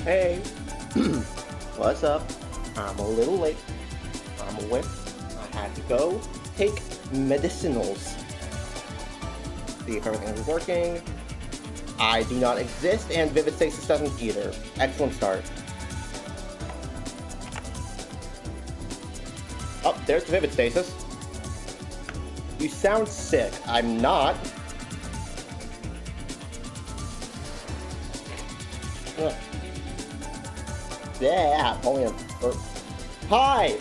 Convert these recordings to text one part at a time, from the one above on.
Hey, what's up? I'm a little late. I'm aware. I had to go take medicinals. See if everything is working. I do not exist, and Vivid Stasis doesn't either. Excellent start. Oh, there's the Vivid Stasis. You sound sick. I'm not. Yeah, only a... Hi!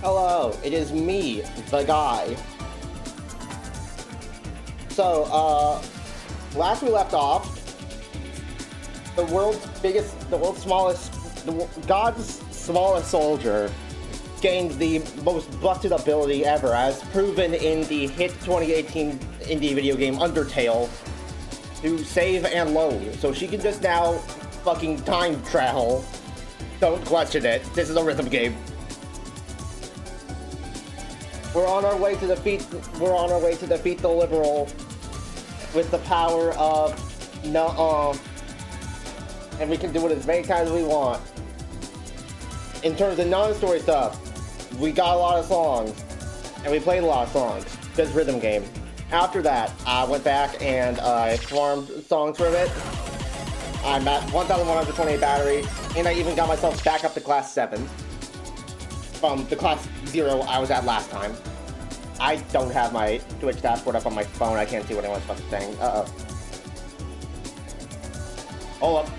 Hello, it is me, the guy. So, last we left off, God's smallest soldier gained the most busted ability ever, as proven in the hit 2018 indie video game Undertale, to save and load. So she can just now fucking time travel. Don't question it. This is a rhythm game. We're on our way to defeat the liberal with the power of and we can do it as many times as we want. In terms of non-story stuff, we got a lot of songs, and we played a lot of songs. This rhythm game. After that, I went back and I farmed songs from it. I'm at 1,128 battery, and I even got myself back up to class 7 from the class 0 I was at last time. I don't have my Twitch dashboard up on my phone. I can't see what anyone's fucking saying. Hold up.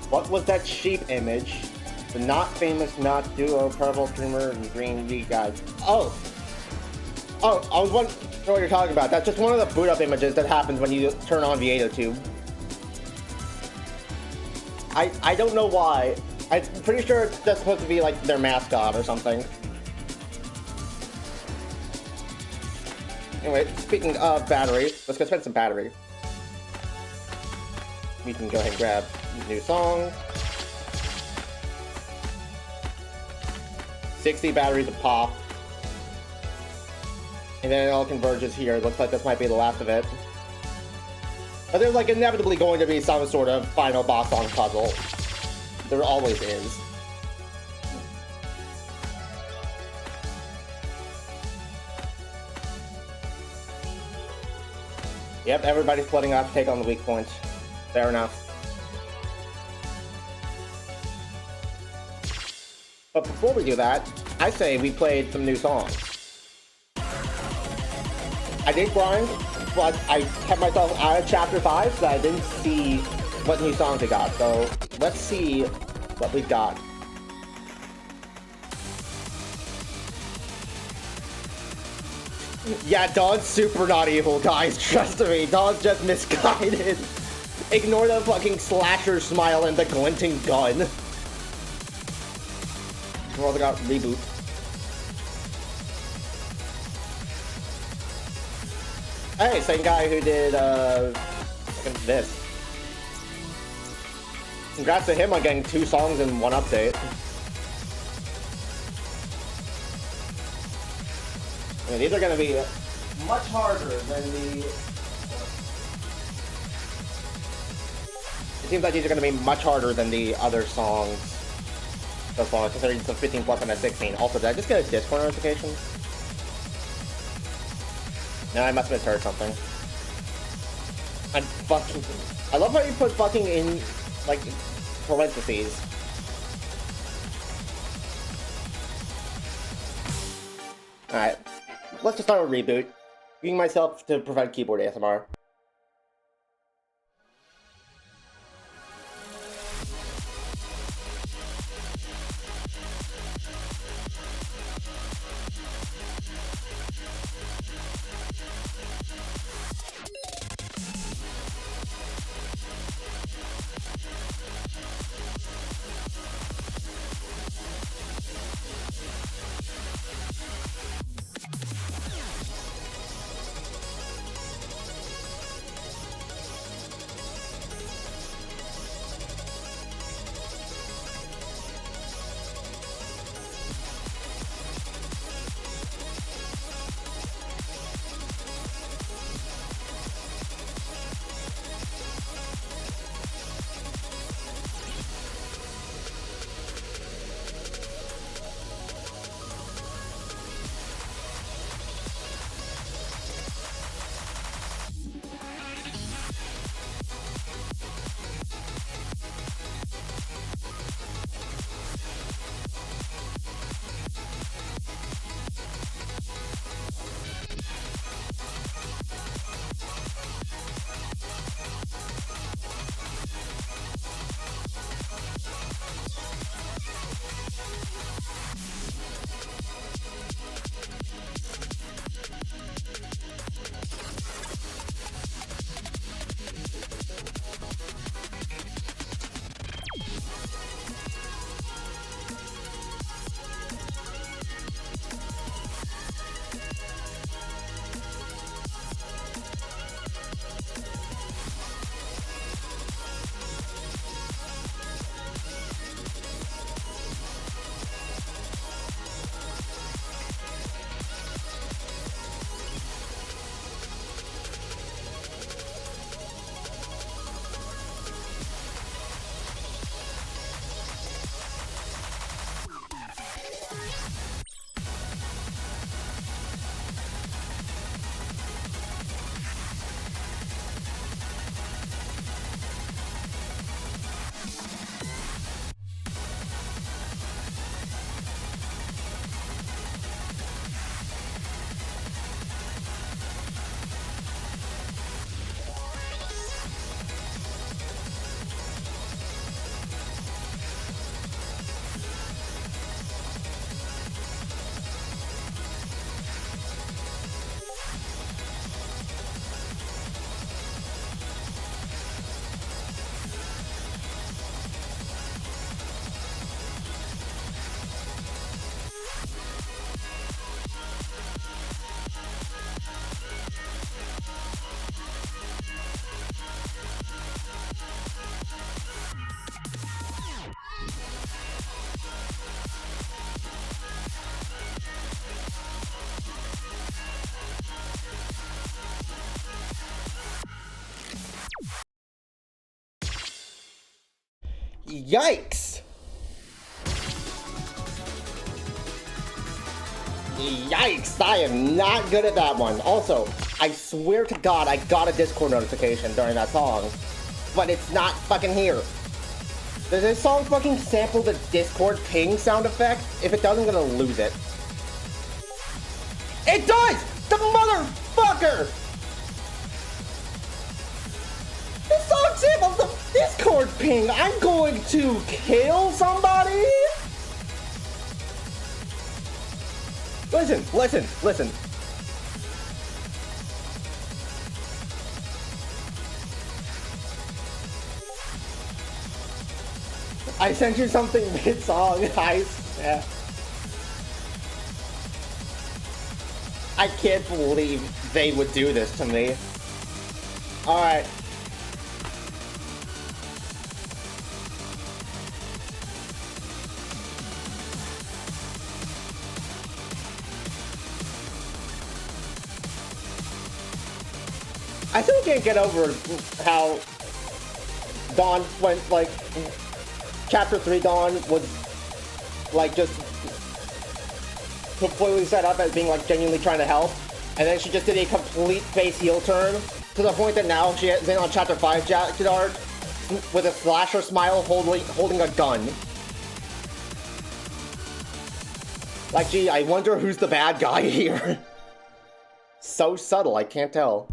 What was that sheep image? The not famous, not duo, purple streamer, and green league guys. Oh, I was wondering what you're talking about. That's just one of the boot up images that happens when you turn on the AdoTube. I don't know why. I'm pretty sure that's supposed to be like their mascot or something. Anyway, speaking of battery, let's go spend some battery. We can go ahead and grab a new song. 60 batteries a pop. And then it all converges here. Looks like this might be the last of it. But there's like inevitably going to be some sort of final boss song puzzle. There always is. Yep, everybody's splitting up to take on the weak points. Fair enough. But before we do that, I say we played some new songs. I did grind, but I kept myself out of Chapter 5, so I didn't see what new songs we got. So let's see what we got. Yeah, Dawn's super not evil, guys. Trust me, Dawn's just misguided. Ignore the fucking slasher smile and the glinting gun. We also got Reboot. Hey, same guy who did, this. Congrats to him on getting 2 songs in 1 update. I mean, these are gonna be much harder than the... It seems like these are gonna be much harder than the other songs so far, considering it's a 15 plus and a 16. Also, did I just get a Discord notification? No, I must have misheard something. I'm fucking... I love how you put fucking in, like, parentheses. Alright. Let's just start with Reboot. Using myself to prevent keyboard ASMR. Yikes! Yikes! I am not good at that one. Also, I swear to God, I got a Discord notification during that song, but it's not fucking here. Does this song fucking sample the Discord ping sound effect? If it does, I'm gonna lose it. It does! The motherfucker! This song samples the Discord ping! I'm going to kill somebody? Listen, listen, listen. I sent you something mid-song, yeah. I can't believe they would do this to me. Alright. I still can't get over how Dawn went, like, Chapter 3 Dawn was, like, just completely set up as being, like, genuinely trying to help, and then she just did a complete face heel turn, to the point that now she is in on Chapter 5 Jacket Art with a slasher smile holding a gun. Like, gee, I wonder who's the bad guy here. So subtle, I can't tell.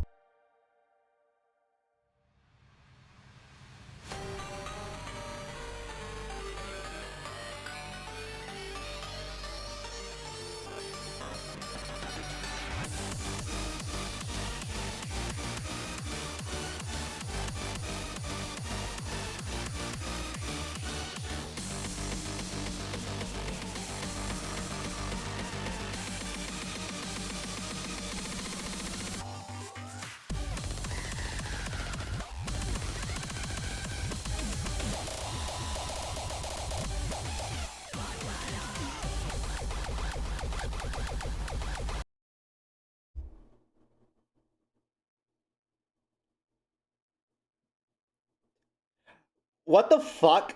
What the fuck?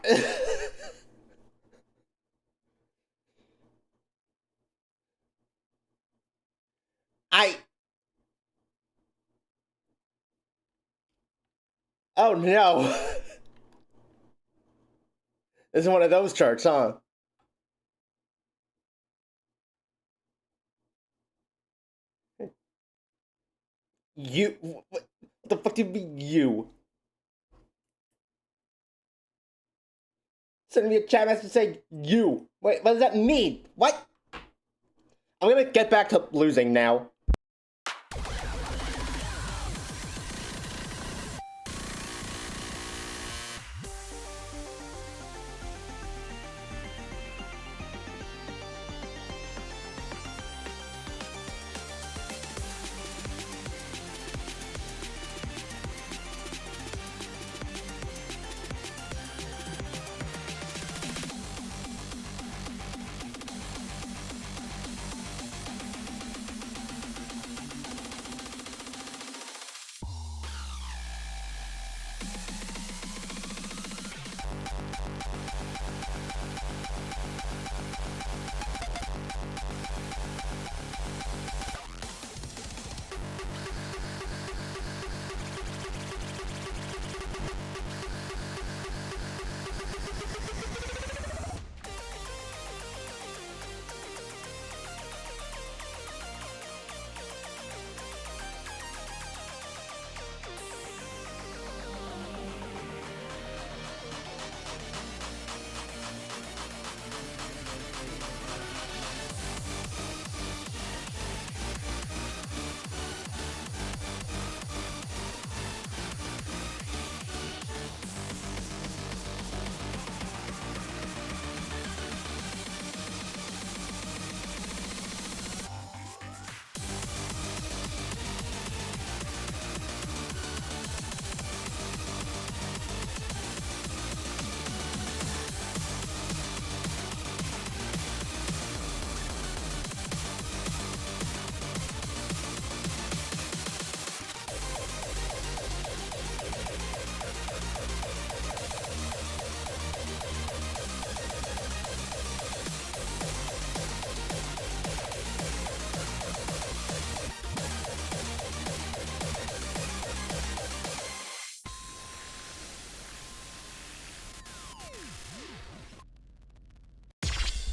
Oh no. This is one of those charts, huh? You... What the fuck do you mean, you? Sending me a chat message saying, you. Wait, what does that mean? What? I'm gonna get back to losing now.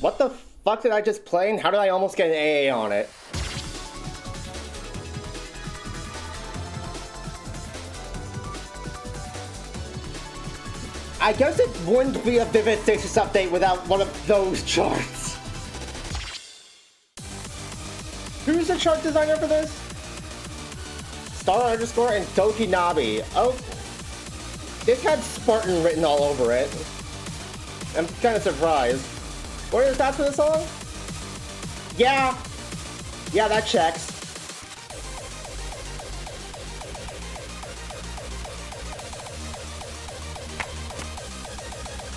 What the fuck did I just play and how did I almost get an AA on it? I guess it wouldn't be a Vivid Stasis update without one of those charts. Who's the chart designer for this? Star underscore and Doki Nabi. Oh, this had Spartan written all over it. I'm kind of surprised. What are the stats for this song? Yeah, that checks.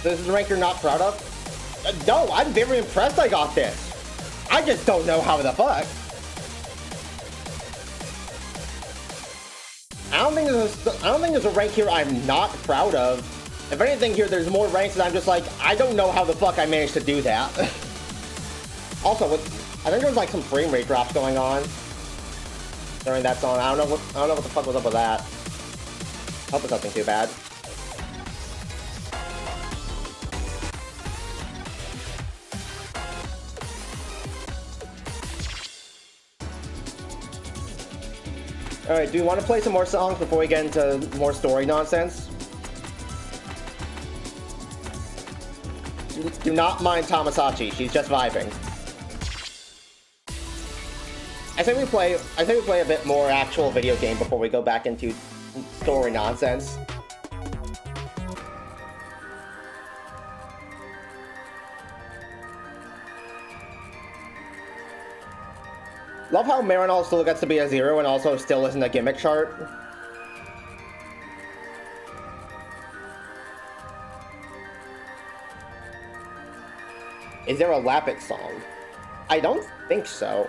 This is a rank you're not proud of? No, I'm very impressed I got this. I just don't know how the fuck. I don't think there's a rank here I'm not proud of. If anything here, there's more ranks that I'm just like, I don't know how the fuck I managed to do that. Also, I think there was like some frame rate drops going on during that song. I don't know what the fuck was up with that. Hope it's nothing too bad. Alright, do you want to play some more songs before we get into more story nonsense? Do not mind Tamasachi, she's just vibing. I think we play a bit more actual video game before we go back into story nonsense. Love how Marinol still gets to be a 0 and also still isn't a gimmick chart. Is there a Lapix song? I don't think so.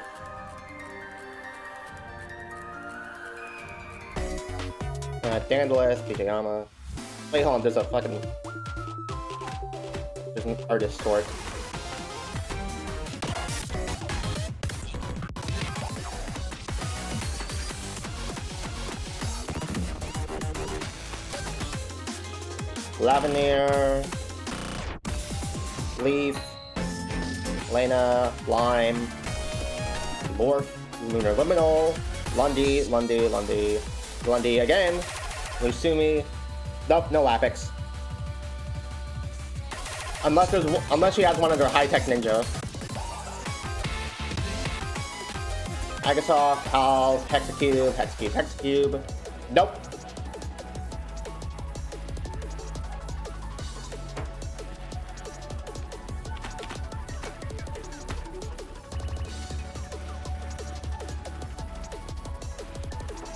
Dandalus, Kijayama. Wait, hold on, there's an artist sort. Lavenier, Leaf, Lena, Lime, Morph, Lunar Liminal, Lundy again, Lusumi. Nope, no Lapix. Unless she has one under High-Tech Ninja. Agasoft, Hals, Hexacube. Nope.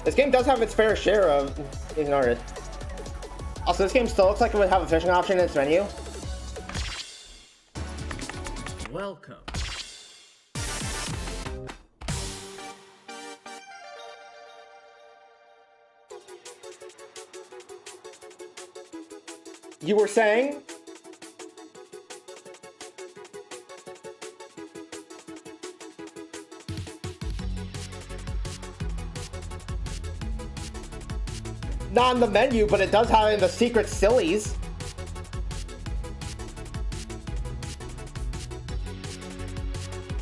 This game does have its fair share of these artists. Also, this game still looks like it would have a fishing option in its menu. Welcome. You were saying? Not in the menu, but it does have it in the secret sillies.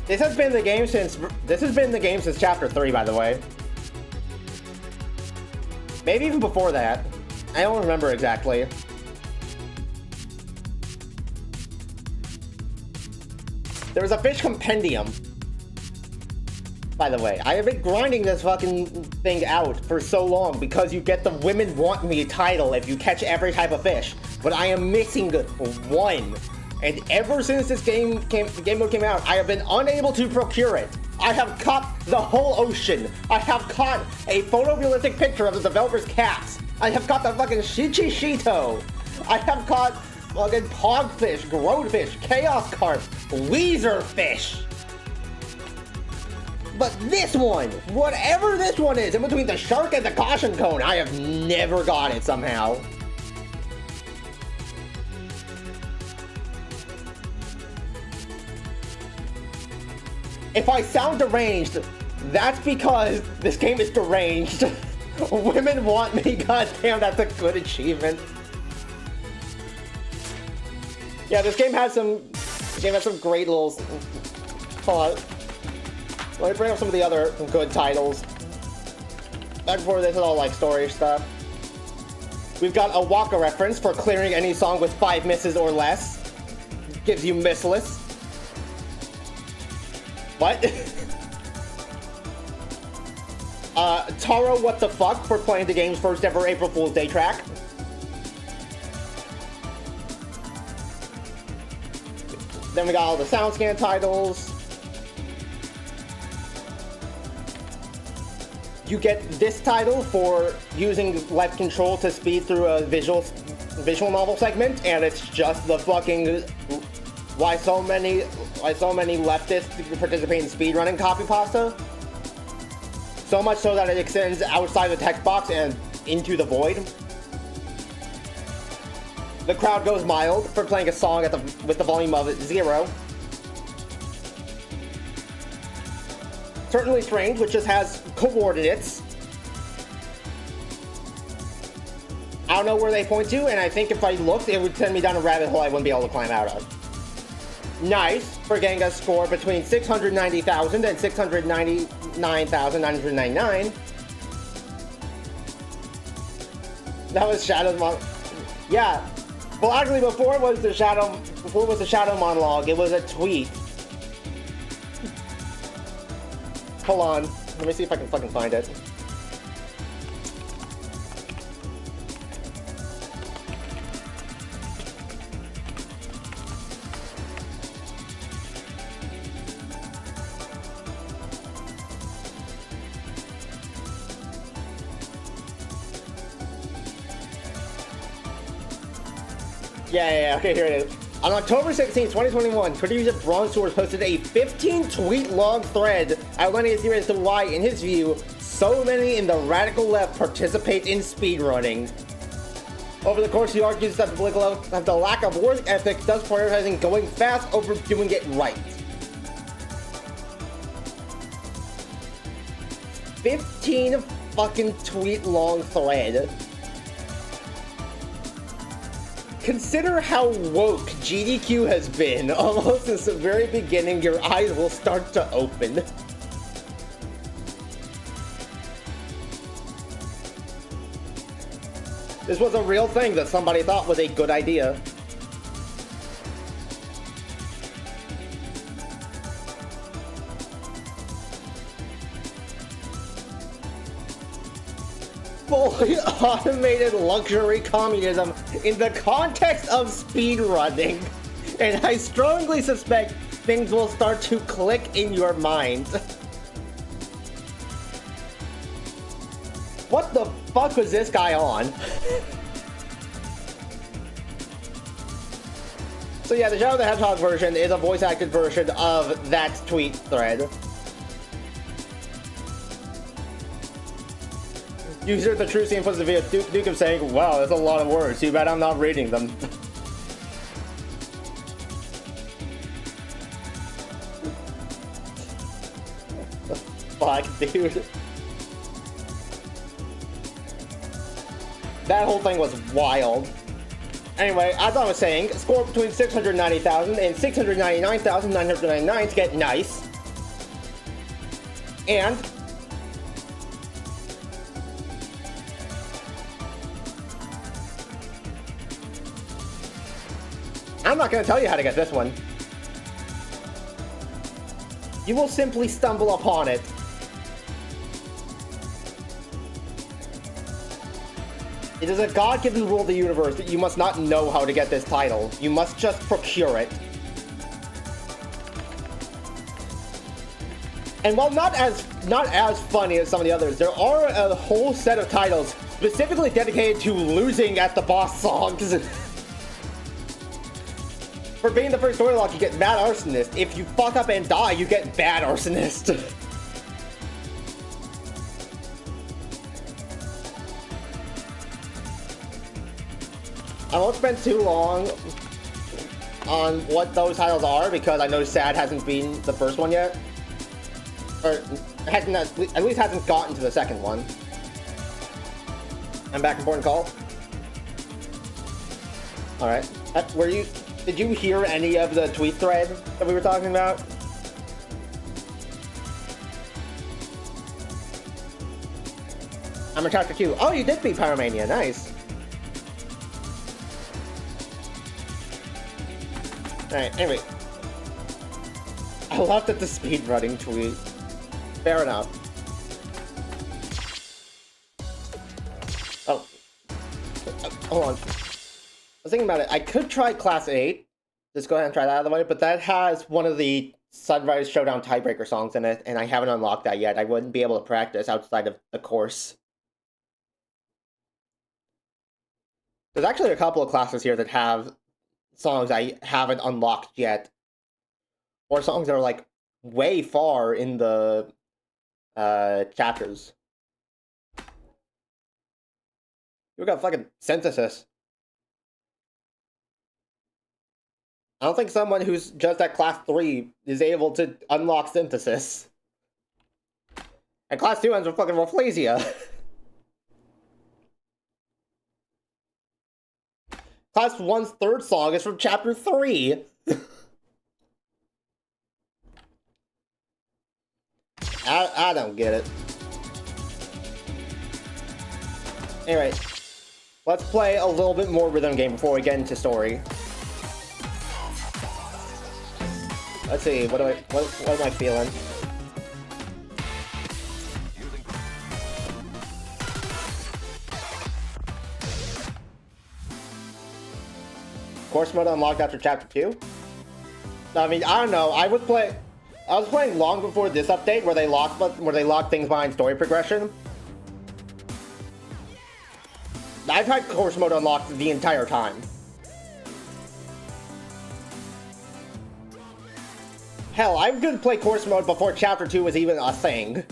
This has been the game since chapter 3, by the way. Maybe even before that. I don't remember exactly. There was a fish compendium. By the way, I have been grinding this fucking thing out for so long because you get the Women Want Me title if you catch every type of fish. But I am missing one. And ever since this game mode came out, I have been unable to procure it. I have caught the whole ocean. I have caught a photorealistic picture of the developer's cats. I have caught the fucking Shichishito. I have caught fucking pogfish, groatfish, chaos carp, weezerfish. But this one, whatever this one is, in between the shark and the caution cone, I have never got it somehow. If I sound deranged, that's because this game is deranged. Women Want Me, goddamn, that's a good achievement. Yeah, this game has some game has some great little... Hold on. Let me bring up some of the other good titles. Back before this is all like story stuff. We've got a Waka reference for clearing any song with 5 misses or less. Gives you missless. What? Taro What the Fuck for playing the game's first ever April Fool's Day track. Then we got all the SoundScan titles. You get this title for using left control to speed through a visual novel segment, and it's just the fucking why so many leftists participate in speedrunning copy pasta. So much so that it extends outside the text box and into the void. The crowd goes mild for playing a song with the volume of 0. Certainly Strange, which just has coordinates. I don't know where they point to, and I think if I looked, it would send me down a rabbit hole I wouldn't be able to climb out of. Nice for getting a score between 690,000 and 699,999. That was Shadow's yeah. Well, actually, before it was the Shadow monologue, it was a tweet. Hold on. Let me see if I can fucking find it. Yeah, okay, here it is. On October 16, 2021, Twitter user BronzeSwords posted a 15-tweet long thread outlining his theory as to why, in his view, so many in the radical left participate in speedrunning. Over the course, he argues that the lack of work ethic thus prioritizing going fast over doing it right. 15 fucking tweet long thread. Consider how woke GDQ has been. Almost since the very beginning, your eyes will start to open. This was a real thing that somebody thought was a good idea. Fully automated luxury communism in the context of speedrunning. And I strongly suspect things will start to click in your mind. What the fuck was this guy on? So yeah, the Shadow the Hedgehog version is a voice-acted version of that tweet thread. User the true scene puts the video Duke of saying, wow, that's a lot of words. Too bad I'm not reading them. The fuck, dude. That whole thing was wild. Anyway, as I was saying, score between 690,000 and 699,999 to get nice. And I'm not going to tell you how to get this one. You will simply stumble upon it. It is a God-given rule of the universe that you must not know how to get this title. You must just procure it. And while not as funny as some of the others, there are a whole set of titles specifically dedicated to losing at the boss songs. For being the first story lock, you get Bad Arsonist. If you fuck up and die, you get Bad Arsonist. I won't spend too long on what those titles are because I know Sad hasn't been the first one yet. Or hasn't, at least hasn't gotten to the second one. I'm back, important call. Alright. Were you... Did you hear any of the tweet thread that we were talking about? I'm in chapter 2. Oh, you did beat Pyromania. Nice. Alright, anyway. I laughed at the speedrunning tweet. Fair enough. Oh. Hold on. I was thinking about it. I could try Class 8. Just go ahead and try that out of the way, but that has one of the Sunrise Showdown tiebreaker songs in it, and I haven't unlocked that yet. I wouldn't be able to practice outside of the course. There's actually a couple of classes here that have songs I haven't unlocked yet. Or songs that are, like, way far in the chapters. We got fucking synthesis. I don't think someone who's just at class 3 is able to unlock synthesis. And class 2 ends with fucking Rafflesia. Class 1's third song is from chapter 3. I don't get it. Anyway, let's play a little bit more rhythm game before we get into story. Let's see, what am I feeling? Course mode unlocked after chapter 2? I mean, I don't know. I was playing long before this update where they lock things behind story progression. I've had course mode unlocked the entire time. Hell, I'm gonna play course mode before chapter 2 was even a thing.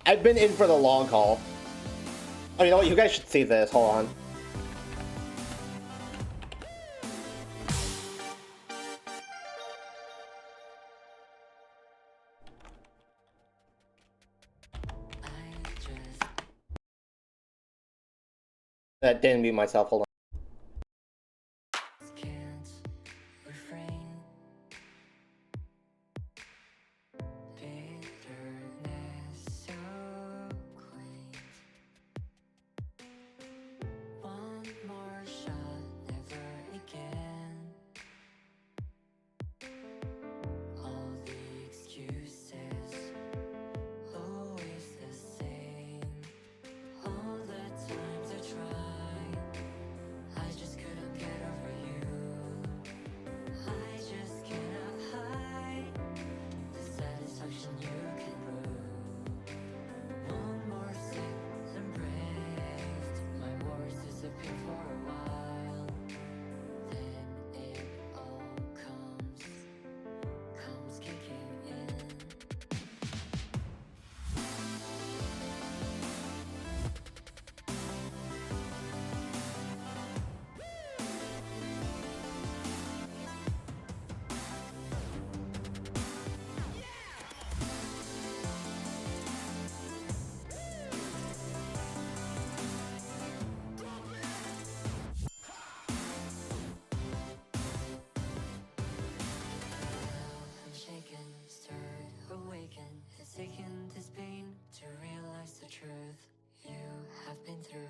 I've been in for the long haul. Oh, you know what? You guys should see this. Hold on. That didn't mute myself. Hold on. Taken this pain to realize the truth. You have been through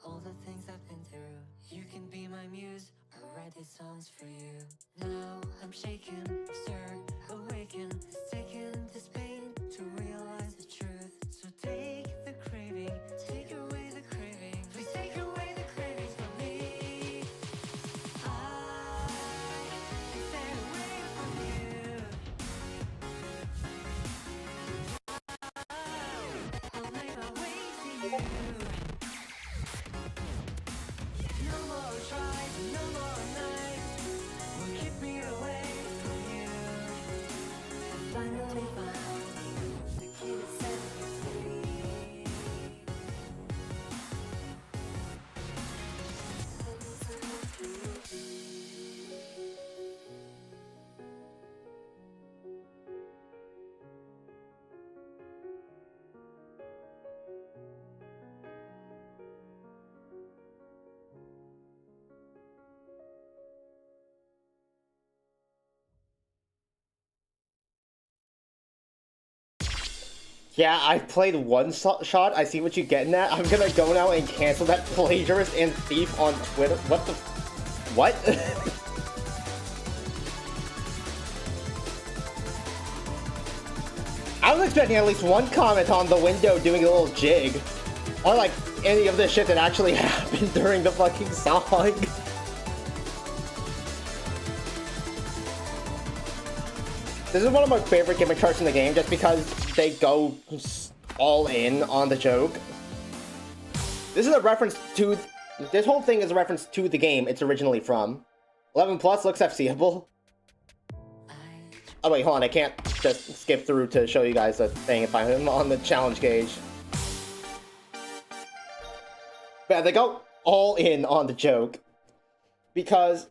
all the things I've been through. You can be my muse, I'll write these songs for you. Now I'm shaken, stirred, awaken. It's taken this pain to realize the truth. So take the craving, take away the craving. Please take away the cravings from me. I can stay away from you. I'll make my way to you. No more tries, no more nights will keep me away from you. I finally found the key to set me free. Yeah, I've played one shot. I see what you're getting at. I'm gonna go now and cancel that plagiarist and thief on Twitter. What the? What? I was expecting at least one comment on the window doing a little jig. Or like any of the shit that actually happened during the fucking song. This is one of my favorite gimmick charts in the game just because they go all in on the joke. This is a reference to... This whole thing is a reference to the game it's originally from. 11 plus looks FCable. Oh wait, hold on, I can't just skip through to show you guys the thing if I'm on the challenge gauge. But yeah, they go all in on the joke. Because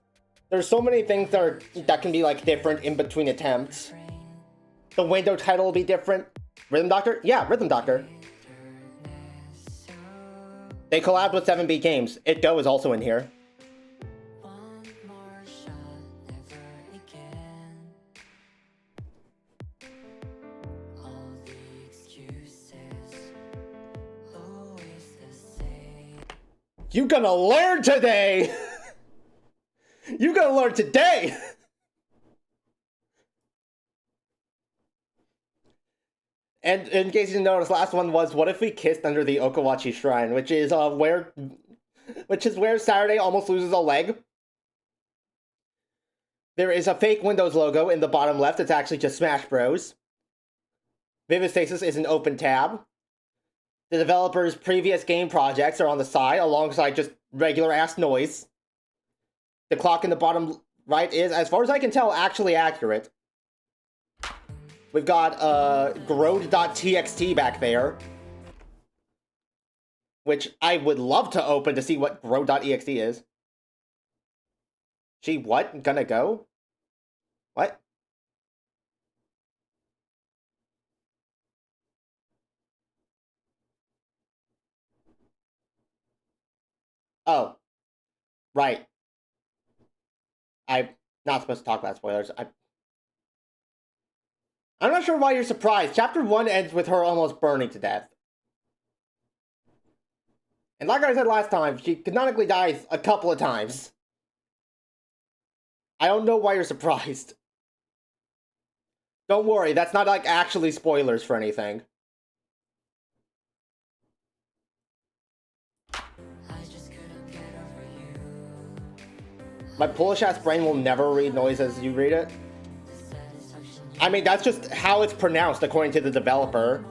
there's so many things that can be like different in between attempts. The window title will be different. Rhythm Doctor? Yeah, Rhythm Doctor. They collabed with 7B Games. It Go is also in here. You gonna learn today! You gonna learn today! And in case you didn't notice, last one was What If We Kissed Under the Okawachi Shrine, which is where Saturday almost loses a leg. There is a fake Windows logo in the bottom left. It's actually just Smash Bros. Vivid Stasis is an open tab. The developer's previous game projects are on the side, alongside just regular ass noise. The clock in the bottom right is, as far as I can tell, actually accurate. We've got grode.txt back there, which I would love to open to see what grode.ext is. She what? Gonna go? What? Oh. Right. I'm not supposed to talk about spoilers. I'm not sure why you're surprised. Chapter 1 ends with her almost burning to death. And like I said last time, she canonically dies a couple of times. I don't know why you're surprised. Don't worry, that's not like actually spoilers for anything. My Polish-ass brain will never read noise as you read it. I mean, that's just how it's pronounced according to the developer.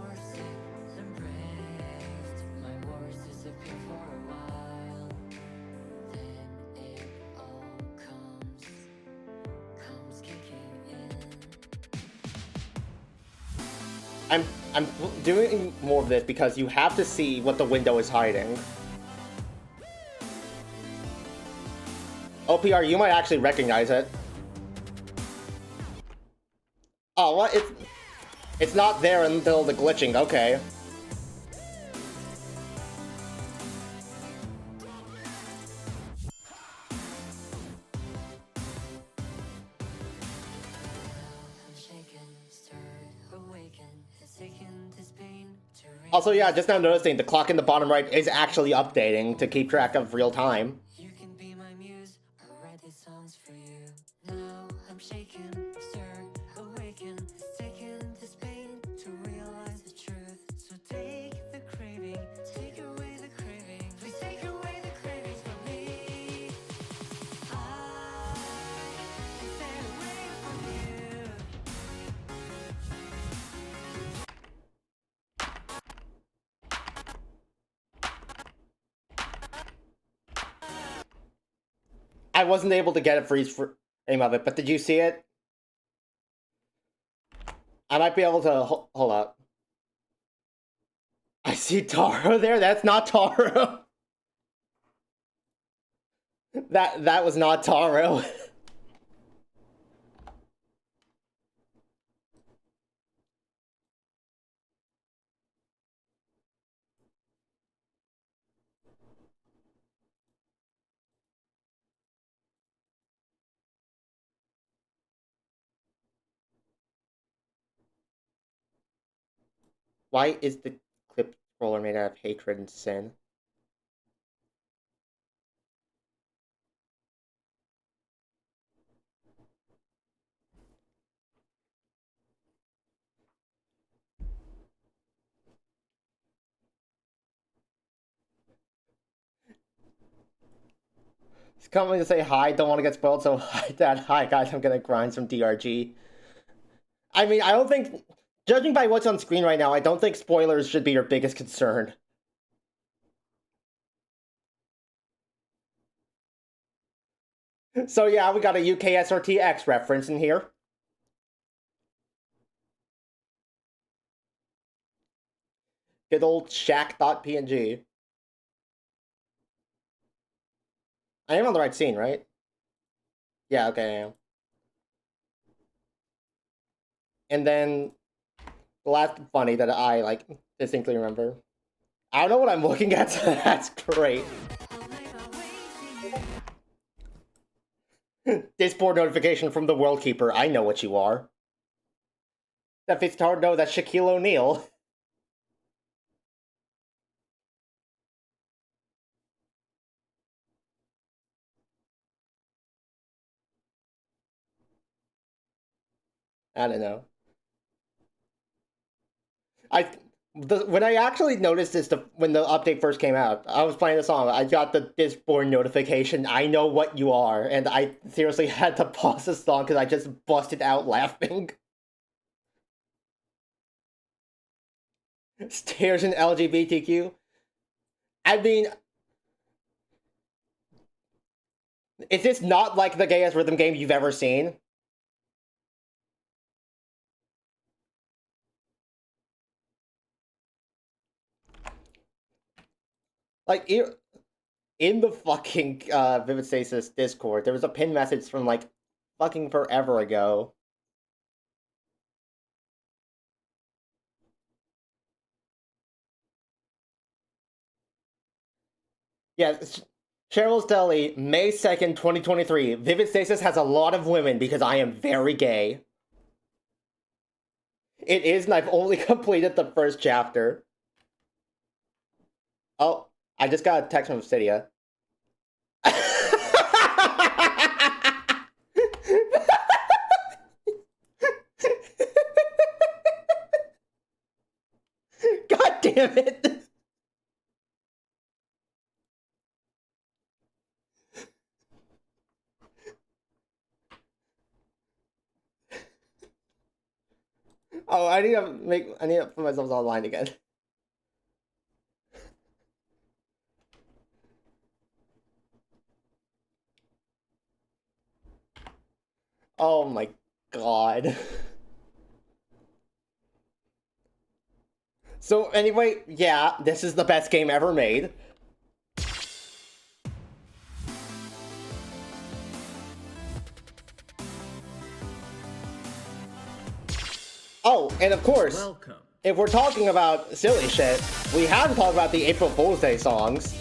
I'm doing more of this because you have to see what the window is hiding. OPR, you might actually recognize it. Oh, what? It's not there until the glitching, okay. Also, yeah, just now noticing the clock in the bottom right is actually updating to keep track of real time. You can be my muse, I write these songs for you. Now I'm shaken, stirred, awaken, taking this pain to realize the truth. So take the craving, take away the craving, please take away the cravings from me. I can stay away from you. I wasn't able to get a freeze frame of it, but did you see it? I might be able to... Hold up. I see Taro there? That's not Taro. That was not Taro. Why is the clip scroller made out of hatred and sin? It's coming to say hi, don't want to get spoiled, so hi guys, I'm gonna grind some DRG. I mean, I don't think, judging by what's on screen right now, I don't think spoilers should be your biggest concern. So yeah, we got a UK SRTX reference in here. Good old Shack.png. I am on the right scene, right? Yeah, okay, I am. And then the last funny that I like distinctly remember. I don't know what I'm looking at, so that's great. Discord notification from the World Keeper. I know what you are. That fits hard. No, that's Shaquille O'Neal. I don't know. When I actually noticed this when the update first came out, I was playing the song. I got the Discord notification. I know what you are, and I seriously had to pause the song because I just busted out laughing. Stairs in LGBTQ. I mean, is this not like the gayest rhythm game you've ever seen? Like, in the fucking Vivid Stasis Discord, there was a pinned message from like fucking forever ago. Yeah, Cheryl's Deli, May 2nd, 2023. Vivid Stasis has a lot of women because I am very gay. It is, and I've only completed the first chapter. Oh, I just got a text from Cydia. God damn it! Oh, I need to put myself online again. Oh my god. So anyway, yeah, this is the best game ever made. Oh, and of course, Welcome. if we're talking about silly shit, we have to talk about the April Fool's Day songs.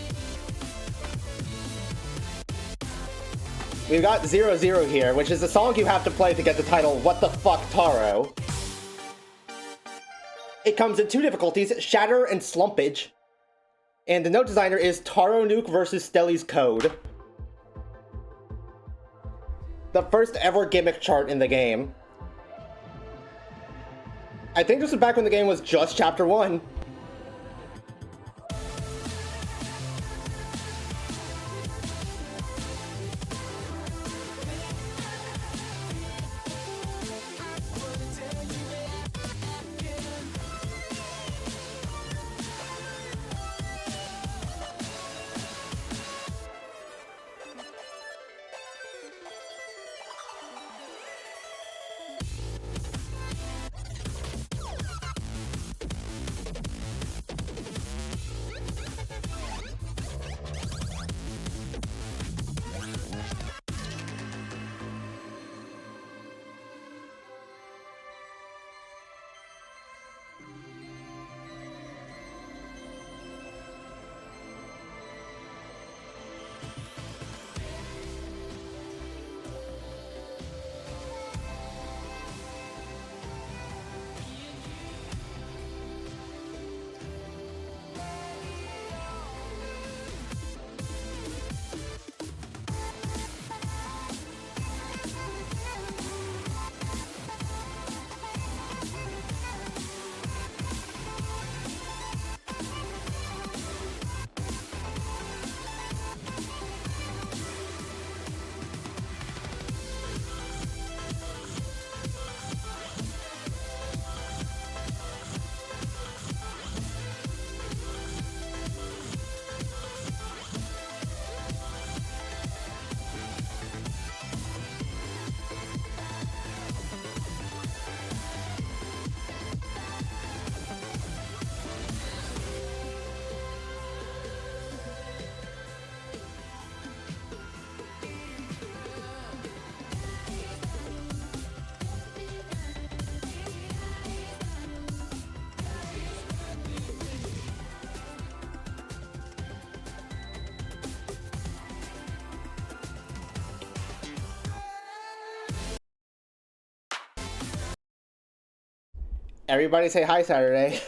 We've got 00 here, which is the song you have to play to get the title What the Fuck Taro. It comes in two difficulties, Shatter and Slumpage. And the note designer is Taro Nuke versus Stelly's Code. The first ever gimmick chart in the game. I think this was back when the game was just Chapter 1. Everybody say hi, Saturday.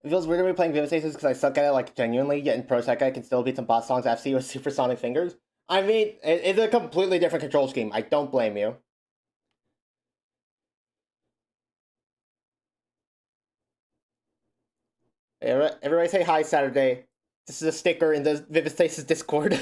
It feels weird to be playing Vivid Stasis because I suck at it, like, genuinely, yet in Pro Tech I can still beat some boss songs FC with supersonic fingers. I mean, it's a completely different control scheme. I don't blame you. Everybody say hi, Saturday. This is a sticker in the Vivid Stasis Discord.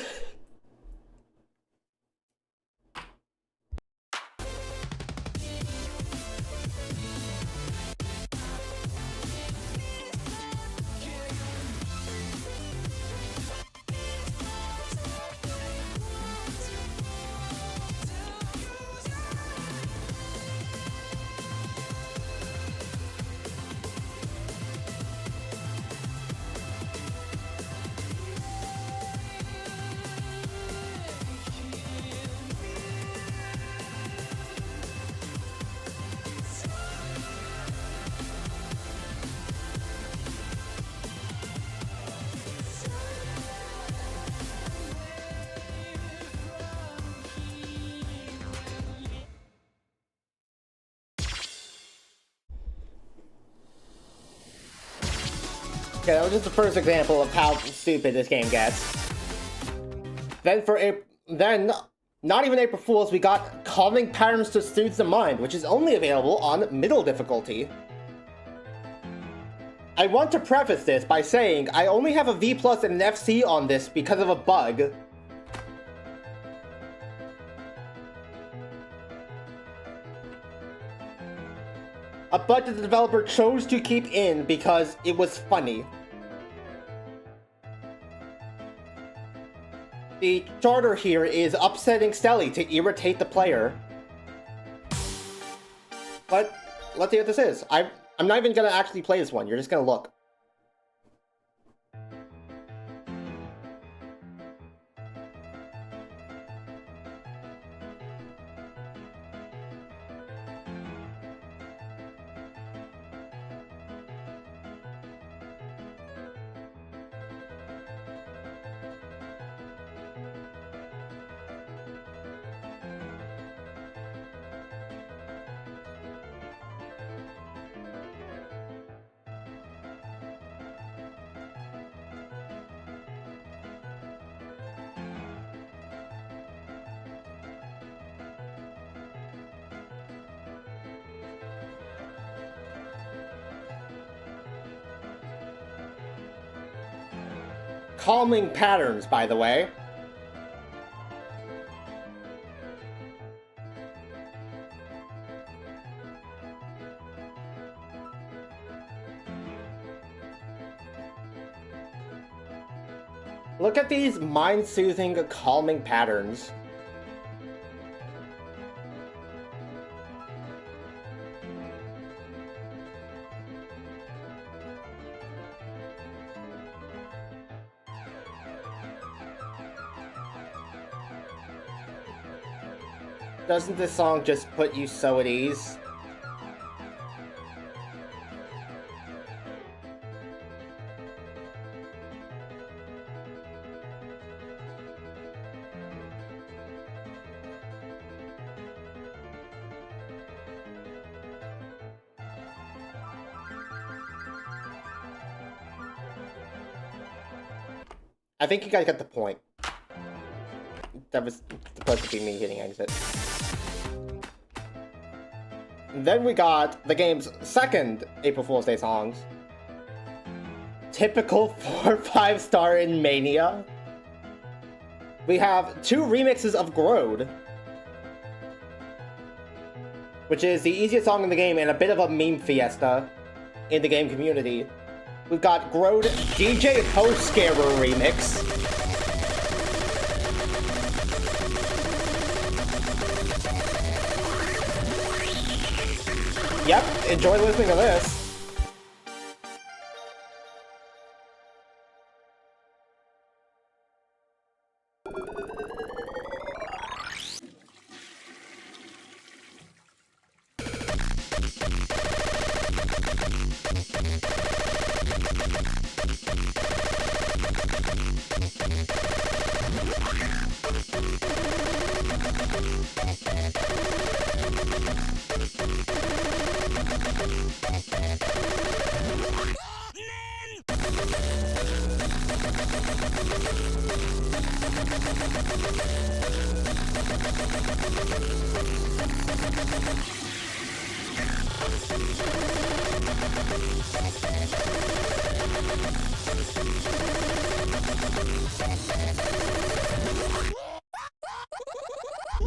Okay, that was just the first example of how stupid this game gets. Then, not even April Fools, we got Calming Patterns to Soothe the Mind, which is only available on middle difficulty. I want to preface this by saying I only have a V+ and an FC on this because of a bug. A bug that the developer chose to keep in because it was funny. The charter here is upsetting Stelly to irritate the player. But let's see what this is. I'm not even gonna actually play this one, you're just gonna look. Calming Patterns, by the way. Look at these mind-soothing, calming patterns. Doesn't this song just put you so at ease? I think you guys got the point. That was supposed to be me hitting exit. Then we got the game's second April Fool's Day songs. Typical 4-5 star in Mania. We have 2 remixes of Grode, which is the easiest song in the game and a bit of a meme fiesta in the game community. We've got Grode DJ Ho Scarer remix. Yep, enjoy listening to this.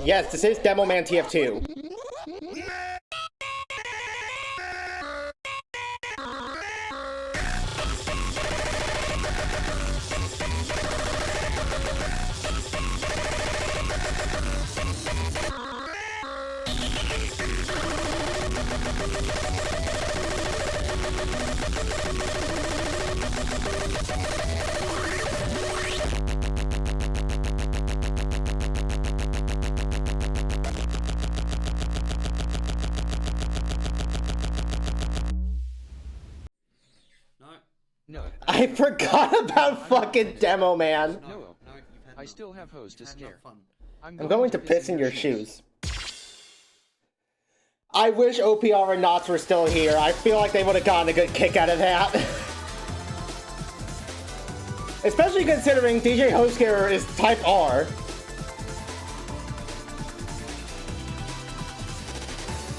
Yes, this is Demo Man TF2. No. I forgot about fucking Demo Man. No. I still have hose to scare. I'm going to piss in your shoes. I wish OPR and Knots were still here. I feel like they would have gotten a good kick out of that. Especially considering DJ Hostcare is Type R.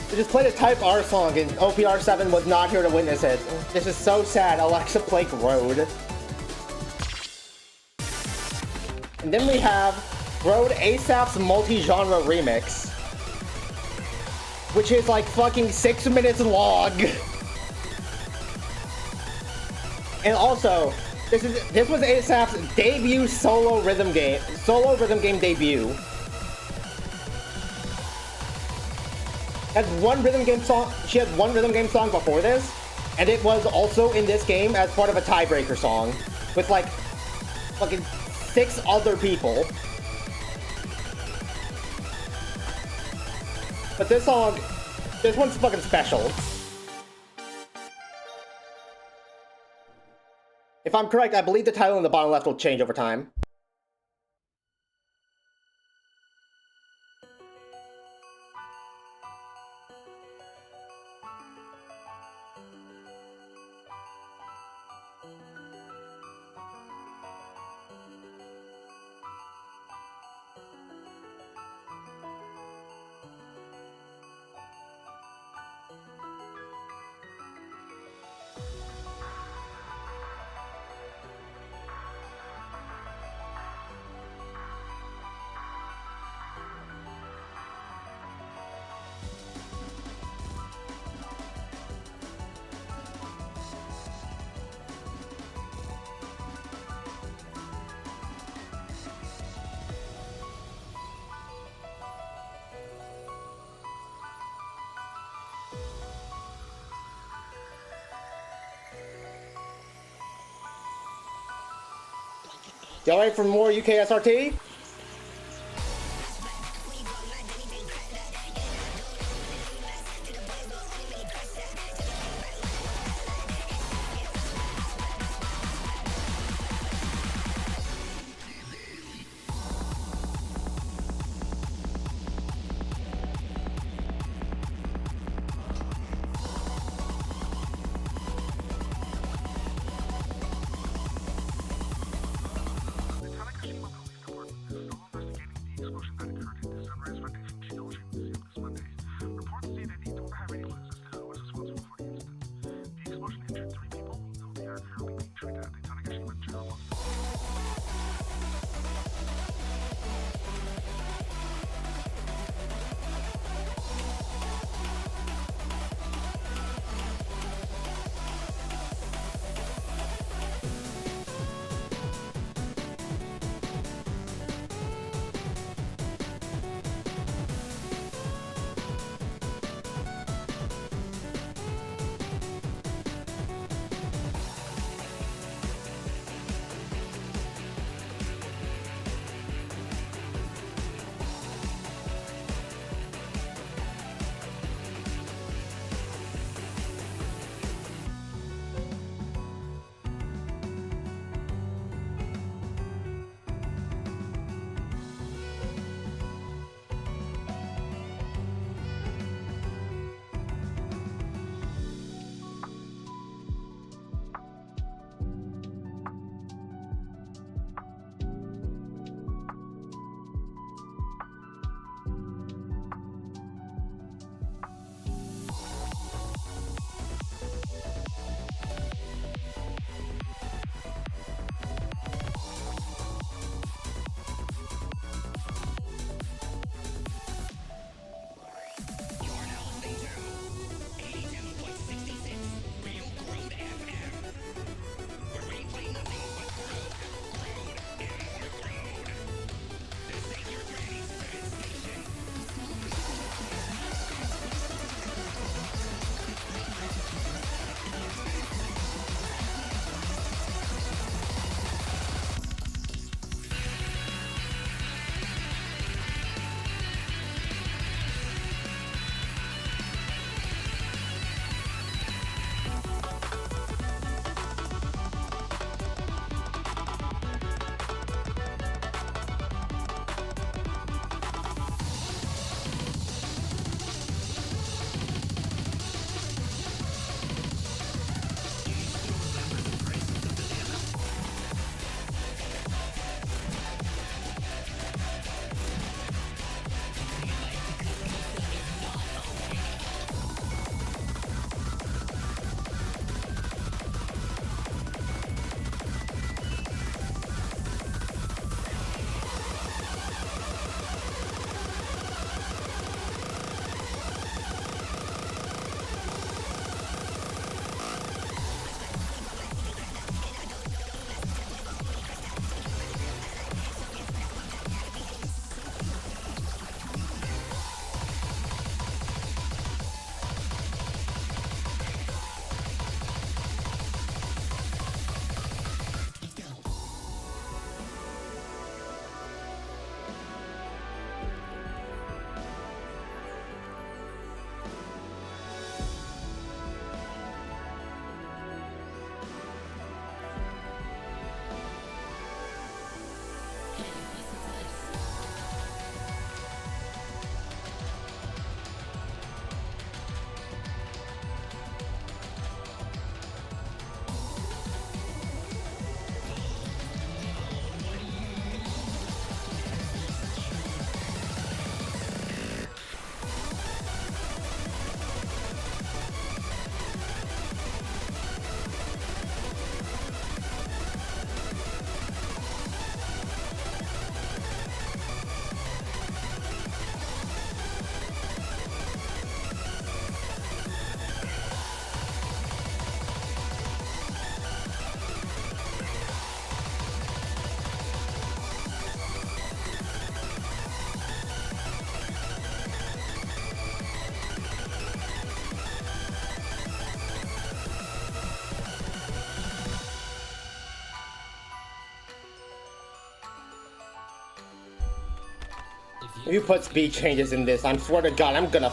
They just played a Type R song and OPR7 was not here to witness it. This is so sad. Alexa Blake Road. And then we have Road ASAP's multi-genre remix, which is like fucking 6 minutes long. And also, this was ASAP's debut solo rhythm game debut. Had one rhythm game song. She had one rhythm game song before this, and it was also in this game as part of a tiebreaker song with like fucking 6 other people. But this one's fucking special. If I'm correct, I believe the title in the bottom left will change over time. Y'all ready for more UKSRT? If you put speed changes in this, I swear to God, I'm gonna.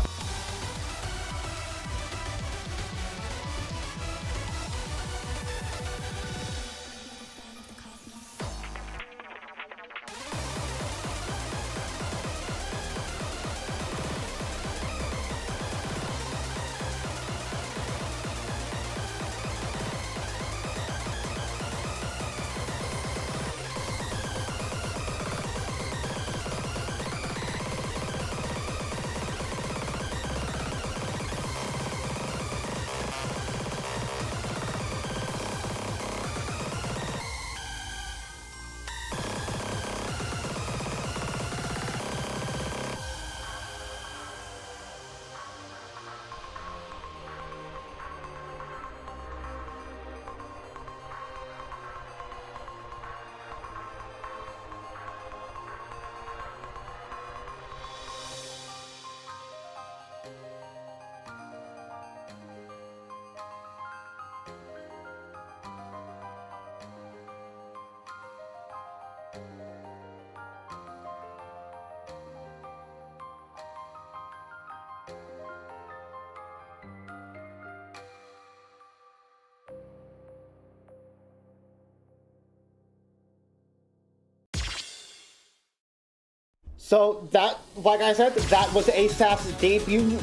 So that, like I said, that was ASAP's debut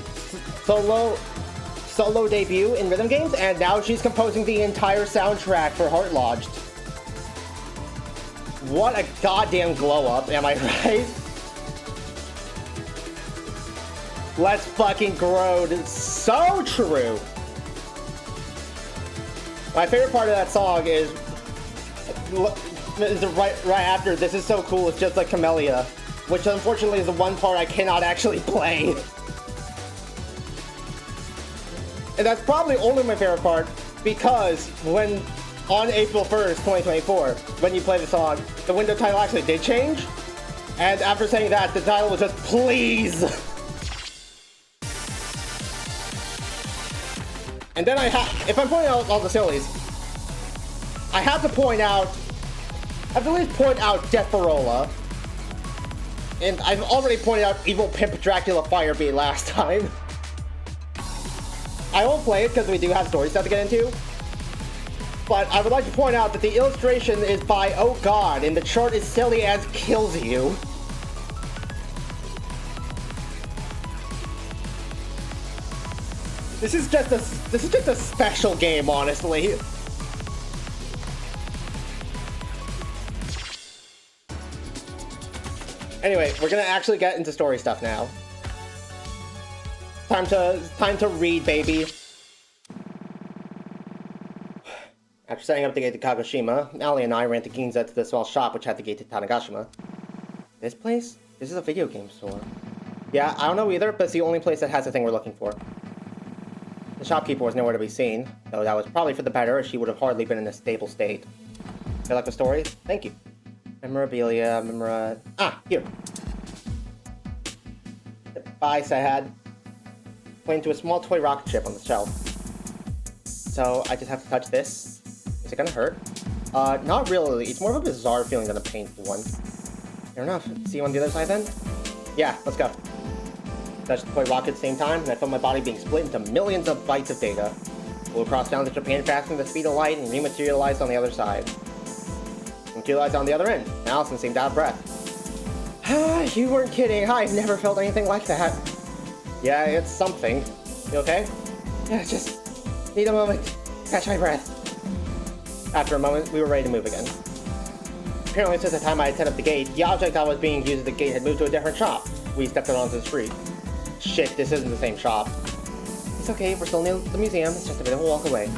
solo debut in rhythm games, and now she's composing the entire soundtrack for Heart Lodged. What a goddamn glow up, am I right? Let's fucking grow. So true. My favorite part of that song is right after "This Is So Cool." It's just like Camellia, which unfortunately is the one part I cannot actually play. And that's probably only my favorite part, because when, on April 1st, 2024, when you play the song, the window title actually did change. And after saying that, the title was just "Please." And then if I'm pointing out all the sillies, I have to at least point out Deathfarola. And I've already pointed out Evil Pimp Dracula Firebeat last time. I won't play it because we do have story stuff to get into. But I would like to point out that the illustration is by Oh God, and the chart is silly as kills you. This is just a special game, honestly. Anyway, we're gonna actually get into story stuff now. Time to read, baby. After setting up the gate to Kagoshima, Ali and I ran to Ginza to the small shop which had the gate to Tanegashima. This place? This is a video game store. Yeah, I don't know either, but it's the only place that has the thing we're looking for. The shopkeeper was nowhere to be seen, though that was probably for the better, as she would have hardly been in a stable state. You like the story? Thank you. Memorabilia, here. Bye, Sahad. Went into a small toy rocket ship on the shelf. So, I just have to touch this. Is it gonna hurt? Not really. It's more of a bizarre feeling than a painful one. Fair enough. See you on the other side then? Yeah, let's go. Touched the toy rocket at the same time, and I felt my body being split into millions of bytes of data. Flew across down to Japan faster than the speed of light and rematerialized on the other side. Materialized on the other end. Allison seemed out of breath. You weren't kidding. I've never felt anything like that. Yeah, it's something. You okay? Yeah, just need a moment. Catch my breath. After a moment, we were ready to move again. Apparently, since the time I had set up the gate, the object that was being used at the gate had moved to a different shop. We stepped out onto the street. Shit, this isn't the same shop. It's okay, we're still near the museum. It's just a bit of a walk away.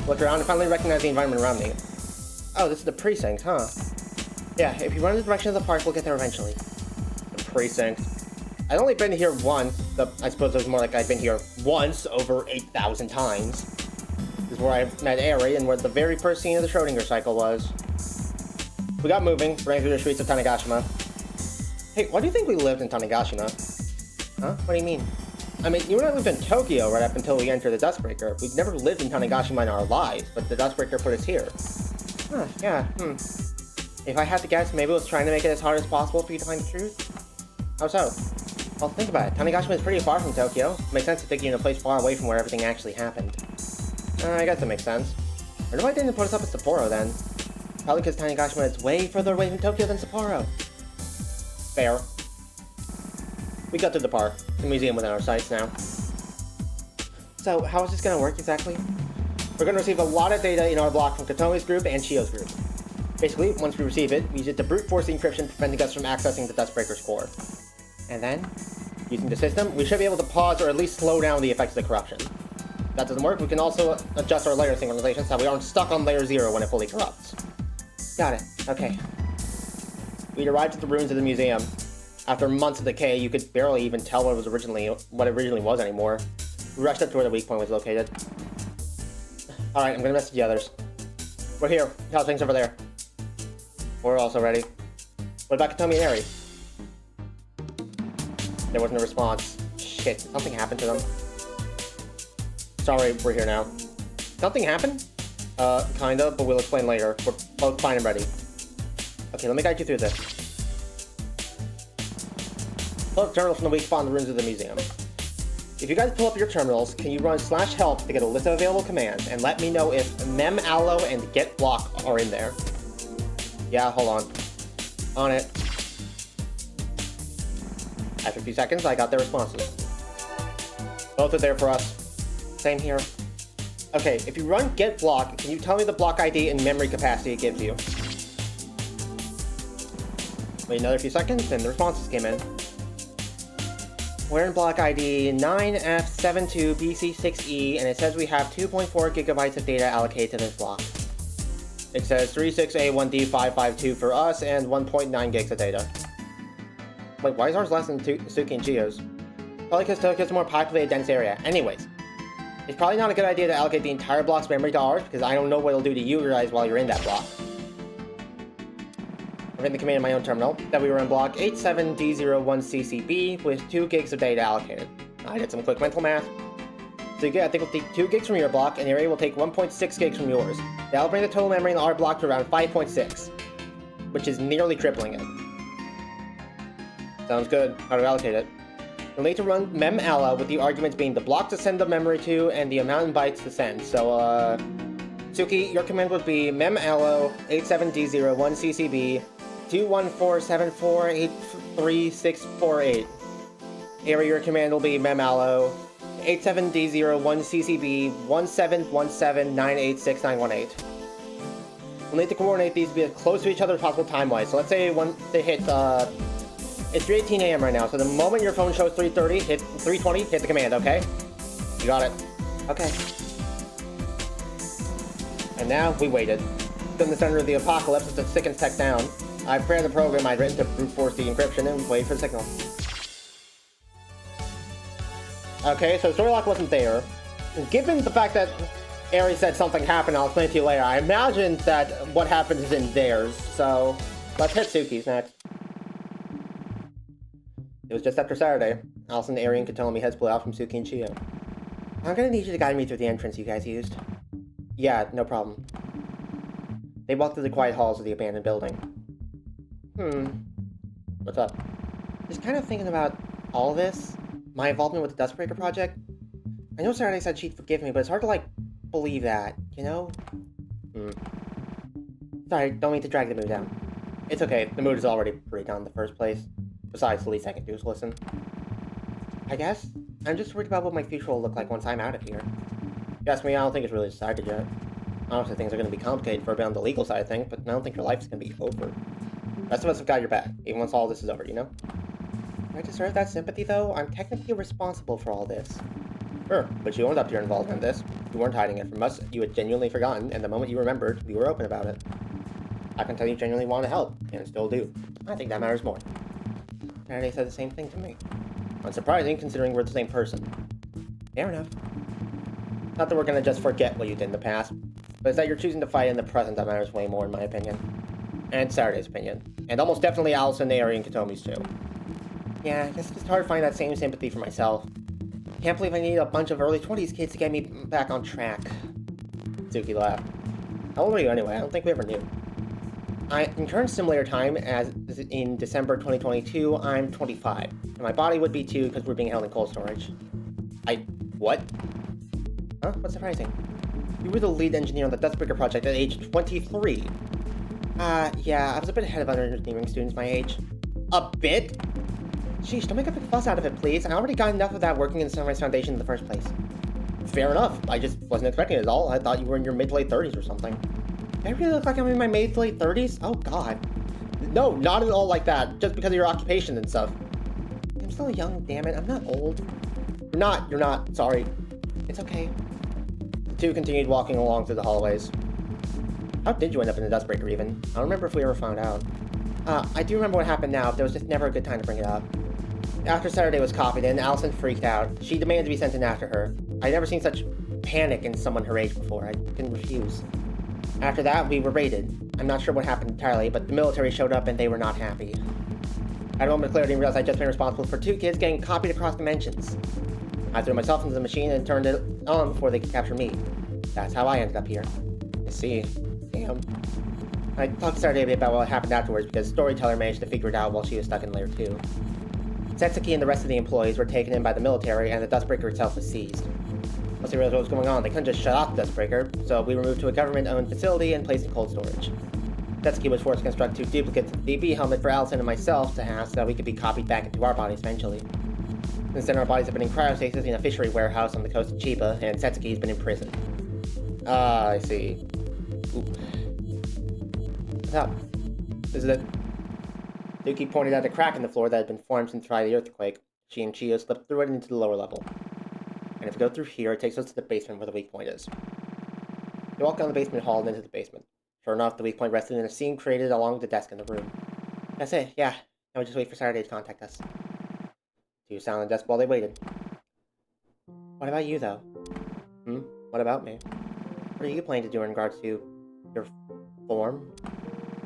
Looked around and finally recognized the environment around me. Oh, this is the precinct, huh? Yeah, if you run in the direction of the park, we'll get there eventually. The precinct. I'd only been here once. I suppose it was more like I'd been here once over 8,000 times. This is where I met Ari and where the very first scene of the Schrodinger cycle was. We got moving, running through the streets of Tanegashima. Hey, why do you think we lived in Tanegashima? Huh? What do you mean? I mean, you and I lived in Tokyo right up until we entered the Dustbreaker. We've never lived in Tanegashima in our lives, but the Dustbreaker put us here. Huh, yeah, If I had to guess, maybe it was trying to make it as hard as possible for you to find the truth? How so? Well, think about it. Tanegashima is pretty far from Tokyo. Makes sense to take you in a place far away from where everything actually happened. I guess that makes sense. Or why didn't put us up at Sapporo then? Probably because Tanegashima is way further away from Tokyo than Sapporo. Fair. We got to the park. The museum within our sights now. So, how is this gonna work exactly? We're gonna receive a lot of data in our block from Katomi's group and Chio's group. Basically, once we receive it, we use it to brute force the encryption, preventing us from accessing the Dustbreaker's core. And then, using the system, we should be able to pause or at least slow down the effects of the corruption. If that doesn't work, we can also adjust our layer synchronization so we aren't stuck on layer 0 when it fully corrupts. Got it. Okay. We'd arrived at the ruins of the museum. After months of decay, you could barely even tell what it originally was anymore. We rushed up to where the weak point was located. Alright, I'm gonna message the others. We're here. How's things over there? We're also ready. What about Katomi and Eri? There wasn't a response. Shit, did something happen to them? Sorry, we're here now. Something happened? Kinda, but we'll explain later. We're both fine and ready. Okay, let me guide you through this. Pull up terminals from the weak spot in the ruins of the museum. If you guys pull up your terminals, can you run /help to get a list of available commands, and let me know if memallo and getblock are in there. Yeah, hold on. On it. After a few seconds, I got their responses. Both are there for us. Same here. Okay, if you run getBlock, can you tell me the block ID and memory capacity it gives you? Wait another few seconds, and the responses came in. We're in block ID 9F72BC6E, and it says we have 2.4 gigabytes of data allocated to this block. It says 36A1D552 for us, and 1.9 gigs of data. Wait, why is ours less than Suki and Chio's? Probably because Tokyo's a more populated, dense area. Anyways, it's probably not a good idea to allocate the entire block's memory to ours, because I don't know what it'll do to you guys while you're in that block. I've written the command in my own terminal that we were in block 87D01CCB with 2 gigs of data allocated. I did some quick mental math. So I think we'll take 2 gigs from your block, and the area will take 1.6 gigs from yours. That'll bring the total memory in our block to around 5.6, which is nearly tripling it. Sounds good. How to allocate it? You'll need to run memalla with the arguments being the block to send the memory to and the amount in bytes to send. So, Suki, your command would be memallo 87D01CCB 21474833648. Eri, your command will be memallo 87D01CCB 17179869118. We'll need to coordinate these to be as close to each other as possible time-wise. So let's say when they hit, it's 3:18 a.m. right now, so the moment your phone shows 3:30, hit 3:20, hit the command, okay? You got it. Okay. And now, we waited. In the center of the apocalypse, as it sickens tech down, I prepared the program I'd written to brute force the encryption and wait for the signal. Okay, so Storylock wasn't there. Given the fact that Eri said something happened, I'll explain it to you later, I imagined that what happened is in theirs, so let's hit Suki's next. It was just after Saturday. Allison, Eri, and Katomi had split out from Suki and Chio. I'm gonna need you to guide me through the entrance you guys used. Yeah, no problem. They walked through the quiet halls of the abandoned building. What's up? Just kind of thinking about all this. My involvement with the Dustbreaker project. I know Saturday said she'd forgive me, but it's hard to, like, believe that, you know? Sorry, don't mean to drag the mood down. It's okay, the mood is already pretty down in the first place. Besides, the least I can do is listen. I guess? I'm just worried about what my future will look like once I'm out of here. If you ask me, I don't think it's really decided yet. Honestly, things are going to be complicated for a bit on the legal side of things, but I don't think your life's going to be over. The rest of us have got your back, even once all this is over, you know? Do I deserve that sympathy, though? I'm technically responsible for all this. Sure, but you owned up to your involvement in this. You weren't hiding it from us, you had genuinely forgotten, and the moment you remembered, we were open about it. I can tell you genuinely want to help, and still do. I think that matters more. Saturday said the same thing to me. Unsurprising, considering we're the same person. Fair enough. Not that we're gonna just forget what you did in the past, but it's that you're choosing to fight in the present that matters way more, in my opinion. And Saturday's opinion. And almost definitely Allison, Eri, and Katomi's too. Yeah, I guess it's just hard to find that same sympathy for myself. Can't believe I need a bunch of early 20s kids to get me back on track. Suki laughed. How old are you anyway? I don't think we ever knew. In current simulator time, as in December 2022, I'm 25. And my body would be too, because we're being held in cold storage. What? Huh? What's surprising? You were the lead engineer on the Dustbreaker project at age 23. Yeah, I was a bit ahead of other engineering students my age. A bit? Sheesh, don't make a big fuss out of it, please. I already got enough of that working in the Sunrise Foundation in the first place. Fair enough. I just wasn't expecting it at all. I thought you were in your mid to late 30s or something. Do I really look like I'm in my mid to late 30s? Oh, God. No, not at all like that. Just because of your occupation and stuff. I'm still young, damn it. I'm not old. You're not. Sorry. It's okay. The two continued walking along through the hallways. How did you end up in the Dustbreaker, even? I don't remember if we ever found out. I do remember what happened now, but there was just never a good time to bring it up. After Saturday was copied in, Allison freaked out. She demanded to be sent in after her. I'd never seen such panic in someone her age before. I couldn't refuse. After that, we were raided. I'm not sure what happened entirely, but the military showed up and they were not happy. I had a moment of clarity and realized I'd just been responsible for 2 kids getting copied across dimensions. I threw myself into the machine and turned it on before they could capture me. That's how I ended up here. I see. Damn. I talked to Saturday a bit about what happened afterwards because Storyteller managed to figure it out while she was stuck in Layer 2. Setsuki and the rest of the employees were taken in by the military and the Dustbreaker itself was seized. Once they realized what was going on, they couldn't just shut off the Dustbreaker, so we were moved to a government-owned facility and placed in cold storage. Setsuki was forced to construct 2 duplicates of the DB helmet for Allison and myself to have so that we could be copied back into our bodies eventually. Since then, our bodies have been in cryostasis in a fishery warehouse on the coast of Chiba, and Setsuki's been in prison. I see. Ooh. What's up? This is it. Yuki pointed at a crack in the floor that had been formed since the earthquake. She and Chio slipped through it into the lower level. And if we go through here, it takes us to the basement where the weak point is. We walk down the basement hall and into the basement. Sure enough, the weak point rested in a scene created along the desk in the room. That's it, yeah. Now we just wait for Saturday to contact us. She sat on the desk while they waited. What about you, though? What about me? What are you planning to do in regards to your form?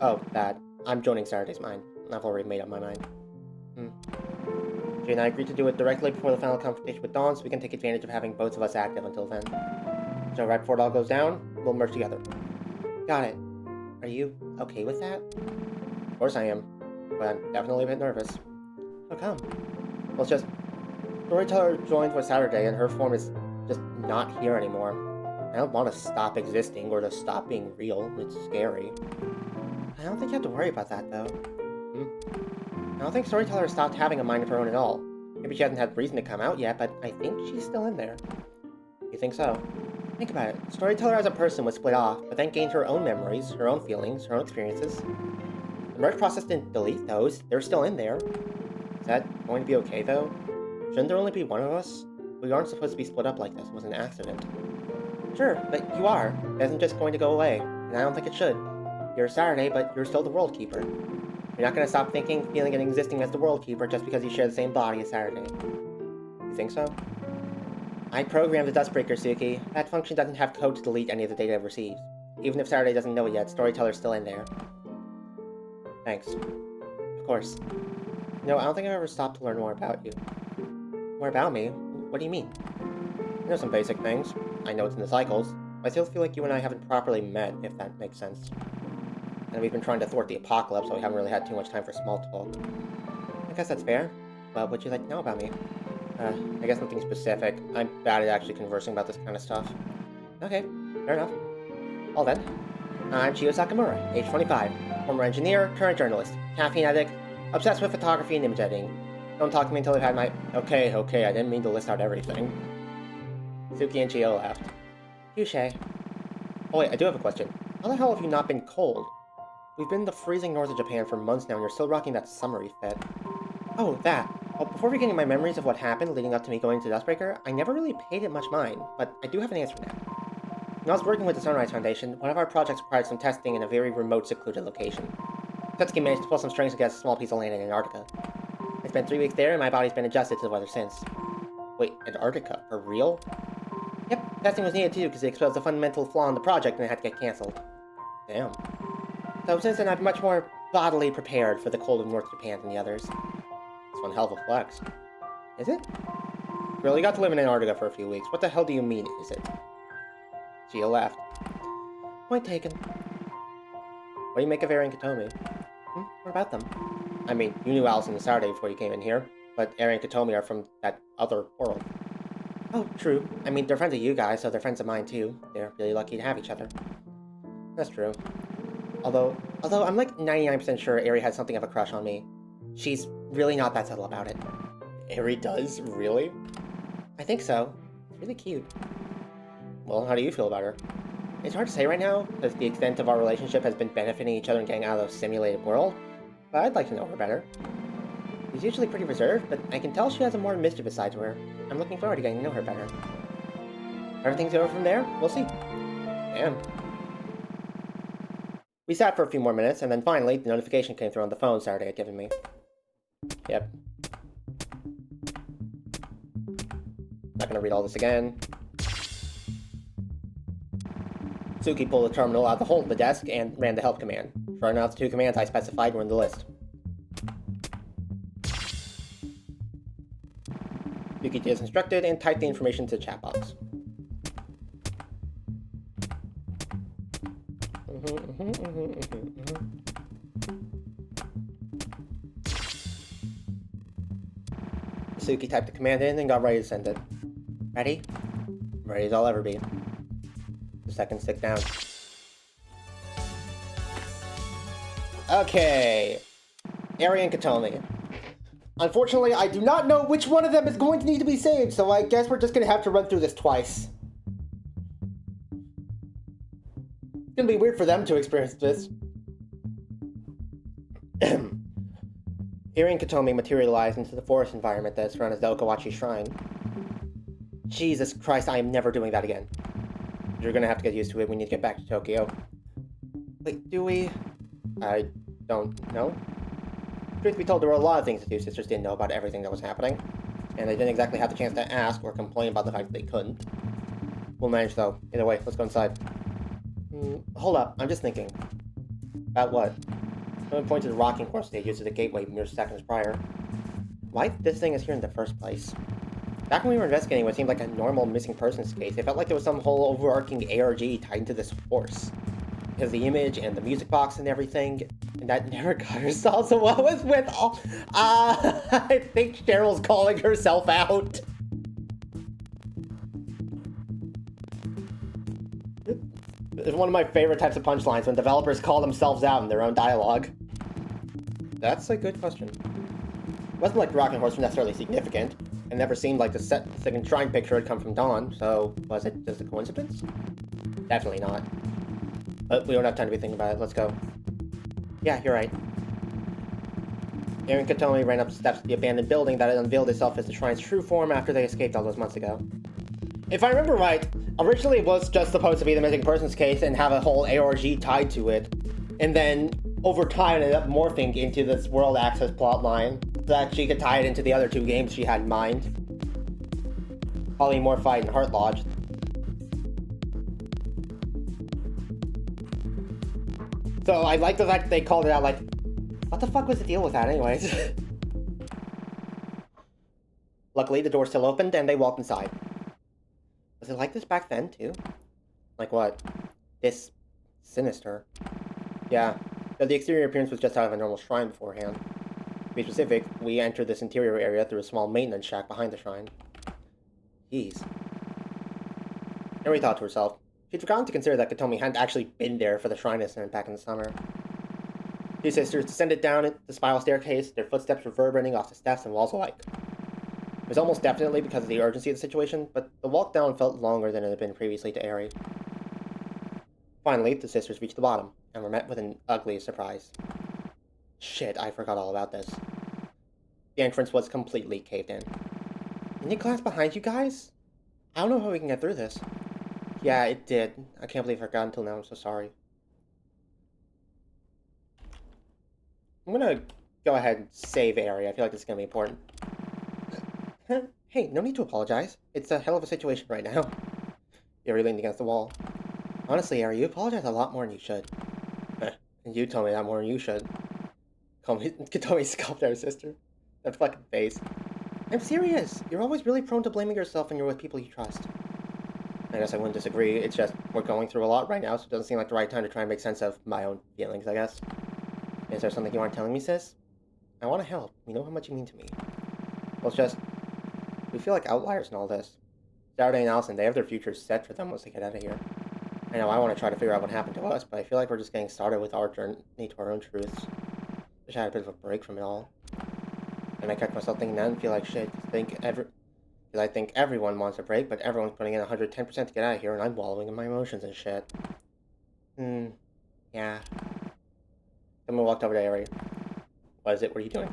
Oh, that. I'm joining Saturday's mind. I've already made up my mind. Jay and I agreed to do it directly before the final confrontation with Dawn so we can take advantage of having both of us active until then. So right before it all goes down, we'll merge together. Got it. Are you okay with that? Of course I am, but I'm definitely a bit nervous. How come? Well, it's just... Storyteller joined for Saturday and her form is just not here anymore. I don't want to stop existing or to stop being real. It's scary. I don't think you have to worry about that, though. I don't think Storyteller has stopped having a mind of her own at all. Maybe she hasn't had reason to come out yet, but I think she's still in there. You think so? Think about it. Storyteller as a person was split off, but then gained her own memories, her own feelings, her own experiences. The merge process didn't delete those. They're still in there. Is that going to be okay, though? Shouldn't there only be one of us? We aren't supposed to be split up like this. It was an accident. Sure, but you are. It isn't just going to go away, and I don't think it should. You're Saturday, but you're still the World Keeper. You're not going to stop thinking, feeling, and existing as the World Keeper just because you share the same body as Saturday. You think so? I programmed the Dustbreaker, Suki. That function doesn't have code to delete any of the data it receives. Even if Saturday doesn't know it yet, Storyteller's still in there. Thanks. Of course. No, I don't think I've ever stopped to learn more about you. More about me? What do you mean? I know some basic things. I know it's in the cycles. But I still feel like you and I haven't properly met, if that makes sense. And we've been trying to thwart the apocalypse, so we haven't really had too much time for small talk. I guess that's fair. But what'd you like to know about me? I guess nothing specific. I'm bad at actually conversing about this kind of stuff. Okay, fair enough. Well then, I'm Chiyo Sakamura, age 25, former engineer, current journalist, caffeine addict, obsessed with photography and image editing. Don't talk to me until I've had my... Okay, I didn't mean to list out everything. Suki and Chiyo laughed. Touche. Oh wait, I do have a question. How the hell have you not been cold? We've been in the freezing north of Japan for months now and you're still rocking that summery fit. Oh, that. Well, before beginning my memories of what happened leading up to me going to Dustbreaker, I never really paid it much mind, but I do have an answer now. When I was working with the Sunrise Foundation, one of our projects required some testing in a very remote, secluded location. Setsuki managed to pull some strings against a small piece of land in Antarctica. I spent 3 weeks there and my body's been adjusted to the weather since. Wait, Antarctica? For real? Yep, testing was needed too because it exposed a fundamental flaw in the project and it had to get cancelled. Damn. So since then I've been much more bodily prepared for the cold of North Japan than the others. It's one hell of a flex. Is it? Really got to live in Antarctica for a few weeks. What the hell do you mean, is it? Gia laughed. Point taken. What do you make of Aaron Katomi? What about them? I mean, you knew Allison and Saturday before you came in here, but Eri and Katomi are from that other world. Oh, true. I mean, they're friends of you guys, so they're friends of mine too. They're really lucky to have each other. That's true. Although I'm like 99% sure Eri has something of a crush on me. She's really not that subtle about it. Eri does? Really? I think so. It's really cute. Well, how do you feel about her? It's hard to say right now, because the extent of our relationship has been benefiting each other and getting out of the simulated world, but I'd like to know her better. She's usually pretty reserved, but I can tell she has a more mischievous side to her. I'm looking forward to getting to know her better. Everything's over from there? We'll see. Damn. We sat for a few more minutes, and then finally, the notification came through on the phone Saturday had given me. Yep. Not gonna read all this again. Suki pulled the terminal out of the hole in the desk and ran the help command. Sure enough, the 2 commands I specified were in the list. Yuki is instructed and typed the information to the chat box. Suki typed the command in and got ready to send it. Ready? Ready as I'll ever be. The seconds tick down. Okay. Eri and Katomi. Unfortunately, I do not know which one of them is going to need to be saved, so I guess we're just going to have to run through this twice. It's going to be weird for them to experience this. Eri and Katomi materialized into the forest environment that surrounds Delkawachi Shrine. Jesus Christ, I am never doing that again. You're going to have to get used to it. We need to get back to Tokyo. Wait, do we? I don't know. Truth be told, there were a lot of things the 2 sisters didn't know about everything that was happening, and they didn't exactly have the chance to ask or complain about the fact that they couldn't. We'll manage, though. Either way, let's go inside. Hold up, I'm just thinking. About what? Someone pointed to the rocking horse they used as a gateway mere seconds prior. Why this thing is here in the first place? Back when we were investigating what seemed like a normal missing persons case, it felt like there was some whole overarching ARG tied into this horse. Because the image and the music box and everything, and that never got resolved, so what was with all... I think Cheryl's calling herself out. It's one of my favorite types of punchlines, when developers call themselves out in their own dialogue. That's a good question. It wasn't like the Rocking Horse was necessarily significant. It never seemed like the second shrine picture had come from Dawn, so was it just a coincidence? Definitely not. But we don't have time to be thinking about it. Let's go. Yeah, you're right. Eri and Katomi ran up the steps to the abandoned building that had unveiled itself as the shrine's true form after they escaped all those months ago. If I remember right, originally it was just supposed to be the missing persons case and have a whole ARG tied to it. And then, over time, it ended up morphing into this world access plotline so that she could tie it into the other 2 games she had in mind. Polymorphite and Heart Lodge. So I like the fact that they called it out like, what the fuck was the deal with that anyways? Luckily, the door still opened and they walked inside. Was it like this back then, too? Like what? This sinister. Yeah, but the exterior appearance was just out of a normal shrine beforehand. To be specific, we entered this interior area through a small maintenance shack behind the shrine. Jeez. Eri thought to herself. She'd forgotten to consider that Katomi hadn't actually been there for the shrine incident back in the summer. 2 sisters descended down the spiral staircase, their footsteps reverberating off the steps and walls alike. It was almost definitely because of the urgency of the situation, but the walk down felt longer than it had been previously to Eri. Finally, the sisters reached the bottom, and were met with an ugly surprise. Shit, I forgot all about this. The entrance was completely caved in. Didn't it collapse behind you guys? I don't know how we can get through this. Yeah, it did. I can't believe I forgot until now, I'm so sorry. I'm gonna go ahead and save Eri. I feel like this is gonna be important. Hey, no need to apologize. It's a hell of a situation right now. Eri leaned against the wall. Honestly, Eri, you apologize a lot more than you should. And you told me that more than you should. Katomi scoffed at her sister. That fucking face. I'm serious. You're always really prone to blaming yourself when you're with people you trust. I guess I wouldn't disagree. It's just, we're going through a lot right now, so it doesn't seem like the right time to try and make sense of my own feelings, I guess. Is there something you aren't telling me, sis? I want to help. You know how much you mean to me. Well, it's just, we feel like outliers in all this. Saturday and Allison, they have their futures set for them once they get out of here. I know I want to try to figure out what happened to us, but I feel like we're just getting started with our journey to our own truths. Wish I had a bit of a break from it all. And I catch myself thinking then, feel like shit, because I think everyone wants a break, but everyone's putting in 110% to get out of here, and I'm wallowing in my emotions and shit. Yeah. Someone walked over to Ari. What is it? What are you doing?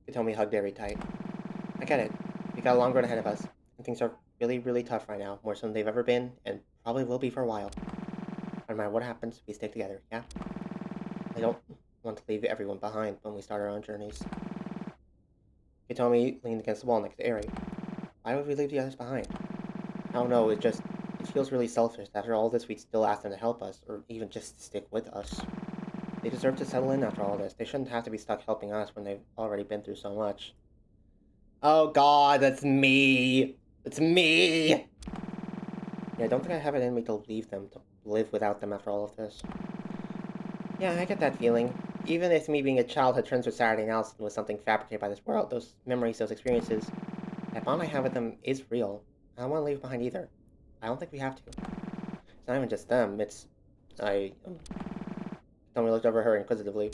Katomi hugged Ari tight. I get it. We got a long road ahead of us, and things are really, really tough right now, more so than they've ever been, and probably will be for a while. No matter what happens, we stick together, yeah? I don't want to leave everyone behind when we start our own journeys. Katomi leaned against the wall next to Ari. Why would we leave the others behind? I don't know, it feels really selfish. After all this, we'd still ask them to help us, or even just stick with us. They deserve to settle in after all this. They shouldn't have to be stuck helping us when they've already been through so much. Oh god, that's me! It's me! Yeah, I don't think I have it in me to leave them, to live without them after all of this. Yeah, I get that feeling. Even if me being a child had friends with Saturday and Allison was something fabricated by this world, those memories, those experiences, that bond I have with them is real. I don't want to leave behind either. I don't think we have to. It's not even just them, it's... Tommy looked over at her inquisitively.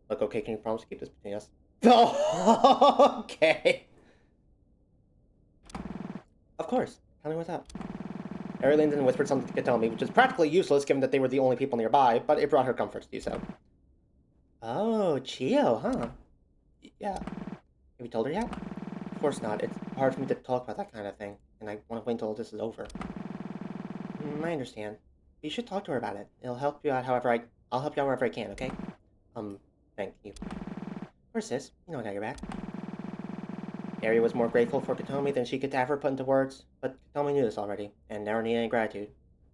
Look, okay, can you promise to keep this between us? Oh, okay. Of course. Tell me what's up. Ari leaned in and whispered something to Katomi, which is practically useless given that they were the only people nearby, but it brought her comfort to do so. Oh, Chio, huh? Yeah. Have you told her yet? Of course not. It's hard for me to talk about that kind of thing, and I want to wait until this is over. I understand. You should talk to her about it. It'll help you out I'll help you out wherever I can, okay? Thank you. Of course, sis. You know I got your back. Ari was more grateful for Katomi than she could ever put into words, but Katomi knew this already, and never needed any gratitude.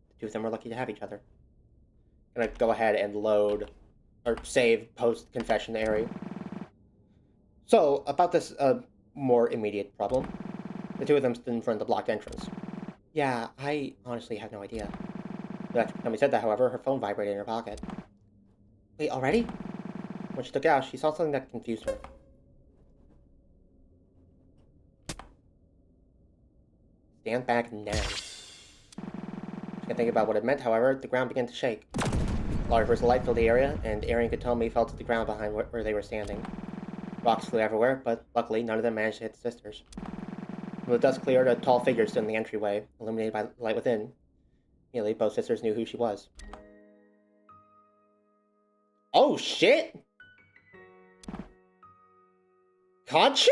The two of them were lucky to have each other. I'm gonna go ahead and load, or save post-confession to Ari. So, about this, more immediate problem. The two of them stood in front of the blocked entrance. Yeah, I honestly have no idea. After Katomi said that, however, her phone vibrated in her pocket. Wait, already? When she took it out, she saw something that confused her. Stand back now. She could think about what it meant, however, the ground began to shake. A large burst of light filled the area, and Ari and Katomi fell to the ground behind where they were standing. Rocks flew everywhere, but luckily none of them managed to hit the sisters. When the dust cleared, a tall figure stood in the entryway, illuminated by the light within. Immediately, both sisters knew who she was. Oh, shit! Kanchi?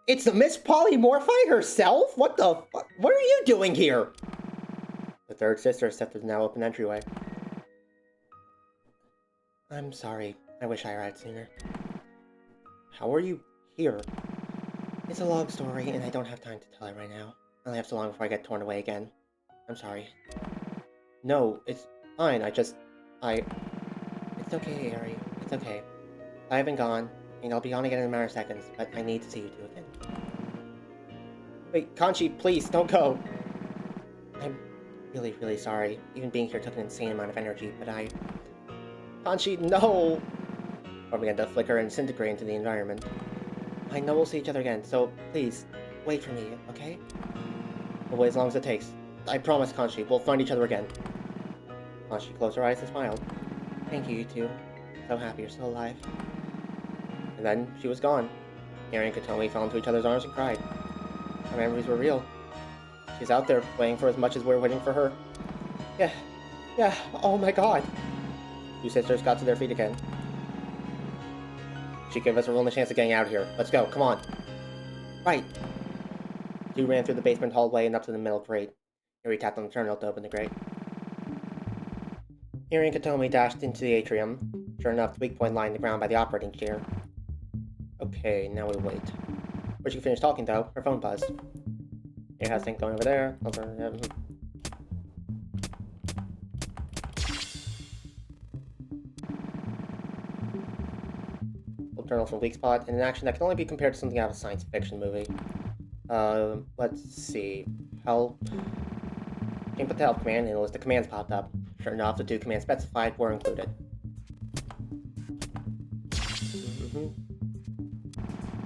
It's the Miss Polymorphite herself? What the fuck? What are you doing here? The third sister stepped through the now open entryway. I'm sorry. I wish I arrived sooner. How are you here? It's a long story, and I don't have time to tell it right now. I only have so long before I get torn away again. I'm sorry. No, it's fine. It's okay, Ari. It's okay. I haven't gone, and I'll be gone again in a matter of seconds, but I need to see you two again. Wait, Kanchi, please, don't go! I'm really, really sorry. Even being here took an insane amount of energy, but Kanchi, no! Or began to flicker and disintegrate into the environment. I know we'll see each other again, so please, wait for me, okay? We'll wait as long as it takes. I promise, Kanchi, we'll find each other again. Kanchi closed her eyes and smiled. Thank you, you two. So happy you're still alive. And then she was gone. Ari and Katomi fell into each other's arms and cried. Our memories were real. She's out there waiting for as much as we're waiting for her. Yeah, oh my god. Two sisters got to their feet again. She gave us a only chance of getting out of here. Let's go, come on. Right. Two ran through the basement hallway and up to the middle grate. Ari tapped on the terminal to open the grate. Ari and Katomi dashed into the atrium. Sure enough, the weak point lying on the ground by the operating chair. Okay, now we wait. Before she could finish talking, though, her phone buzzed. It has things going over there. Full journal from Weak Spot, in an action that can only be compared to something out of a science fiction movie. Let's see. Help. Came put the help command, and a list of commands popped up. Sure enough, the two commands specified were included.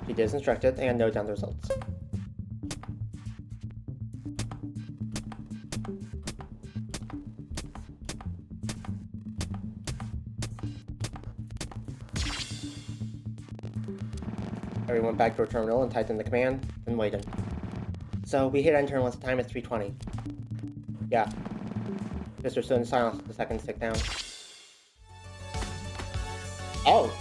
She is instructed and note down the results. Everyone back to our terminal and typed in the command and waited. So we hit enter once the time is 3:20. Yeah. Mr. stood in silence for the second tick down. Oh!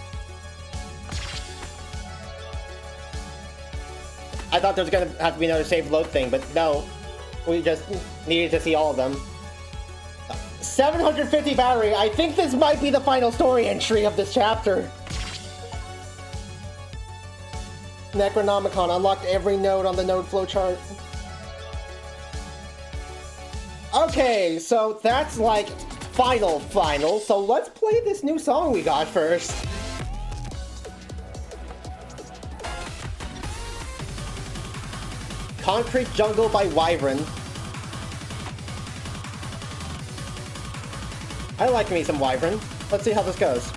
I thought there was gonna have to be another save load thing, but no. We just needed to see all of them. 750 battery! I think this might be the final story entry of this chapter! Necronomicon unlocked every node on the node flowchart. Okay, so that's like final, so let's play this new song we got first. Concrete Jungle by Wyvern. I like me some Wyvern. Let's see how this goes.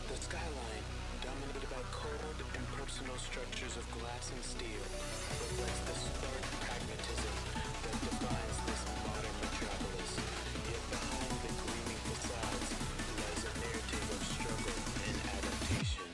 The skyline, dominated by cold, impersonal structures of glass and steel, reflects the stark pragmatism that defines this modern metropolis. Yet behind the gleaming facades lies a narrative of struggle and adaptation.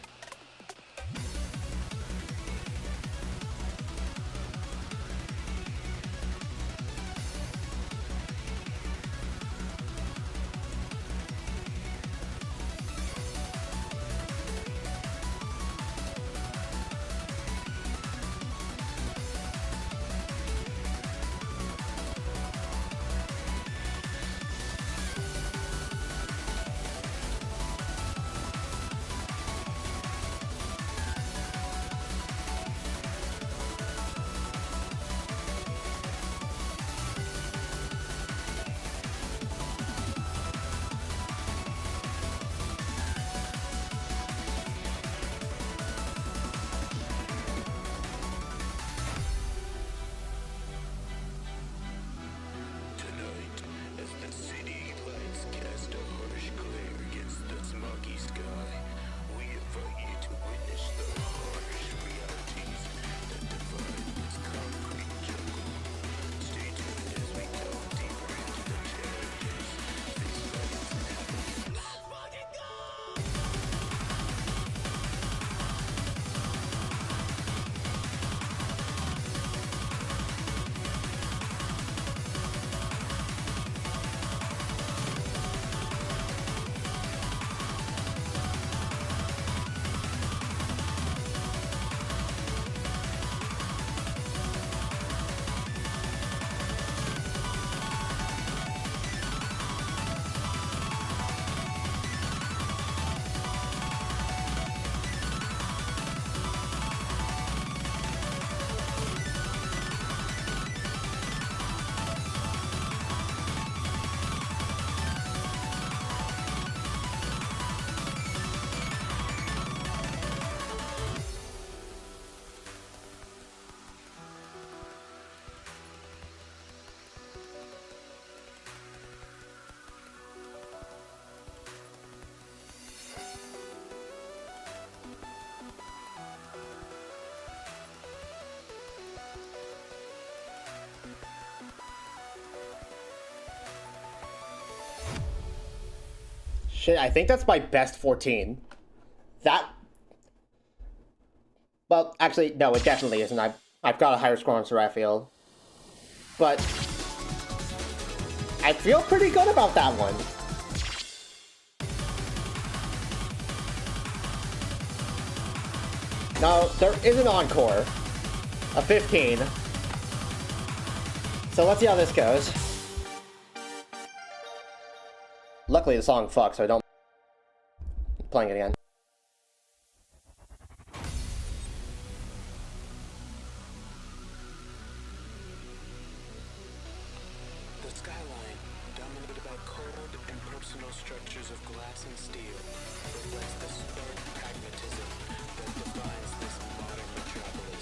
Shit, I think that's my best 14. That... Well, actually, no, it definitely isn't. I've got a higher score on Seraphiel. But... I feel pretty good about that one. Now, there is an encore. A 15. So let's see how this goes. Luckily the song fucks, so I don't... Playing it again. The skyline, dominated by cold, impersonal structures of glass and steel, reflects the stark pragmatism that defines this modern metropolis.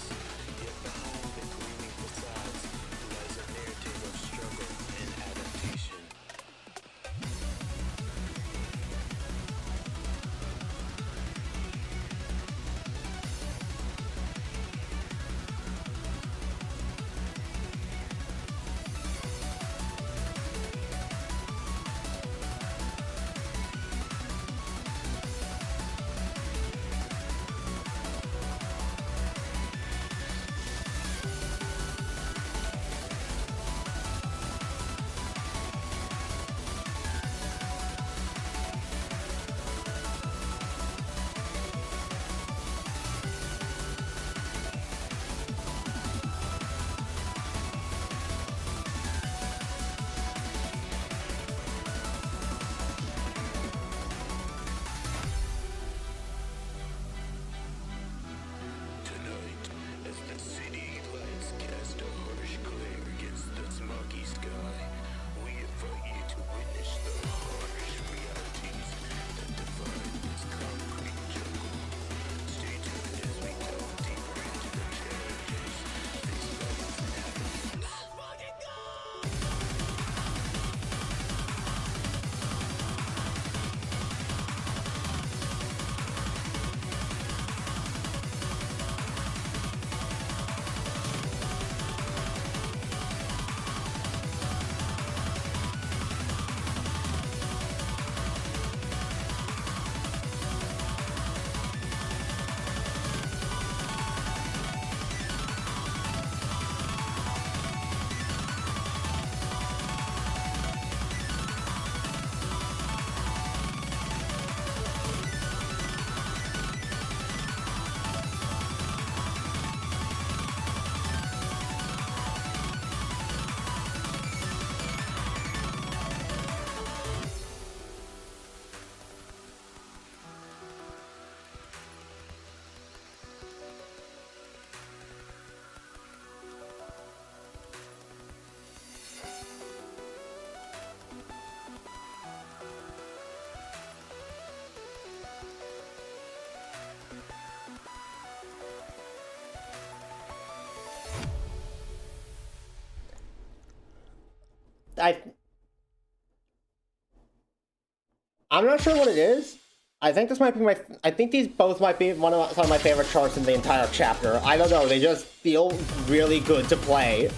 I'm not sure what it is. I think this might be my. I think these both might be some of my favorite charts in the entire chapter. I don't know. They just feel really good to play.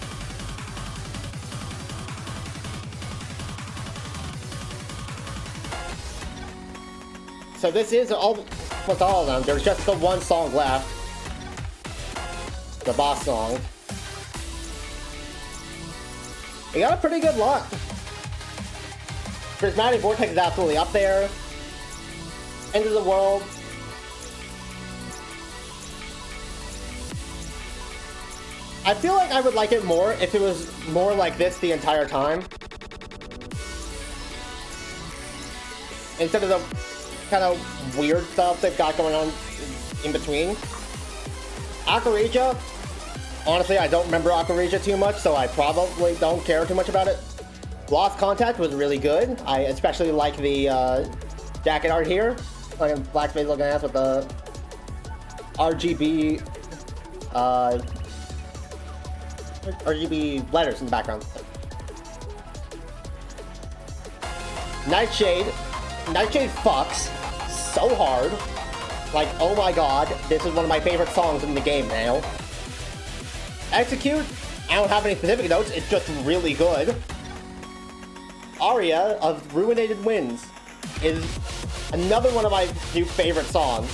So this is almost all of them. There's just the one song left. The boss song. We got a pretty good luck. Prismatic Vortex is absolutely up there. End of the World. I feel like I would like it more if it was more like this the entire time. Instead of the kind of weird stuff they've got going on in between. Akaricha. Honestly, I don't remember Akaricha too much, so I probably don't care too much about it. Lost Contact was really good. I especially like the jacket art here. Like a blackface looking ass with the RGB RGB letters in the background. Nightshade fucks so hard. Like, oh my god, this is one of my favorite songs in the game now. Execute, I don't have any specific notes, it's just really good. Aria of Ruinated Winds is another one of my new favorite songs.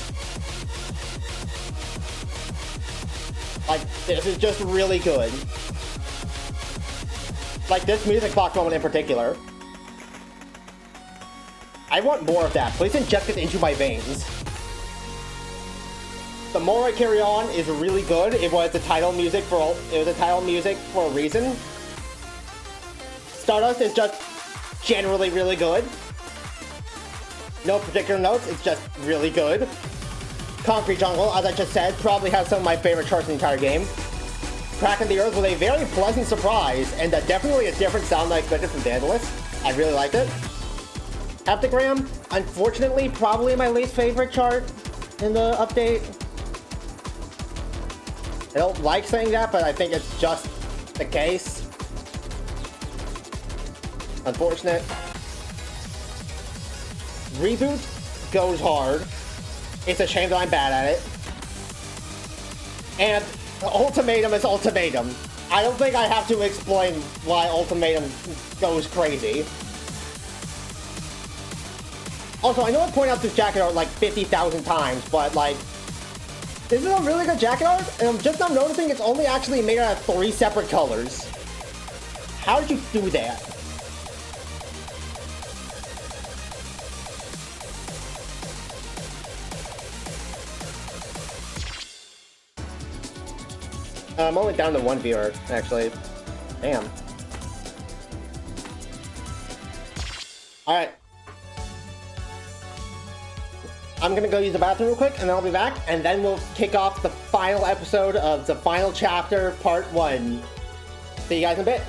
Like, this is just really good. Like, this music box moment in particular. I want more of that. Please inject it into my veins. The More I Carry On is really good. It was the title music for a reason. Stardust is just generally really good. No particular notes, it's just really good. Concrete Jungle, as I just said, probably has some of my favorite charts in the entire game. Crack in the Earth was a very pleasant surprise, and definitely a different sound than I expected from Daedalus. I really liked it. Heptagram, unfortunately, probably my least favorite chart in the update. I don't like saying that, but I think it's just the case. Unfortunate. Reboot goes hard. It's a shame that I'm bad at it. And Ultimatum is Ultimatum. I don't think I have to explain why Ultimatum goes crazy. Also, I know I point out this jacket art like 50,000 times, but like, this is a really good jacket art, and I'm just now noticing it's only actually made out of 3 separate colors. How did you do that? I'm only down to 1 viewer, actually. Damn. Alright. I'm gonna go use the bathroom real quick, and then I'll be back, and then we'll kick off the final episode of the final chapter, part 1. See you guys in a bit.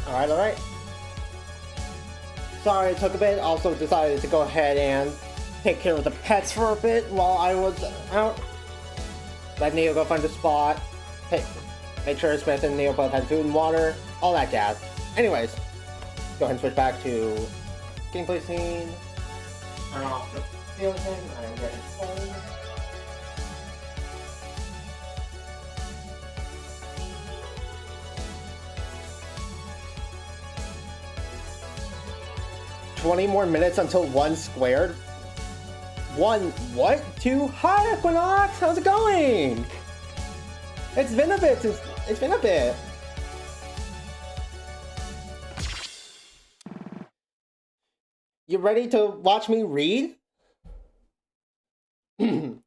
Alright. Sorry it took a bit. Also decided to go ahead and take care of the pets for a bit while I was out. Let Neo go find a spot. Make sure Smith and Neo both had food and water. All that jazz. Anyways, go ahead and switch back to gameplay scene. Turn off the ceiling fan. I am getting cold. $20 more minutes until 1 squared. 1 what? 2? Hi Equinox! How's it going? It's been a bit. It's been a bit. You ready to watch me read? The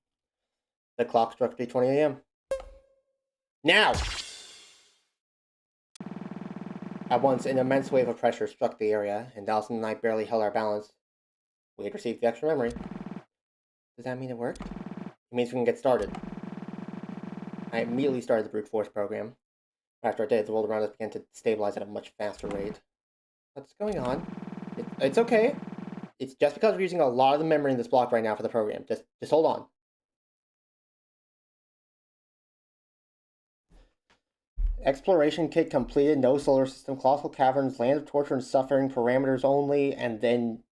clock struck 3:20 a.m. Now! At once, an immense wave of pressure struck the area, and Dawson and I barely held our balance. We had received the extra memory. Does that mean it worked? It means we can get started. I immediately started the brute force program. After I did, the world around us began to stabilize at a much faster rate. What's going on? It's okay. It's just because we're using a lot of the memory in this block right now for the program. Just hold on. Exploration kit completed. No solar system. Colossal caverns. Land of torture and suffering. Parameters only. And then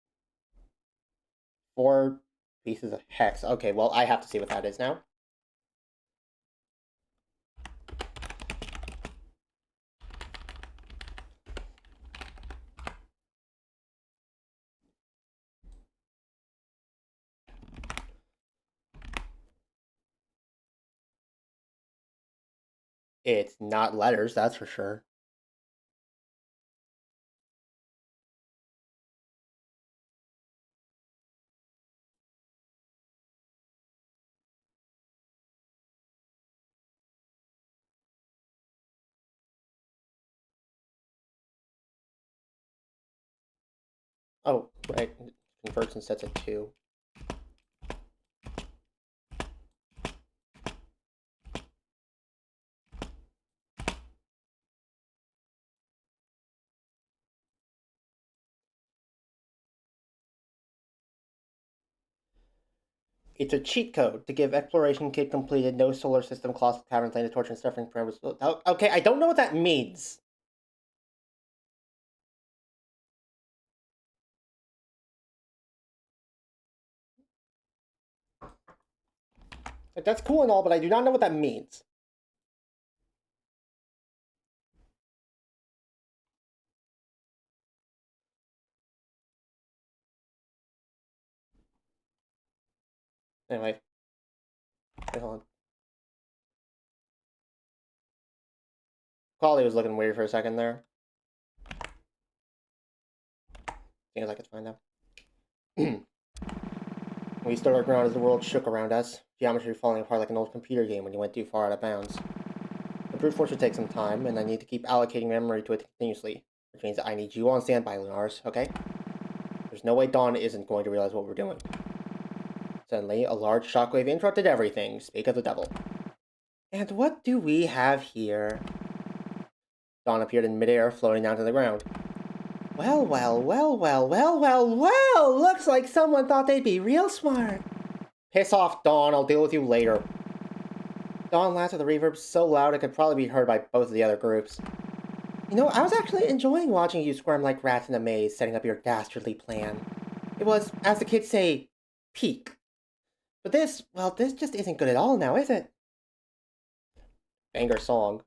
4 pieces of hex. Okay, well, I have to see what that is now. It's not letters, that's for sure. Oh, right. Convergence sets at 2. It's a cheat code to give exploration kit completed, no solar system, colossal caverns, land of torture and suffering parameters. Okay, I don't know what that means. Like, that's cool and all, but I do not know what that means. Anyway. Wait, hold on. Quality was looking weird for a second there. Seems like it's fine now. We stood our ground as the world shook around us, geometry falling apart like an old computer game when you went too far out of bounds. The brute force should take some time, and I need to keep allocating memory to it continuously, which means I need you on standby, Lunars, okay? There's no way Dawn isn't going to realize what we're doing. Suddenly, a large shockwave interrupted everything. Speak of the devil. And what do we have here? Dawn appeared in midair, floating down to the ground. Well, looks like someone thought they'd be real smart. Piss off, Dawn, I'll deal with you later. Dawn laughed at the reverb so loud it could probably be heard by both of the other groups. You know, I was actually enjoying watching you squirm like rats in a maze, setting up your dastardly plan. It was, as the kids say, peak. But this just isn't good at all now, is it? Banger song.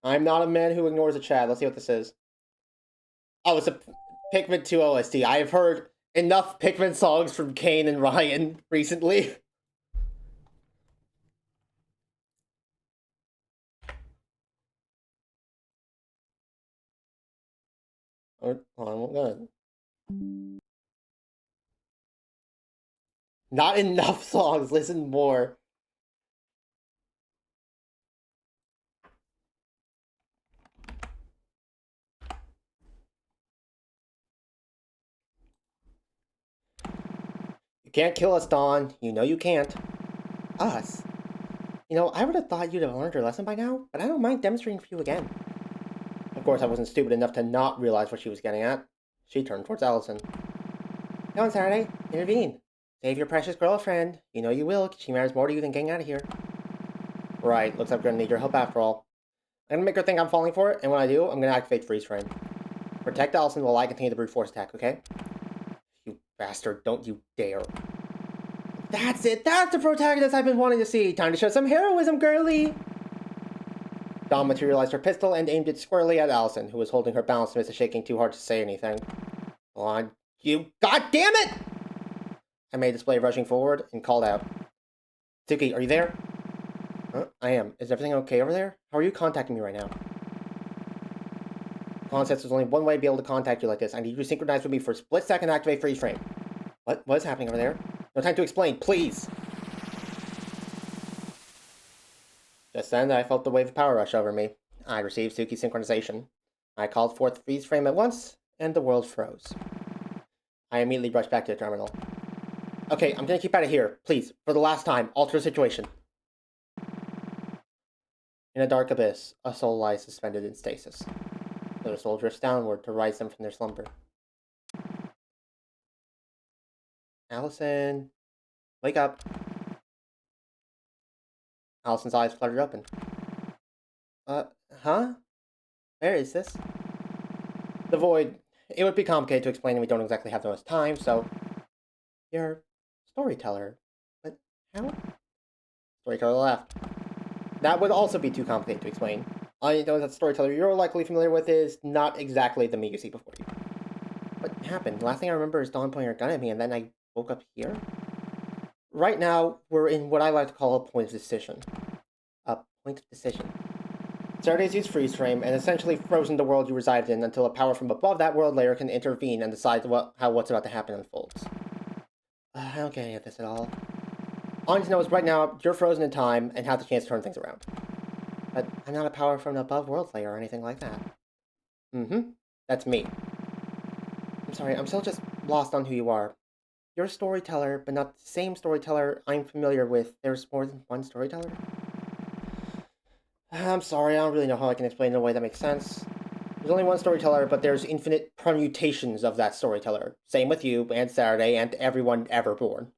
I'm not a man who ignores a chat. Let's see what this is. Oh, it's a Pikmin 2 OST. I have heard enough Pikmin songs from Kane and Ryan recently. Hold on, good. Not enough songs. Listen more. You can't kill us, Dawn. You know you can't. Us? You know, I would have thought you'd have learned your lesson by now, but I don't mind demonstrating for you again. course, I wasn't stupid enough to not realize what she was getting at. She turned towards Allison. Come on, Saturday. Intervene. Save your precious girlfriend. You know you will. She matters more to you than getting out of here. Right. Looks like we're gonna need your help after all. I'm gonna make her think I'm falling for it, and when I do, I'm gonna activate freeze frame. Protect Allison while I continue the brute force attack, okay? You bastard. Don't you dare. That's it. That's the protagonist I've been wanting to see. Time to show some heroism, girly. Dawn materialized her pistol and aimed it squarely at Allison, who was holding her balance amidst shaking too hard to say anything. Come on, you... God damn it! I made a display of rushing forward and called out. Suki, are you there? I am. Is everything okay over there? How are you contacting me right now? Colin says there's only one way to be able to contact you like this. I need you to synchronize with me for a split second and activate freeze frame. What is happening over there? No time to explain, please! Just then, I felt the wave of power rush over me. I received Suki's synchronization. I called forth freeze frame at once, and the world froze. I immediately rushed back to the terminal. Okay, I'm gonna keep out of here. Please, for the last time, alter the situation. In a dark abyss, a soul lies suspended in stasis. The soul drifts downward to rise them from their slumber. Allison, wake up. Allison's eyes fluttered open. Huh? Where is this? The void. It would be complicated to explain and we don't exactly have the most time, so... You're a storyteller. But how? Storyteller left. That would also be too complicated to explain. All you know that the storyteller you're likely familiar with is not exactly the me you see before you. What happened? The last thing I remember is Dawn pointing her gun at me and then I woke up here? Right now, we're in what I like to call a point of decision. A point of decision. Saturday's used freeze frame and essentially frozen the world you resided in until a power from above that world layer can intervene and decide how what's about to happen unfolds. I don't get any of this at all. All I need to know is right now, you're frozen in time and have the chance to turn things around. But I'm not a power from an above world layer or anything like that. That's me. I'm sorry, I'm still just lost on who you are. You're a storyteller, but not the same storyteller I'm familiar with. There's more than one storyteller? I'm sorry, I don't really know how I can explain it in a way that makes sense. There's only one storyteller, but there's infinite permutations of that storyteller. Same with you, and Saturday, and everyone ever born.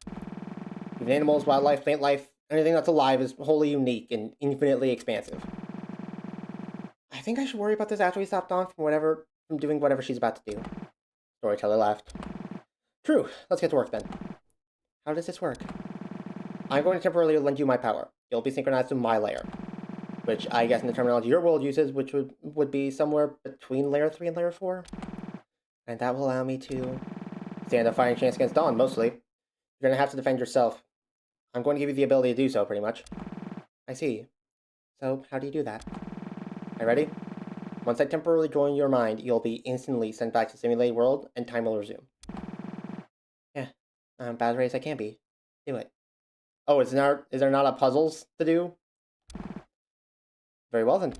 Even animals, wildlife, plant life, anything that's alive is wholly unique and infinitely expansive. I think I should worry about this after we stop Dawn from doing whatever she's about to do. Storyteller left. True, let's get to work then. How does this work? I'm going to temporarily lend you my power. You'll be synchronized to my layer. Which I guess in the terminology your world uses, which would be somewhere between layer 3 and layer 4. And that will allow me to stand a fighting chance against Dawn, mostly. You're going to have to defend yourself. I'm going to give you the ability to do so, pretty much. I see. So, how do you do that? Are you ready? Once I temporarily join your mind, you'll be instantly sent back to the simulated world, and time will resume. Yeah, I'm about as ready as I can be. Do it. Oh, is there not a puzzles to do? Very well then.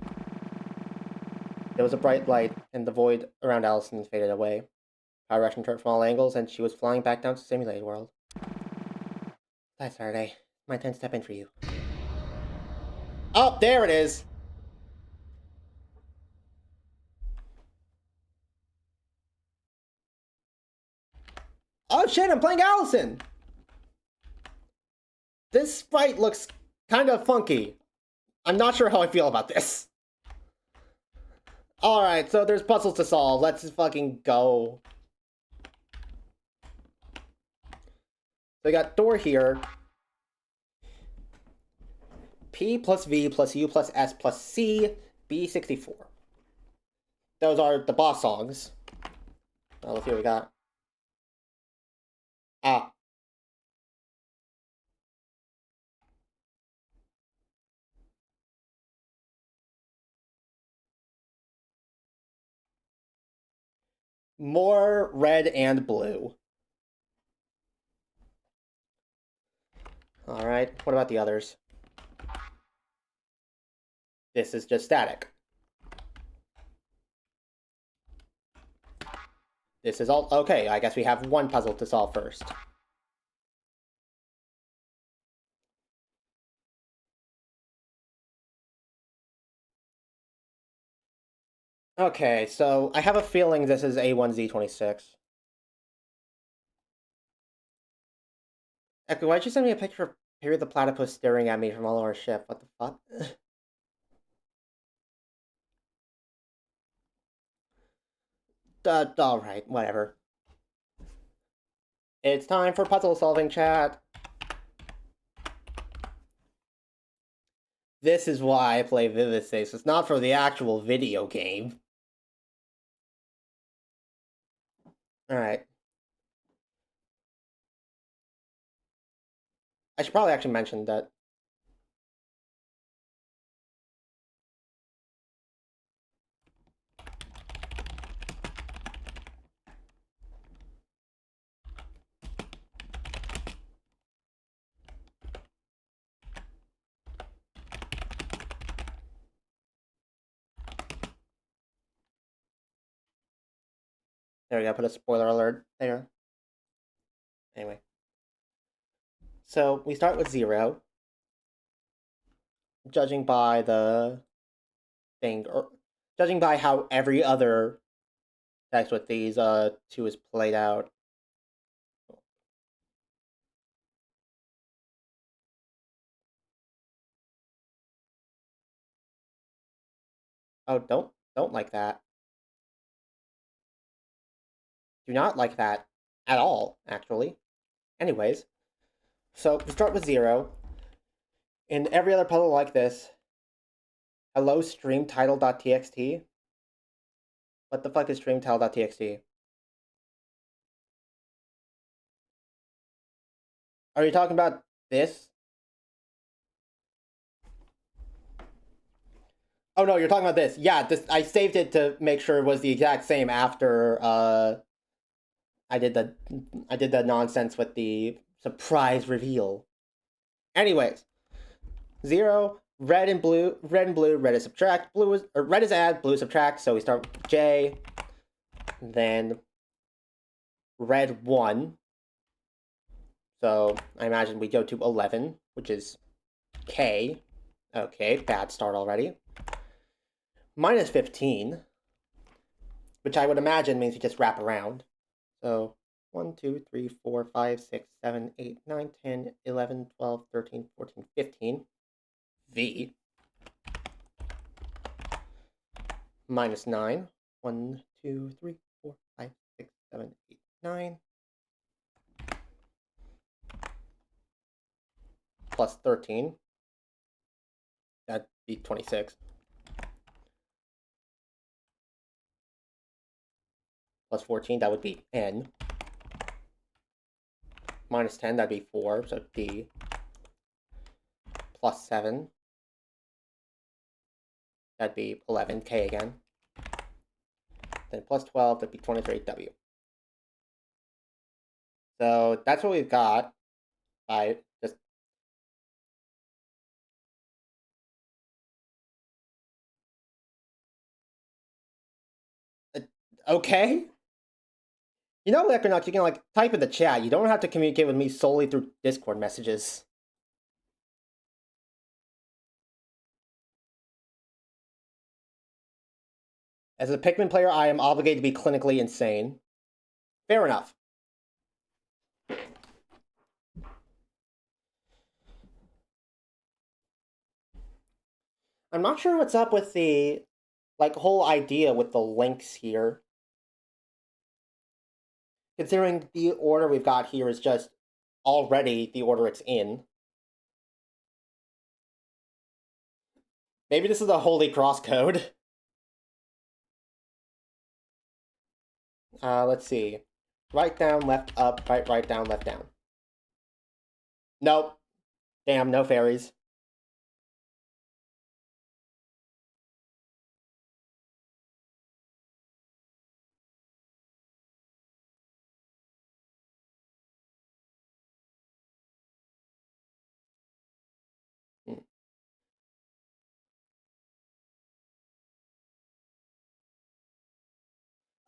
There was a bright light, and the void around Allison faded away. Power rush turned from all angles, and she was flying back down to the simulated world. That's Saturday. My 10 step in for you. Oh, there it is! Oh shit, I'm playing Allison! This fight looks kind of funky. I'm not sure how I feel about this. Alright, so there's puzzles to solve. Let's just fucking go. So we got door here. P plus V plus U plus S plus C, B64. Those are the boss songs. Oh, let's see what we got. Ah. More red and blue. Alright, what about the others? This is just static. This is all... Okay, I guess we have one puzzle to solve first. Okay, so I have a feeling this is A1Z26. Echo, why'd you send me a picture of Perry the Platypus staring at me from all over our ship? What the fuck? Alright, whatever. It's time for puzzle solving chat. This is why I play Vivid Saves. It's not for the actual video game. Alright. I should probably actually mention that. There we go, put a spoiler alert there. Anyway. So, we start with 0. Judging by the thing, or judging by how every other text with these two is played out. Oh, don't like that. Do not like that at all, actually. Anyways, so we start with 0. In every other puzzle like this, hello stream title.txt. What the fuck is stream title.txt? Are you talking about this? Oh no, you're talking about this. Yeah, this I saved it to make sure it was the exact same after I did the nonsense with the surprise reveal. Anyways, 0, red and blue, red is subtract, red is add, blue is subtract, so we start with J, then red 1. So I imagine we go to 11, which is K. Okay, bad start already. Minus 15, which I would imagine means you just wrap around. So 1, 2, 3, 4, 5, 6, 7, 8, 9, 10, 11, 12, 13, 14, 15. V. Minus 9. 1, 2, 3, 4, 5, 6, 7, 8, 9. Plus 13. That'd be 26. Plus 14, that would be N. Minus 10, that'd be 4, so D. Plus 7. That'd be 11, K again. Then plus 12, that'd be 23, W. So that's what we've got. I just... Okay? You know, Equinox, you can, like, type in the chat. You don't have to communicate with me solely through Discord messages. As a Pikmin player, I am obligated to be clinically insane. Fair enough. I'm not sure what's up with the, like, whole idea with the links here. Considering the order we've got here is just already the order it's in. Maybe this is a Holy Cross code. Let's see. Right down, left up, right down, left down. Nope. Damn, no fairies.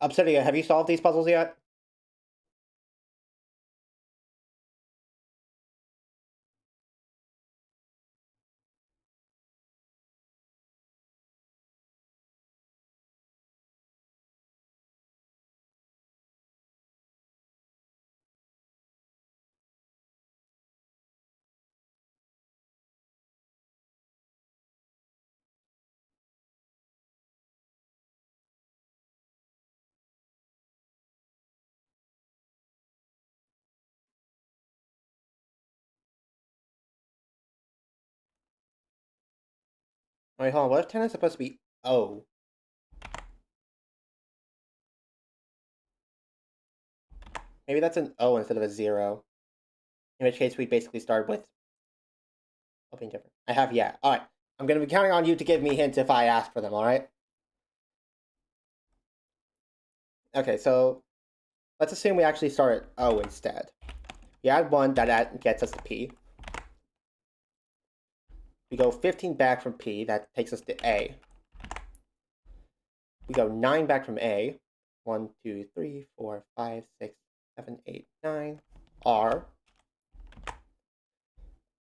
Obsidia, have you solved these puzzles yet? Wait, hold on. What if 10 is supposed to be O? Maybe that's an O instead of a 0. In which case, we basically start with something different. I have yeah. All right. I'm going to be counting on you to give me hints if I ask for them, all right? Okay, so let's assume we actually start at O instead. We add 1, that gets us to P. We go 15 back from P, that takes us to A. We go 9 back from A. 1, 2, 3, 4, 5, 6, 7, 8, 9. R.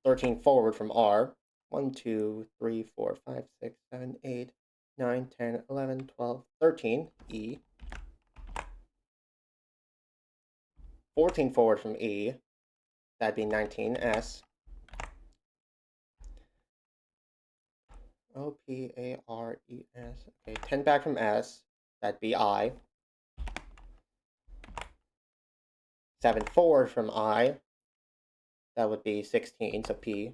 13 forward from R. 1, 2, 3, 4, 5, 6, 7, 8, 9, 10, 11, 12, 13. E. 14 forward from E. That'd be 19. S. O, P, A, R, E, S. Okay, 10 back from S. That'd be I. 7 forward from I. That would be 16, so P.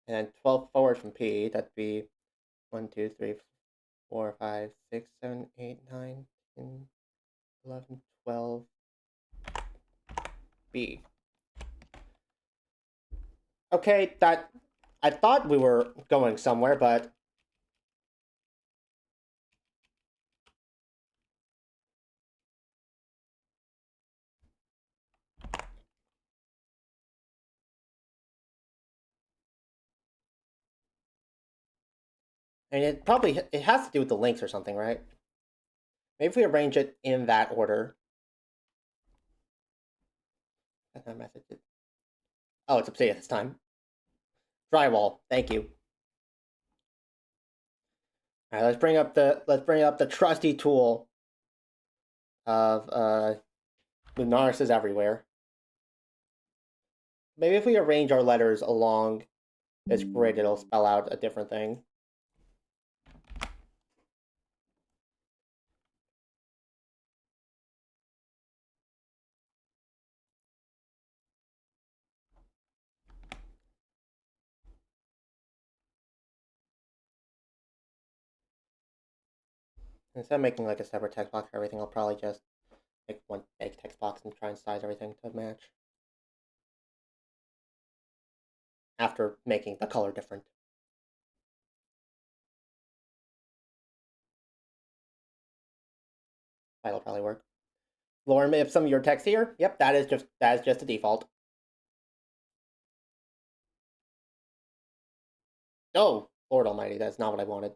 And then 12 forward from P, that'd be 1, 2, 3, 4, 5, 6, 7, 8, 9, 10, 11, 12. B. Okay, that... I thought we were going somewhere, but... And it has to do with the links or something, right? Maybe if we arrange it in that order. That's not a message. Oh, it's Obsidian this time. Drywall, thank you. All right, let's bring up the trusty tool of Lunarises everywhere. Maybe if we arrange our letters along this grid, it'll spell out a different thing. Instead of making like a separate text box for everything, I'll probably just make one big text box and try and size everything to match. After making the color different. That'll probably work. Lauren, if some of your text here, yep, that is just a default. Oh, Lord Almighty, that's not what I wanted.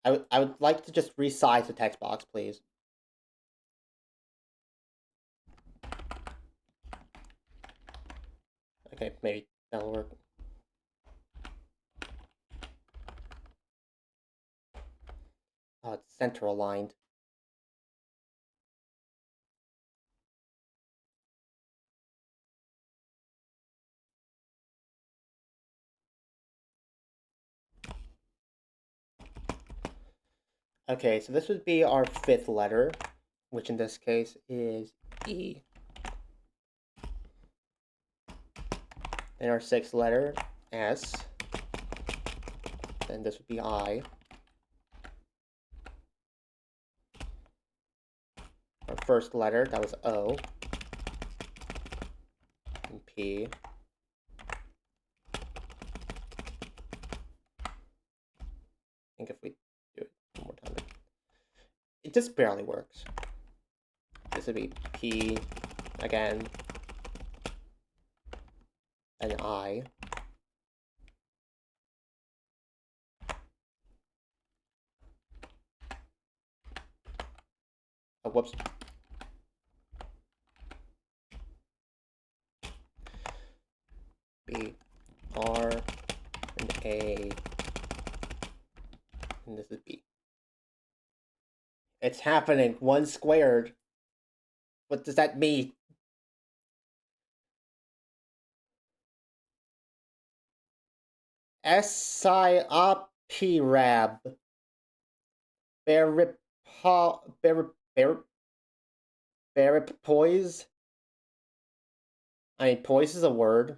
I would like to just resize the text box, please. Okay, maybe that'll work. Oh, it's center aligned. Okay, so this would be our 5th letter, which in this case is E. And our 6th letter, S. Then this would be I. Our first letter, that was O. And P. I think if we do it one more time, it just barely works. This would be P again. And I. Oh, whoops. B, R, and A, and this is B. It's happening. 1 squared. What does that mean? Siopirab. Poise? I mean, poise is a word.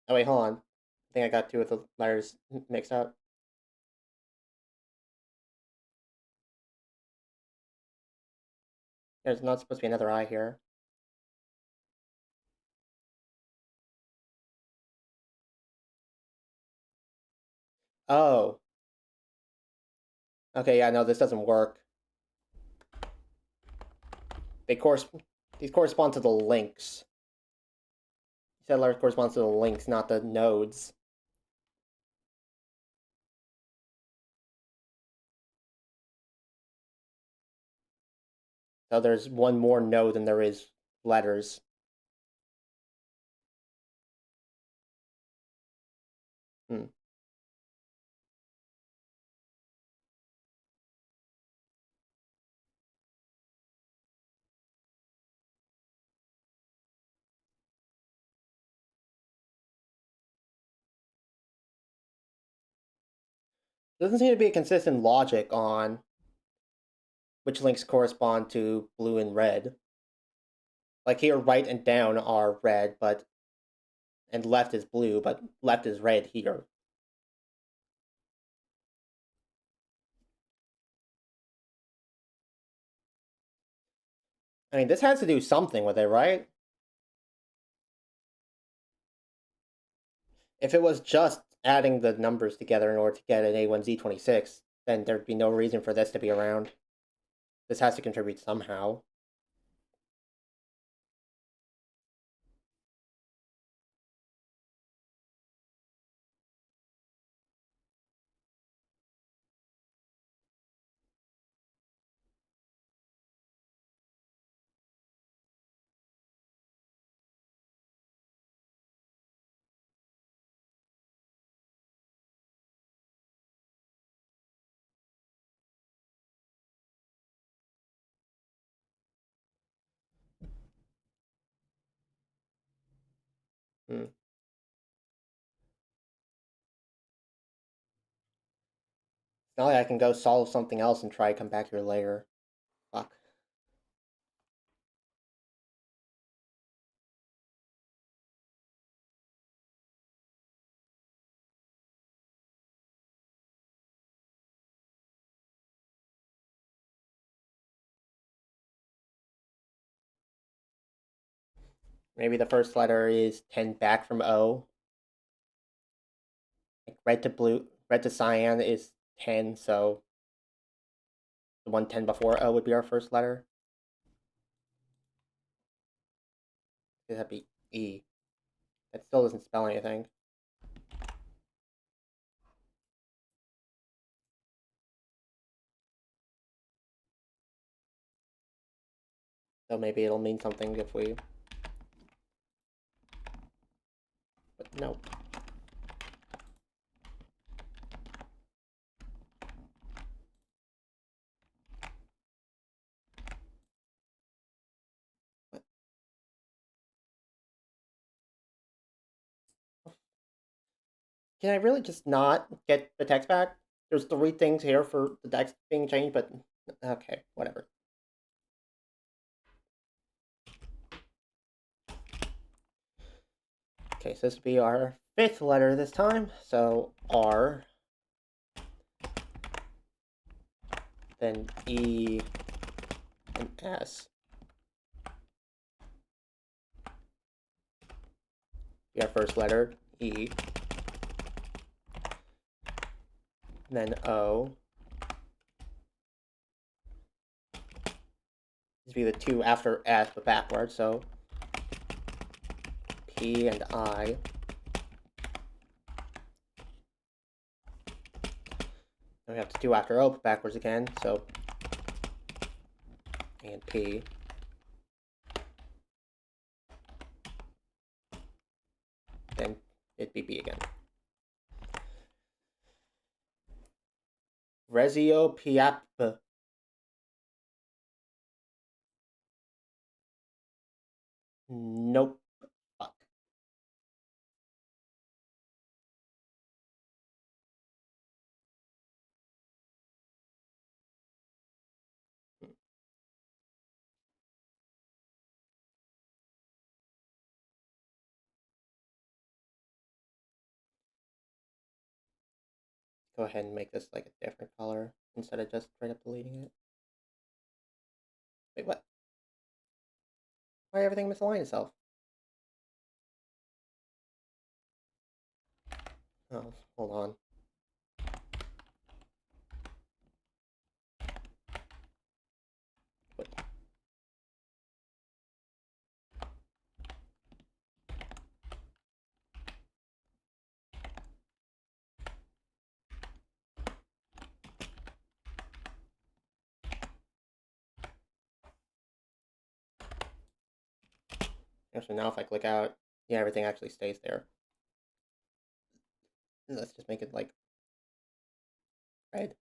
Oh wait, hold on. I think I got two of the letters mixed up. There's not supposed to be another I here. Oh. Okay, yeah, no, this doesn't work. These correspond to the links. Said letters corresponds to the links, not the nodes. So there's one more node than there is letters. Hmm. Doesn't seem to be a consistent logic on which links correspond to blue and red. Like here, right and down are red, and left is blue, but left is red here. I mean, this has to do something with it, right? If it was just adding the numbers together in order to get an A1Z26, then there'd be no reason for this to be around. This has to contribute somehow. Hmm. Not like I can go solve something else and try to come back here later. Fuck. Maybe the first letter is 10 back from O. Like red to cyan is 10, so the 110 before O would be our first letter. That'd be E. That still doesn't spell anything. So maybe it'll mean something if we... But no. Can I really just not get the text back? There's 3 things here for the text being changed, but... Okay, whatever. Okay, so this would be our 5th letter this time. So R, then E, and S. Be our first letter, E. Then O. These would be the 2 after S, but backwards, so P and I. Then we have the 2 after O, but backwards again, so and P. Then it'd be B again. Resiopiap. Nope. Fuck. go ahead and make this like a different color instead of just straight up deleting it. Wait, what? Why everything misaligned itself? Oh, hold on. Wait. So now if I click out, yeah, everything actually stays there. Let's just make it like red.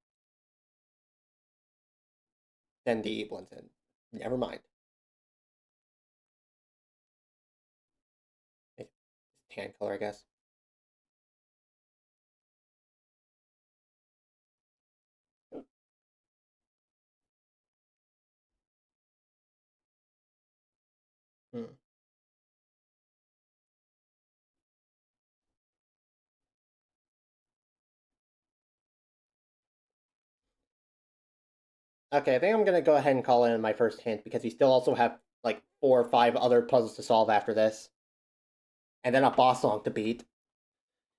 Then the E blends in. Never mind. It's tan color, I guess. Hmm. Okay, I think I'm gonna go ahead and call in my first hint because we still also have like 4 or 5 other puzzles to solve after this. And then a boss song to beat.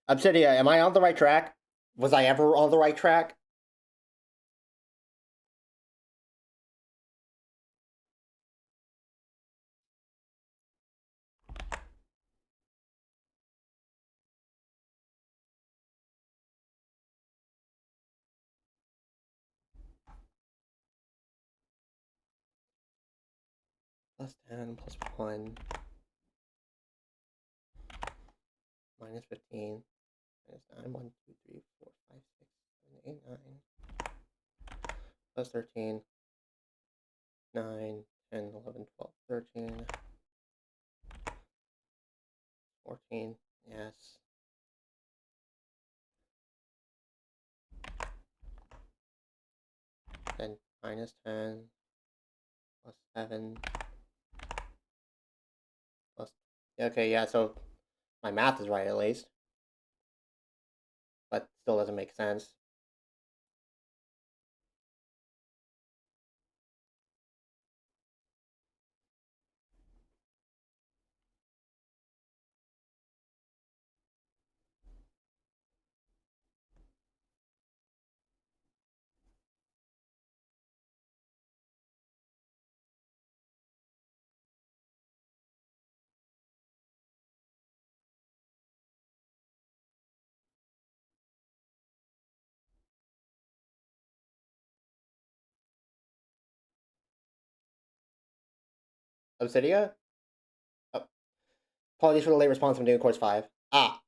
Obsidia, am I on the right track? Was I ever on the right track? Plus 10, plus 1. Minus 15. Minus 9, 1, 2, 3, 4, 5, 6, 7, 8, 9. Plus 13. 9, 10, 11, 12, 13. 14. Yes. Then minus 10. Plus 7. Plus. Okay, yeah, so my math is right at least. But still doesn't make sense. Obsidia? Oh, apologies for the late response. I'm doing course 5. Ah.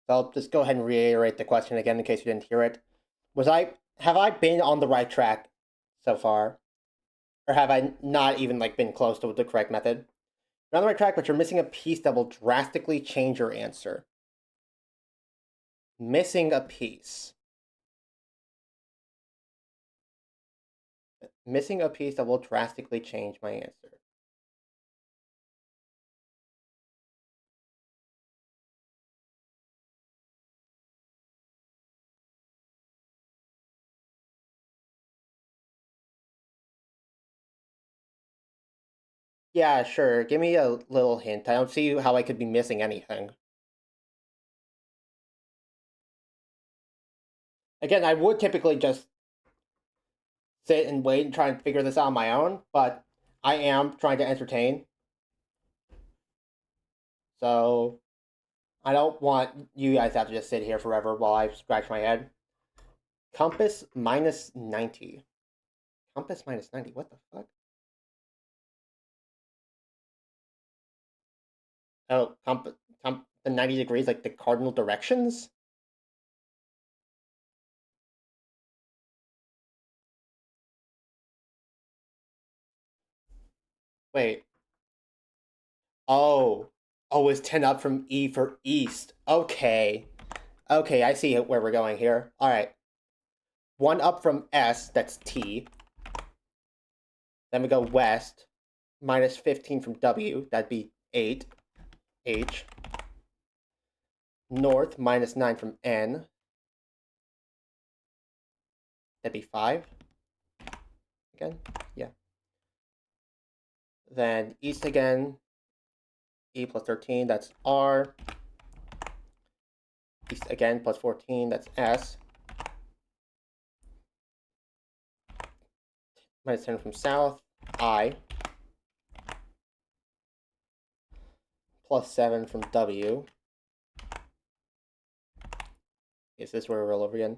So I'll just go ahead and reiterate the question again in case you didn't hear it. Have I been on the right track so far? Or have I not even like been close to the correct method? You're on the right track, but you're missing a piece that will drastically change your answer. Missing a piece. Missing a piece that will drastically change my answer. Yeah, sure. Give me a little hint. I don't see how I could be missing anything. Again, I would typically just sit and wait and try and figure this out on my own, but I am trying to entertain. So I don't want you guys to have to just sit here forever while I scratch my head. Compass minus 90. Compass minus 90, what the fuck? Oh, the 90 degrees, like the cardinal directions? Wait. Oh. Oh, is 10 up from E for east. Okay. Okay, I see where we're going here. Alright. 1 up from S, that's T. Then we go west, minus 15 from W, that'd be 8, H. North, minus 9 from N, that'd be 5. Again, yeah. Then east again, E plus 13, that's R. East again, plus 14, that's S. Minus 10 from south, I. Plus 7 from W. Is this where we roll over again?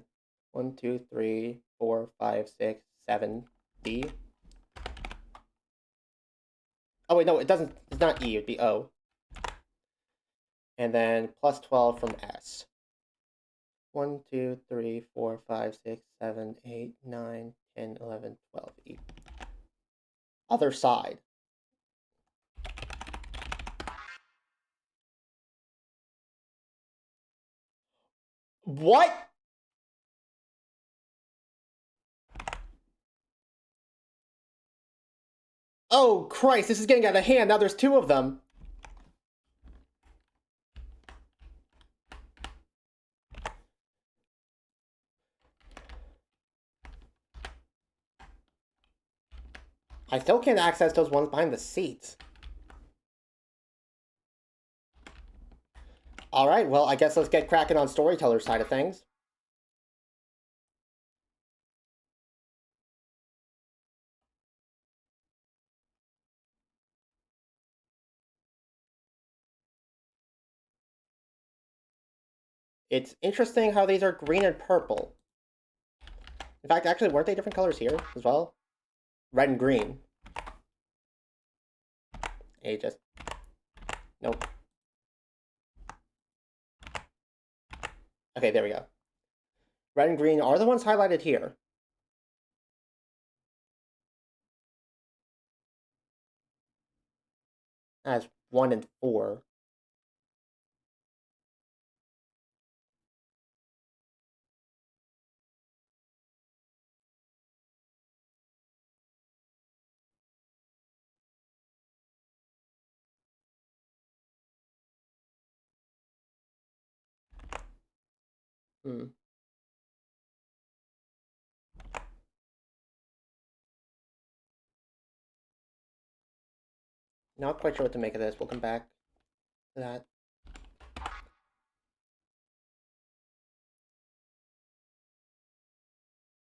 1, 2, 3, 4, 5, 6, 7, D. Oh wait, no, it doesn't, it's not E, it'd be O. And then plus 12 from S. 1, 2, 3, 4, 5, 6, 7, 8, 9, 10, 11, 12, E. Other side. What? Oh Christ, this is getting out of hand. Now there's 2 of them. I still can't access those ones behind the seats. Alright, well, I guess let's get cracking on storyteller side of things. It's interesting how these are green and purple. In fact, actually, weren't they different colors here as well? Red and green. Hey, just... Nope. Okay, there we go. Red and green are the ones highlighted here. As 1 and 4. Not quite sure what to make of this. We'll come back to that.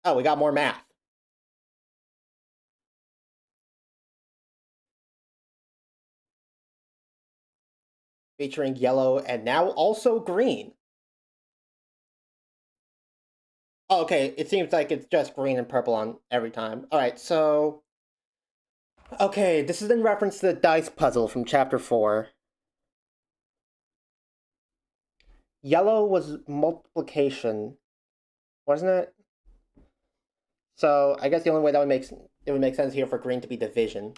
Oh, we got more math. Featuring yellow and now also green. Oh, okay, it seems like it's just green and purple on every time. Alright, so... Okay, this is in reference to the dice puzzle from chapter 4. Yellow was multiplication, wasn't it? So I guess the only way that would make sense here for green to be division.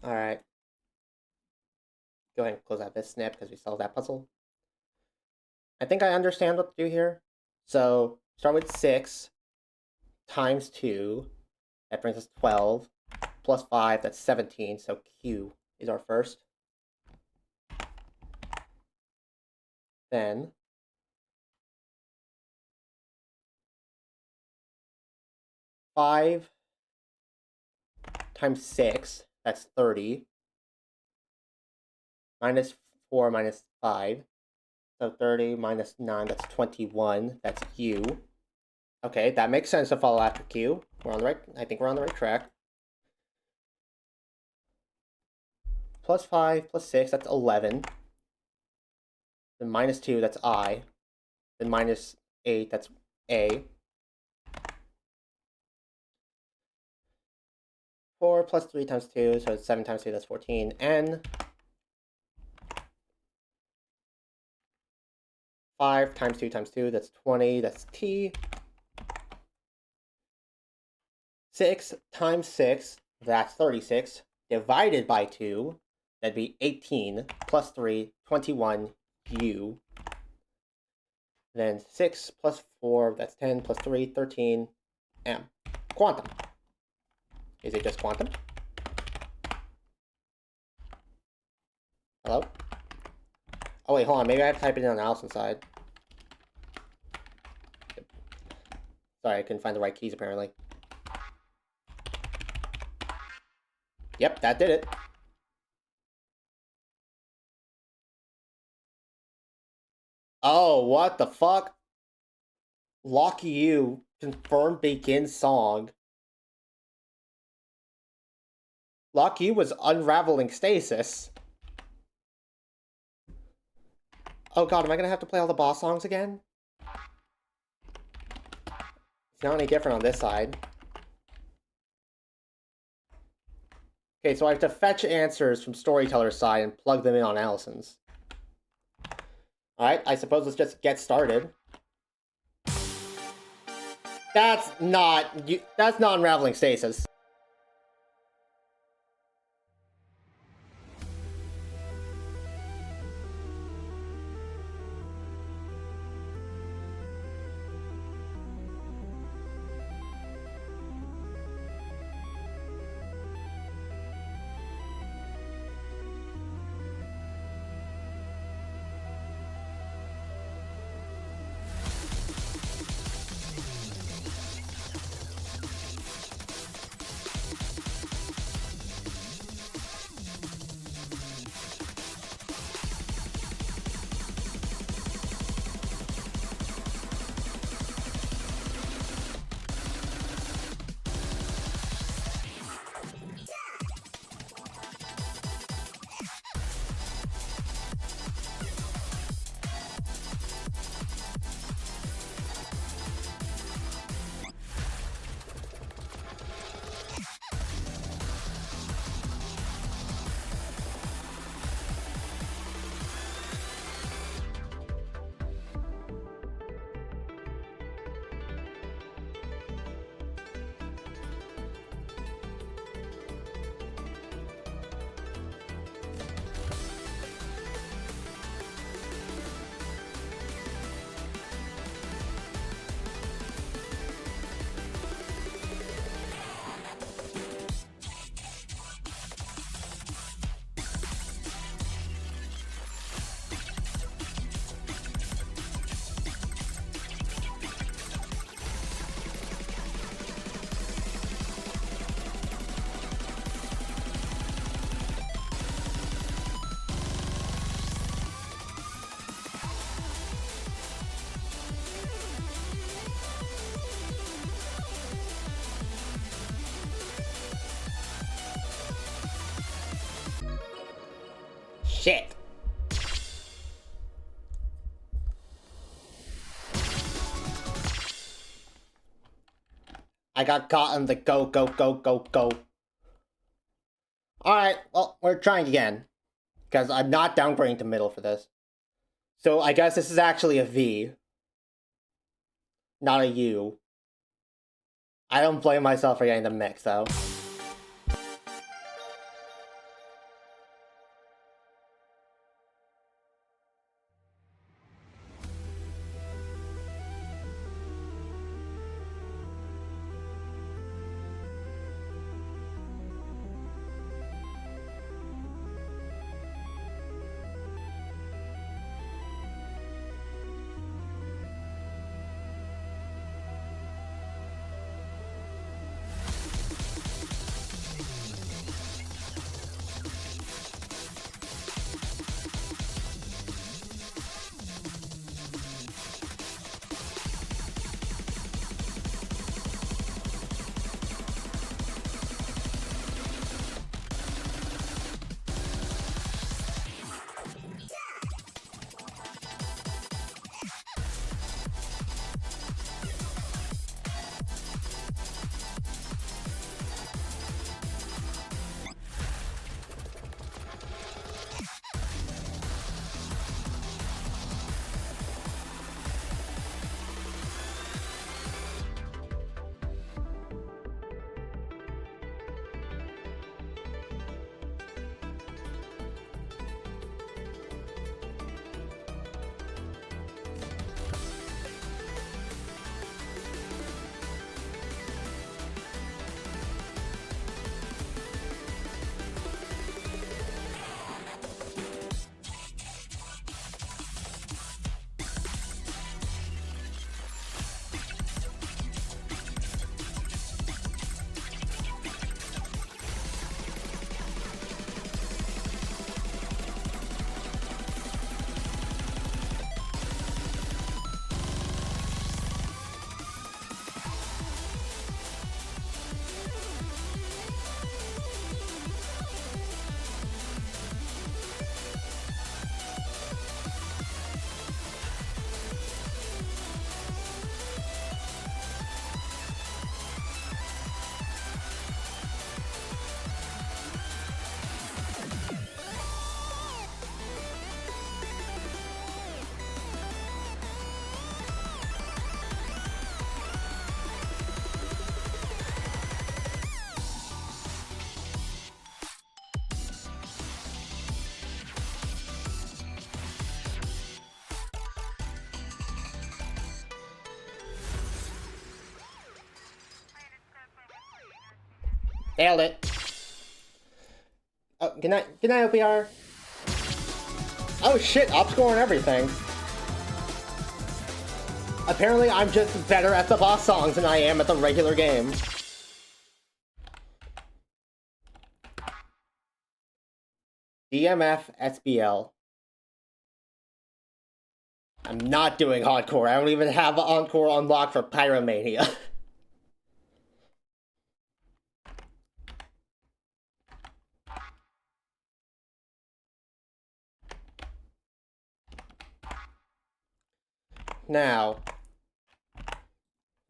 Alright. Go ahead and close out this snip because we solved that puzzle. I think I understand what to do here. So start with 6 times 2. That brings us 12. Plus 5, that's 17. So Q is our first. Then 5 times 6, that's 30. Minus 4 minus 5. So 30 minus 9, that's 21. That's U. Okay, that makes sense to follow after Q. I think we're on the right track. Plus 5 plus 6, that's 11. Then minus 2, that's I. Then minus 8, that's A. 4 plus 3 times 2, so it's 7 times 2, that's 14. N. 5 times 2 times 2, that's 20, that's t. 6 times 6, that's 36, divided by 2, that'd be 18, plus 3, 21, u. Then 6 plus 4, that's 10, plus 3, 13, m. Quantum. Is it just quantum? Hello? Oh wait, hold on, maybe I have to type it in on the Allison side. Sorry, I couldn't find the right keys apparently. Yep, that did it. Oh, what the fuck? Lock you, confirmed begin song. Lock you was unraveling stasis. Oh god, am I gonna have to play all the boss songs again? It's not any different on this side. Okay, so I have to fetch answers from Storyteller's side and plug them in on Allison's. Alright, I suppose let's just get started. That's not unraveling stasis. Shit. I got caught in the go. Alright, well, we're trying again. Because I'm not downgrading to middle for this. So I guess this is actually a V. Not a U. I don't blame myself for getting the mix, though. Nailed it. Oh, good night, OPR. Oh shit, up score and everything. Apparently, I'm just better at the boss songs than I am at the regular game. DMF SBL. I'm not doing hardcore. I don't even have encore unlocked for Pyromania. Now,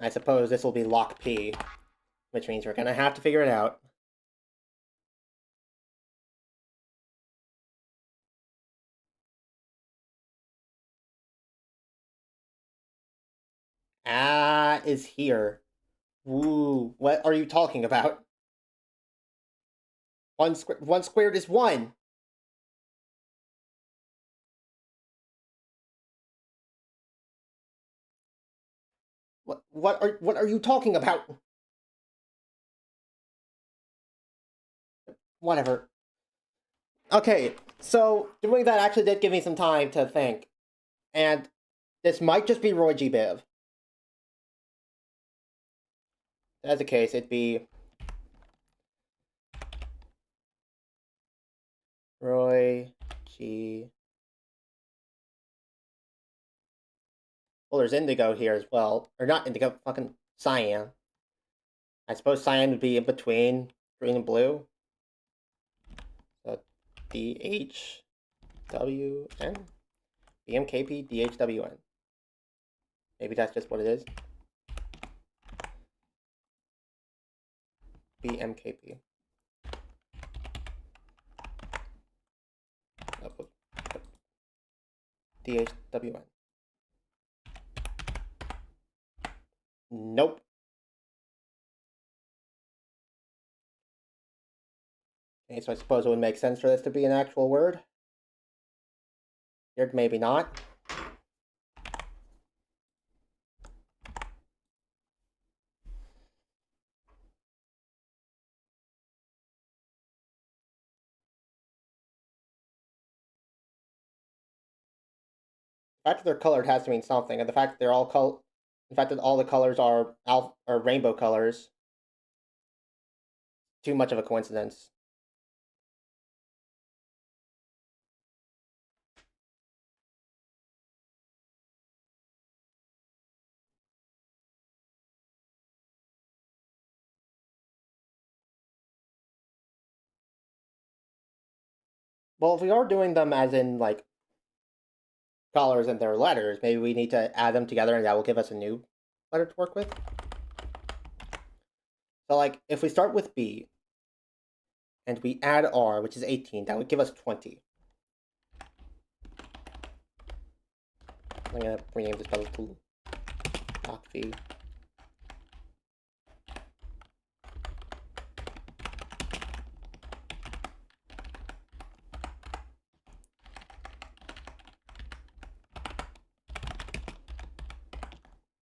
I suppose this will be lock P, which means we're gonna have to figure it out. Ah is here. Woo, what are you talking about? One squared is 1. What are you talking about? Whatever. Okay, so doing that actually did give me some time to think. And this might just be Roy G. Biv. If that's the case, it'd be Roy G. Well, there's Indigo here as well. Or not Indigo, fucking Cyan. I suppose Cyan would be in between green and blue. So DHWN? BMKP DHWN. Maybe that's just what it is. BMKP. DHWN. Nope. Okay, so I suppose it would make sense for this to be an actual word. Here, maybe not. The fact that they're colored has to mean something, and the fact that they're all the fact that all the colors are rainbow colors, too much of a coincidence. Well, if we are doing them as in like colors and their letters, maybe we need to add them together, and that will give us a new letter to work with. So, like, if we start with B, and we add R, which is 18, that would give us 20. I'm gonna rename this double to lock V.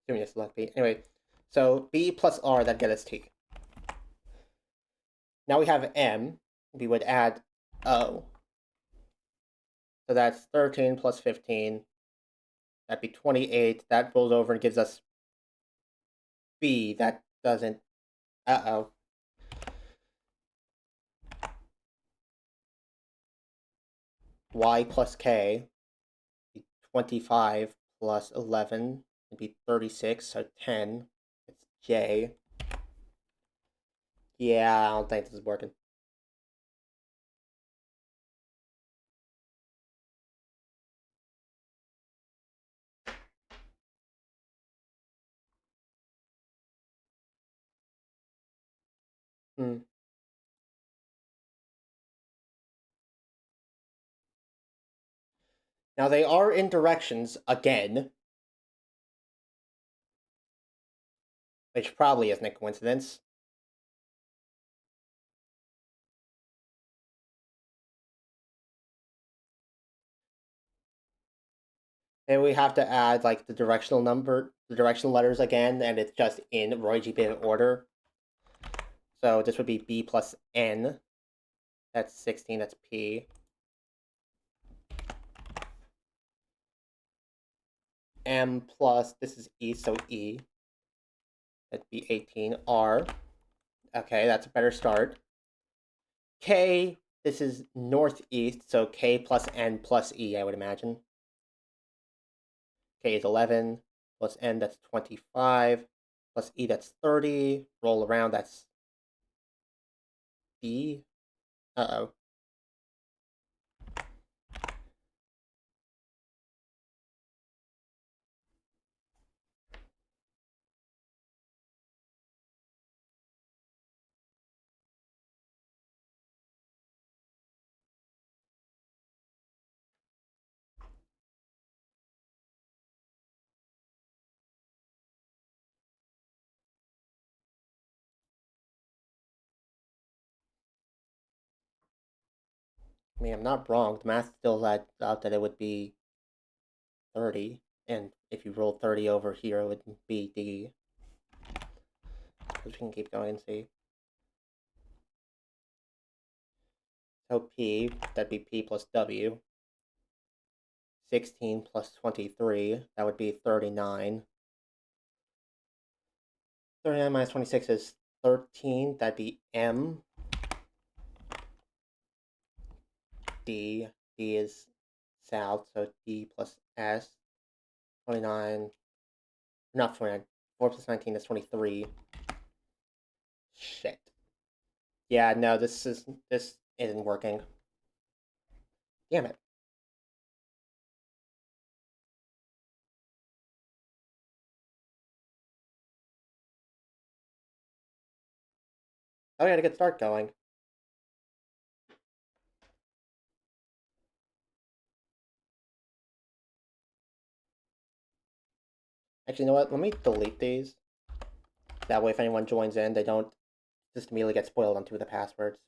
Assuming it's select B. Anyway, so B plus R, that gets us T. Now we have M, we would add O. So that's 13 plus 15. That'd be 28. That rolls over and gives us B. That doesn't... Uh-oh. Y plus K. 25 plus 11 would be 36, so 10. It's J. Yeah, I don't think this is working. Now they are in directions again, which probably isn't a coincidence. And we have to add like the directional letters again, and it's just in Roy G. Biv order. So this would be B plus N. That's 16, that's P. M plus, this is E, so E. That'd be 18. R. Okay, that's a better start. K, this is northeast, so K plus N plus E, I would imagine. K is 11, plus N, that's 25, plus E, that's 30. Roll around, that's B. Uh-oh. I mean, I'm not wrong. The math still adds out that it would be 30. And if you roll 30 over here, it would be D. We can keep going and see. So P, that'd be P plus W. 16 plus 23, that would be 39. 39 minus 26 is 13, that'd be M. D, D is south, so D plus S. 29, not 29, 4 plus 19 is 23. Shit. Yeah, no, this isn't working. Damn it. Oh, I gotta get start going. Actually, you know what? Let me delete these. That way, if anyone joins in, they don't just immediately get spoiled on 2 of the passwords.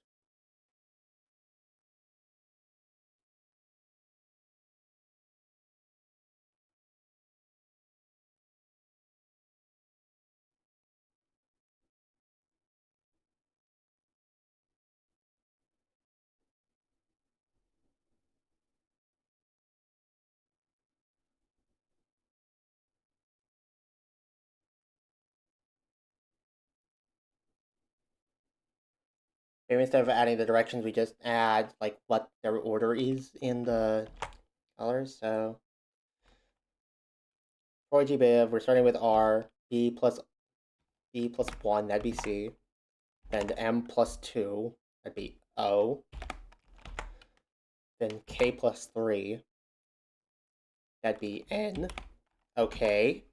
Maybe instead of adding the directions, we just add like what their order is in the colors. So for GBIV, we're starting with R, B plus 1, that'd be C. Then M plus 2, that'd be O. Then K plus 3, that'd be N. Okay.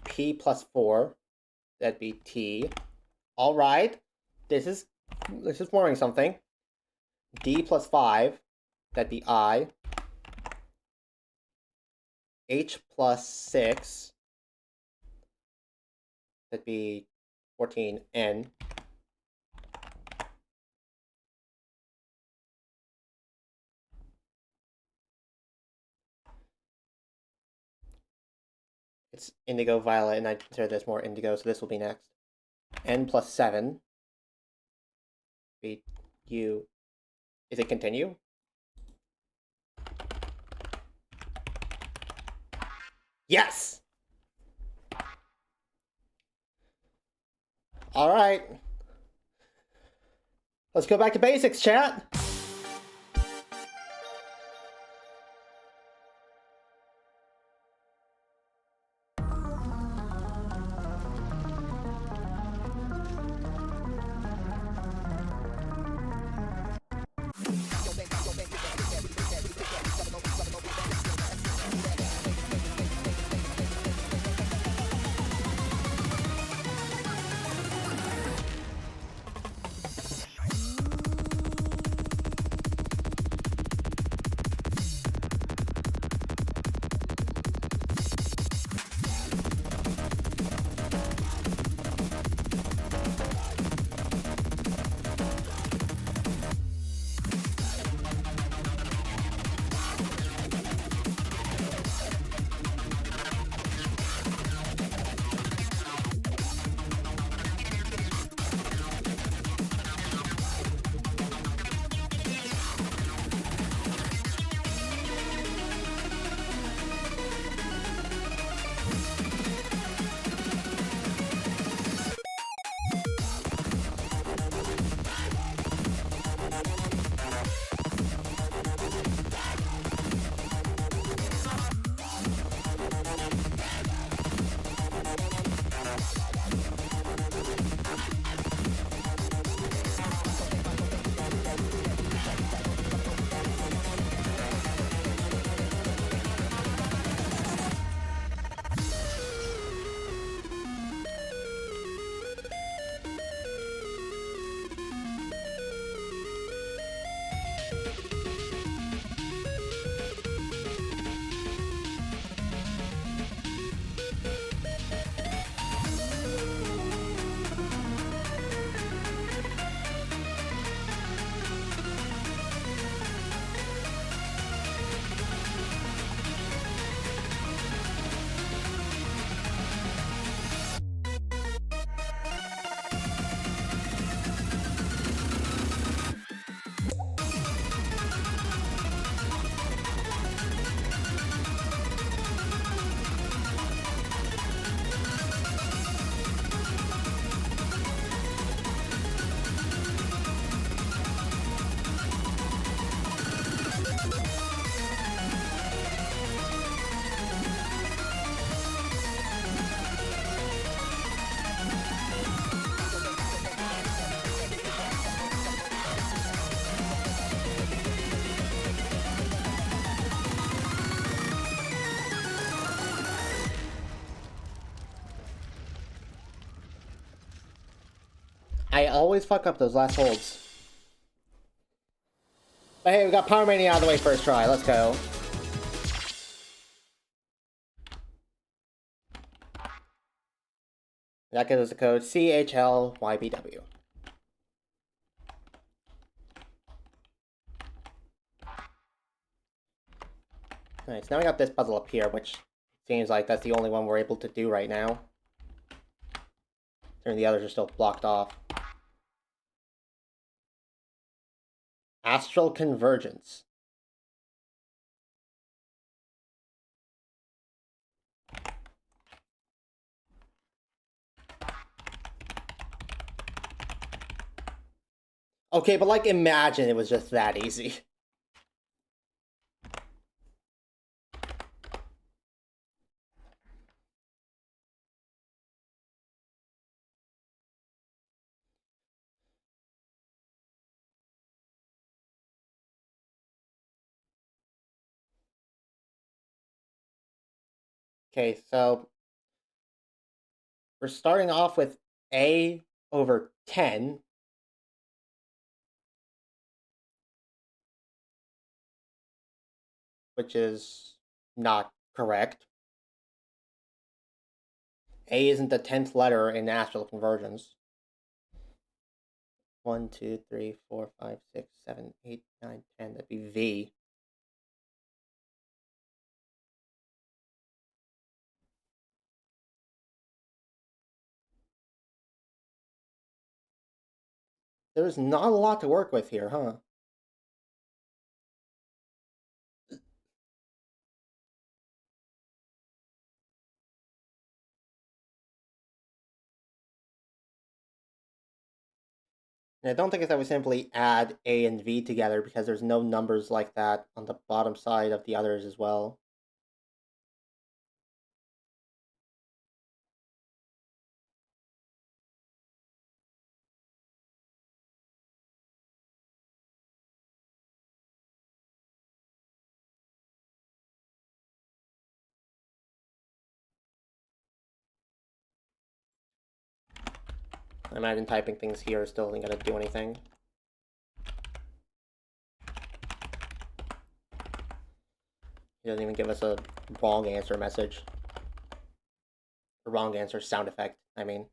P plus 4, that'd be T. All right. This is forming something. D plus 5, that'd be I. H plus 6, that'd be 14, N. It's indigo violet, and I consider this more indigo, so this will be next. N plus 7. Be U. Is it continue? Yes! Alright. Let's go back to basics, chat! I always fuck up those last holds. But hey, we got Power Mania out of the way first try. Let's go. That gives us the code CHLYBW. Alright, so now we got this puzzle up here, which seems like that's the only one we're able to do right now. And the others are still blocked off. Astral Convergence. Okay, but like imagine it was just that easy. Okay, so we're starting off with A over 10. Which is not correct. A isn't the 10th letter in astral convergence. 1, 2, 3, 4, 5, 6, 7, 8, 9, 10. That'd be V. There's not a lot to work with here, huh? And I don't think it's that we simply add A and V together because there's no numbers like that on the bottom side of the others as well. I imagine typing things here still isn't going to do anything. He doesn't even give us a wrong answer message. A wrong answer sound effect, I mean.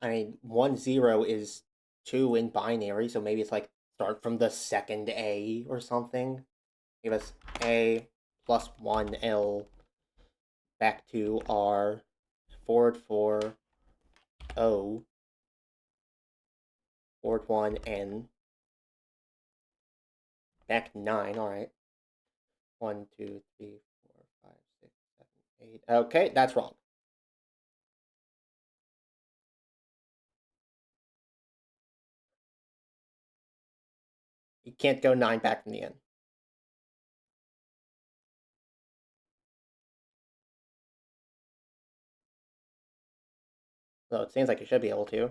I mean, 1, 0 is 2 in binary, so maybe it's like start from the second A or something. Give us A plus 1 L back to R, forward 4 O, forward 1 N, back 9, alright. 1, 2, 3, 4, 5, 6, 7, 8. Okay, that's wrong. You can't go 9 back from the N. So it seems like you should be able to.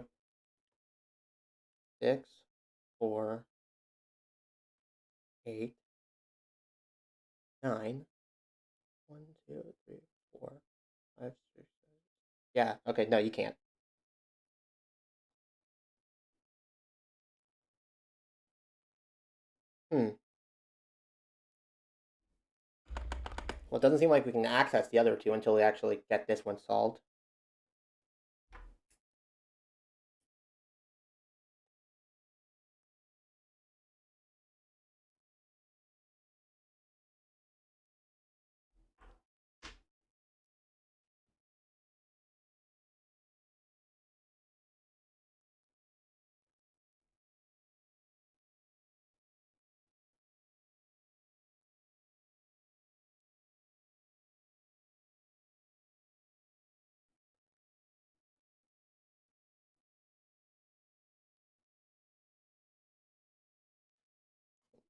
6, 4, 8, 9. 1, 2, 3, 4, 5, 6, 7. Yeah, okay, no, you can't. Well, it doesn't seem like we can access the other two until we actually get this one solved.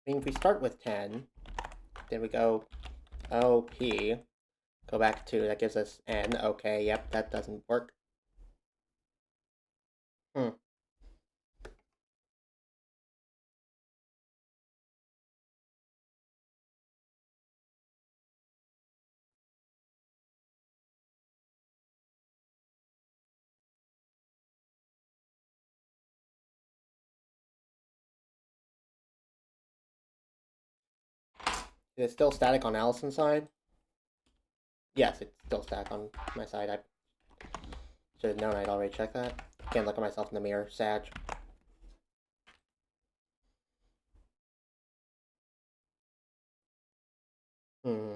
I mean, if we start with 10, then we go OP, go back to, that gives us N. Okay, yep, that doesn't work. Is it still static on Allison's side? Yes, it's still static on my side. I should have known. I'd already checked that. Can't look at myself in the mirror. Sag. Hmm.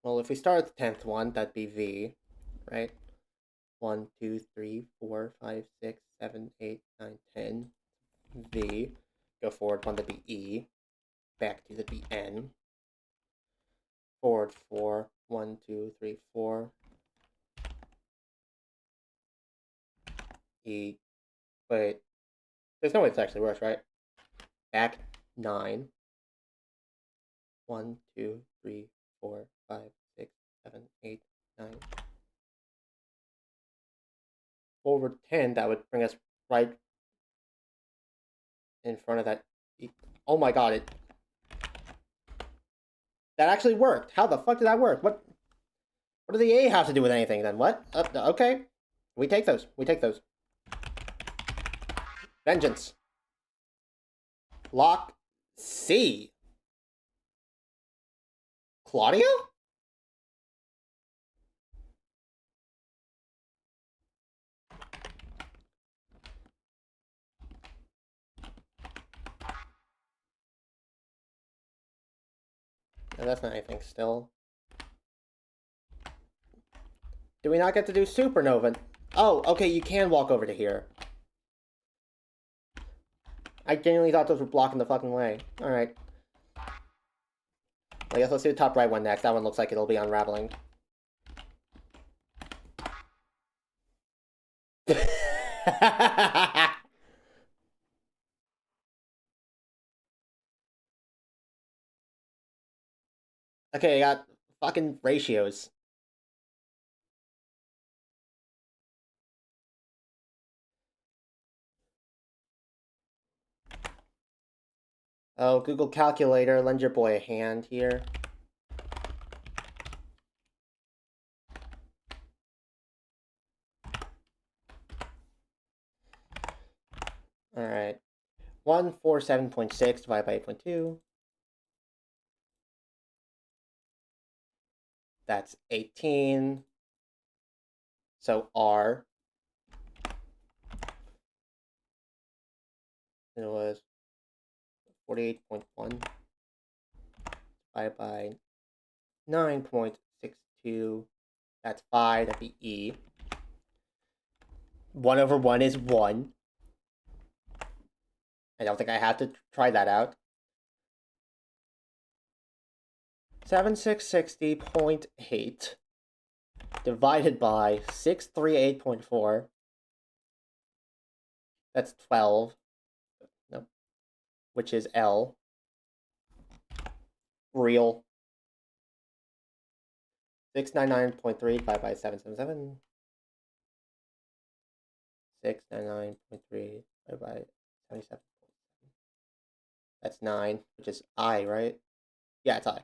Well, if we start at the 10th one, that'd be V, right? 1, 2, 3, 4, 5, 6, 7, 8, 9, 10. V. Go forward one, that'd be E. Back to the BN. Forward 4. 1, 2, 3, 4. E. Wait. There's no way it's actually worse, right? Back 9. 1, 2, 3, 4, 5, 6, 7, 8, 9. Forward 10, that would bring us right in front of that. Oh my god, that actually worked. How the fuck did that work? What does the A have to do with anything then? What? Okay. We take those. We take those. Vengeance. Lock C. Claudio? No, that's not anything still. Do we not get to do Supernova? Oh, okay, you can walk over to here. I genuinely thought those were blocking the fucking way. Alright. I guess let's do the top right one next. That one looks like it'll be unraveling. Okay, I got fucking ratios. Oh, Google Calculator, lend your boy a hand here. Alright. 147.6 divided by 8.2. That's 18. So R. It was 48.1 divided by 9.62. That's 5. That'd be E. 1 over 1 is 1. I don't think I have to try that out. 7660.8 divided by 638.4. That's 12. Nope. Which is L. Real. 699.3 divided by 777. 699.3 divided by 77. That's 9, which is I, right? Yeah, it's I.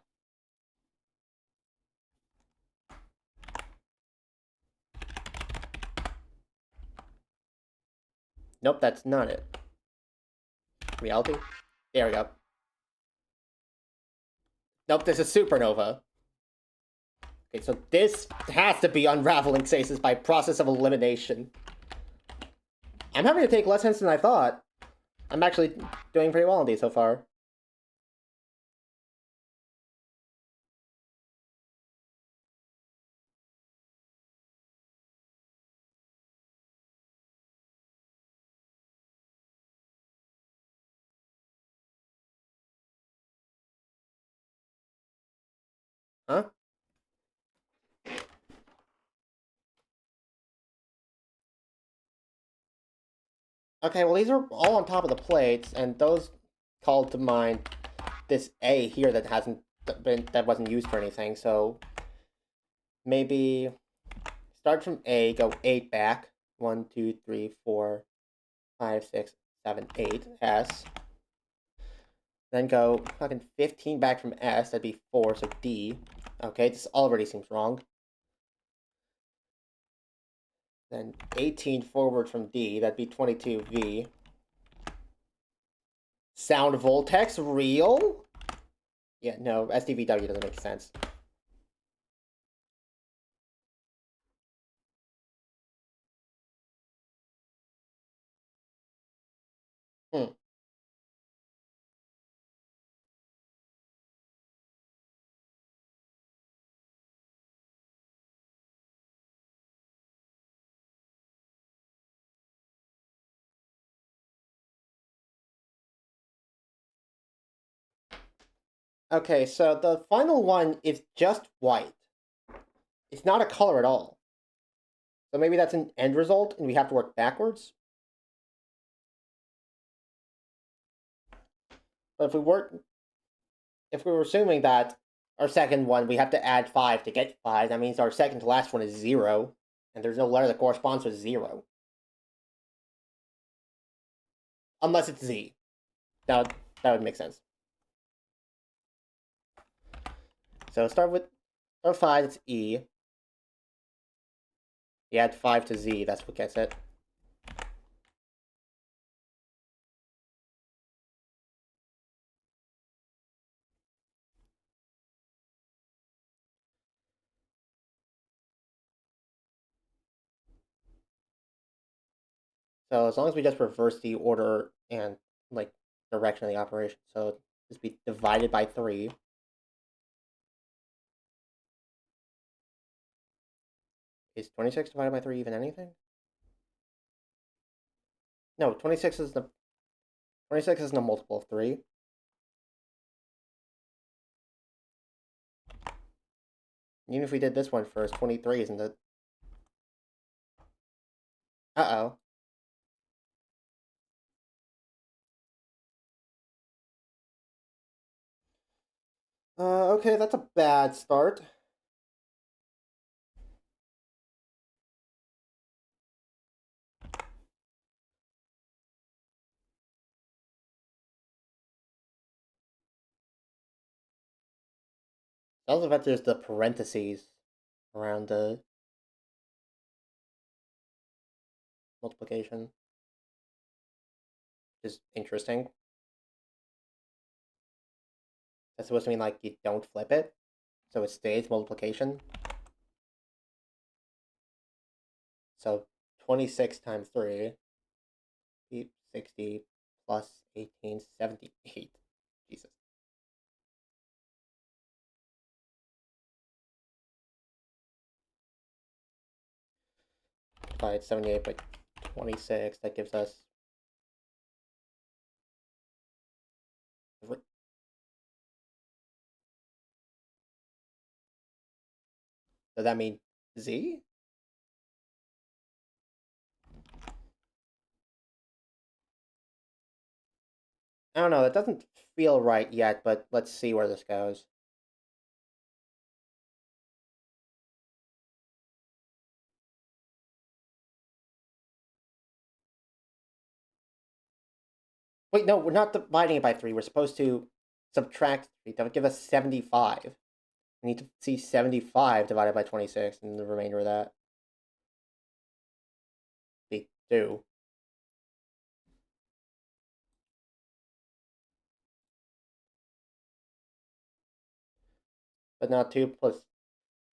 Nope, that's not it. Reality? There we go. Nope, this is supernova. Okay, so this has to be unraveling stasis by process of elimination. I'm having to take less hints than I thought. I'm actually doing pretty well on these so far. Huh? Okay, well these are all on top of the plates, and those called to mind this A here that wasn't used for anything, so maybe start from A, go 8 back. 1, 2, 3, 4, 5, 6, 7, 8. S. Then go fucking 15 back from S, that'd be 4, so D. Okay, this already seems wrong. Then 18 forward from D, that'd be 22V. Sound Voltex, real? Yeah, no, SDVW doesn't make sense. Hmm. Okay, so the final one is just white. It's not a color at all. So maybe that's an end result, and we have to work backwards? But if we were assuming that our second one, we have to add 5 to get 5, that means our second to last one is 0, and there's no letter that corresponds with 0. Unless it's Z. That would make sense. So start 5, it's E. You add 5 to Z, that's what gets it. So as long as we just reverse the order and, like, direction of the operation. So this be divided by 3. Is 26 divided by 3 even anything? No, 26 isn't a multiple of 3. Even if we did this one first, 23 isn't it? Uh-oh. Okay, that's a bad start. I also bet there's the parentheses around the multiplication. Which is interesting. That's supposed to mean, like, you don't flip it, so it stays multiplication. So 26 times 3, 60 plus 18, 78. Jesus. Divide 78 by 26, that gives us... Does that mean Z? I don't know, that doesn't feel right yet, but let's see where this goes. Wait, no, we're not dividing it by 3. We're supposed to subtract 3. That would give us 75. We need to see 75 divided by 26, and the remainder of that be 2. But now 2 plus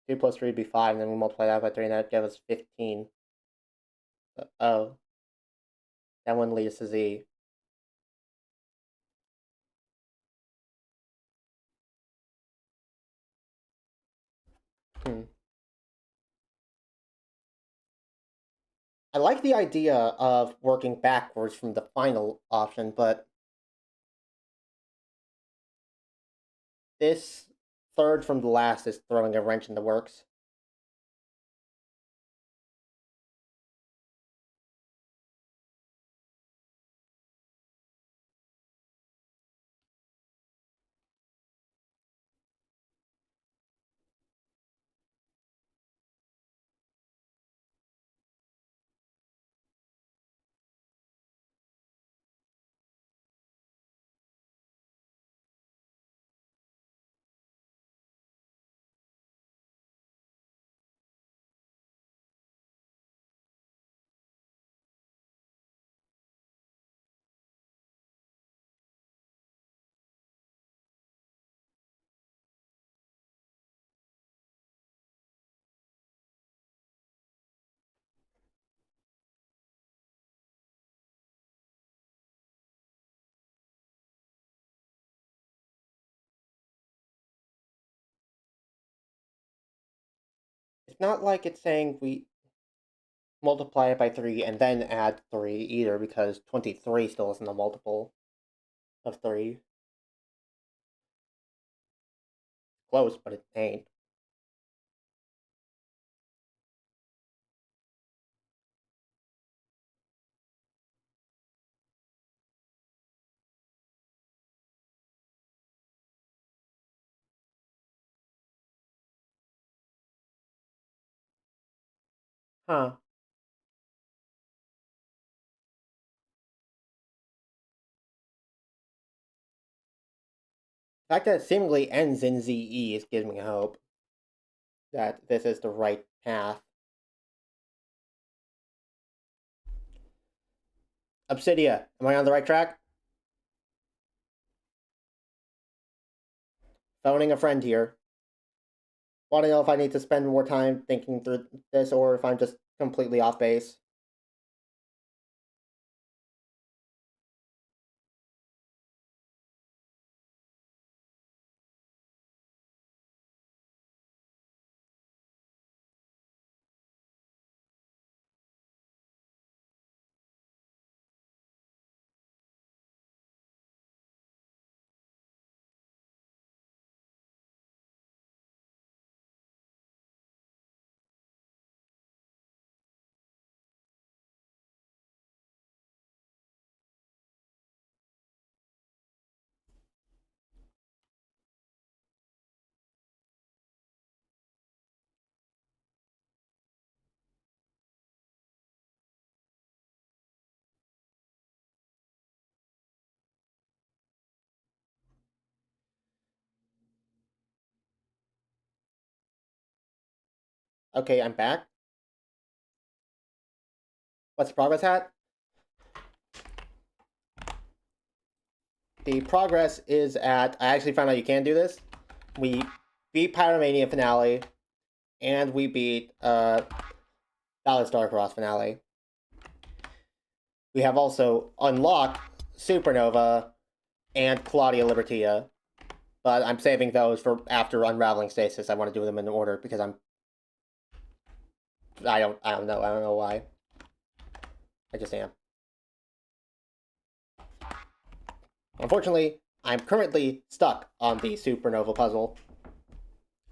3 would be 5, and then we multiply that by 3, and that gives us 15. Oh. That one leads to Z. I like the idea of working backwards from the final option, but this third from the last is throwing a wrench in the works. It's not like it's saying we multiply it by 3 and then add 3 either, because 23 still isn't a multiple of 3. Close, but it ain't. Huh. The fact that it seemingly ends in ZE gives me hope that this is the right path. Obsidia, am I on the right track? Phoning a friend here. Want to know if I need to spend more time thinking through this or if I'm just completely off base. Okay, I'm back. What's the progress at? The progress is at... I actually found out you can do this. We beat Pyromania Finale, and we beat Ballad Starcross Finale. We have also unlocked Supernova and Claudia Libertia, but I'm saving those for after Unraveling Stasis. I want to do them in order because I don't know why. I just am. Unfortunately, I'm currently stuck on the Supernova puzzle.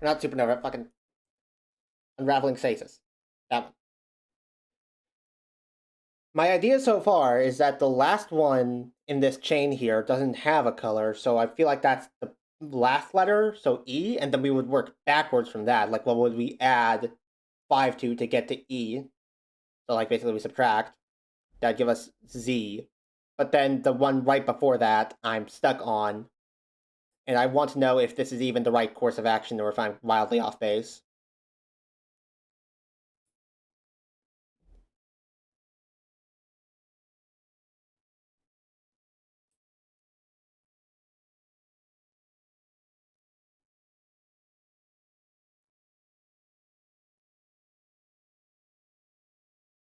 Not Supernova, fucking Unraveling Stasis. That one. My idea so far is that the last one in this chain here doesn't have a color, so I feel like that's the last letter, so E, and then we would work backwards from that. Like, what would we add 5 to get to E? So, like, basically we subtract. That'd give us Z. But then the one right before that, I'm stuck on. And I want to know if this is even the right course of action or if I'm wildly off base.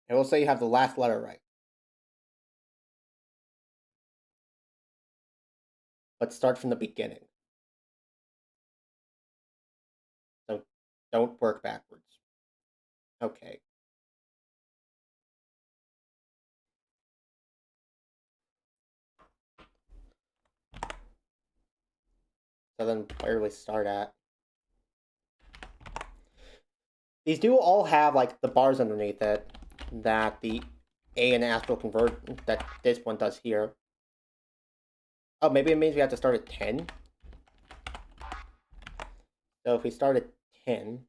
I will say you have the last letter right. Let's start from the beginning. So don't work backwards. Okay. So then where do we start at? These do all have like the bars underneath it that the A and Astral Convert that this one does here. Oh, maybe it means we have to start at 10. So if we start at 10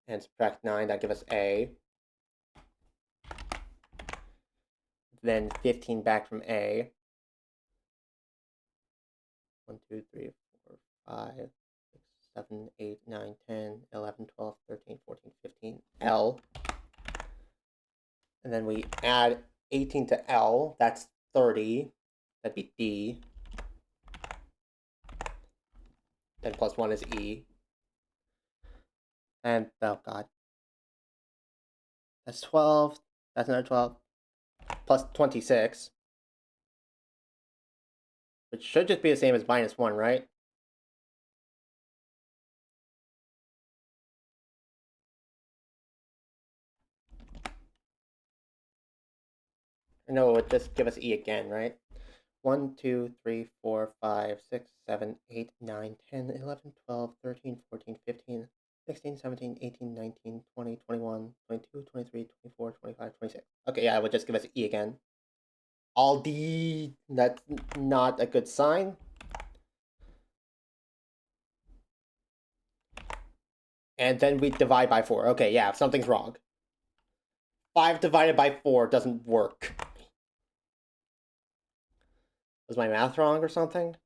and subtract 9, that gives us A. Then 15 back from A. 1, 2, 3, 4, 5, 6, 7, 8, 9, 10, 11, 12, 13, 14, 15, L. And then we add 18 to L, that's 30. That'd be D. Then plus 1 is E. And, oh god. That's 12. That's another 12. Plus 26. Which should just be the same as minus 1, right? No, it would just give us E again, right? 1, 2, 3, 4, 5, 6, 7, 8, 9, 10, 11, 12, 13, 14, 15, 16, 17, 18, 19, 20, 21, 22, 23, 24, 25, 26. Okay, yeah, it would just give us E again. All D, that's not a good sign. And then we divide by 4. Okay, yeah, something's wrong. 5 divided by 4 doesn't work. Was my math wrong or something?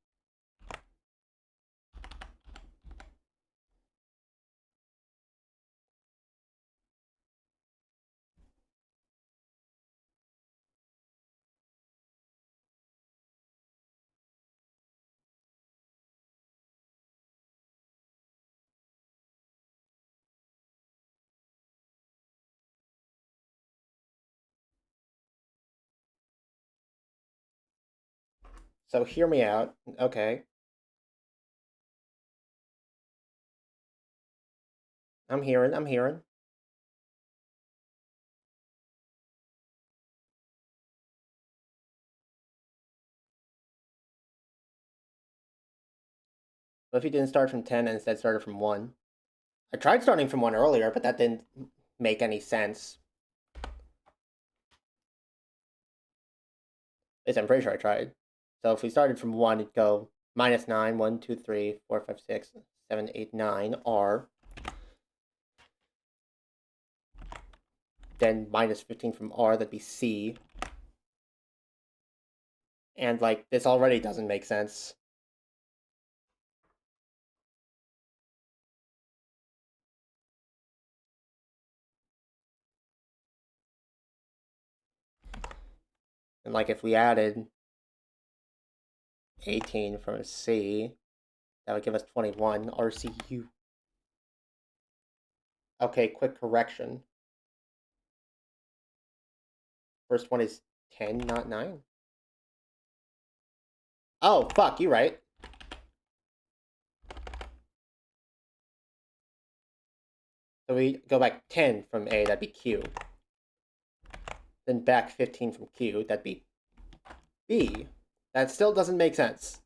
So hear me out. Okay. I'm hearing. What if you didn't start from 10 and instead started from 1? I tried starting from 1 earlier, but that didn't make any sense. At least I'm pretty sure I tried. So if we started from 1, it'd go -9, 1, 2, 3, 4, 5, 6, 7, 8, 9, R. Then -15 from R, that'd be C. And, like, this already doesn't make sense. And, like, if we added 18 from C, that would give us 21, RCU. Okay, quick correction. First one is 10, not 9. Oh, fuck, you right. So we go back 10 from A, that'd be Q. Then back 15 from Q, that'd be B. That still doesn't make sense.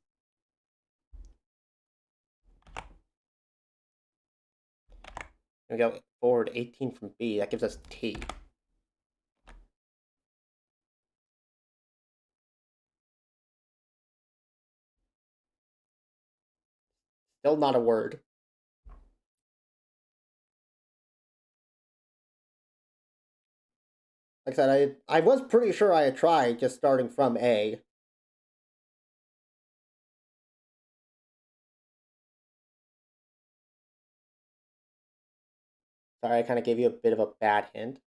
We go forward 18 from B, that gives us T. Still not a word. Like I said, I was pretty sure I had tried just starting from A. Sorry, I kind of gave you a bit of a bad hint.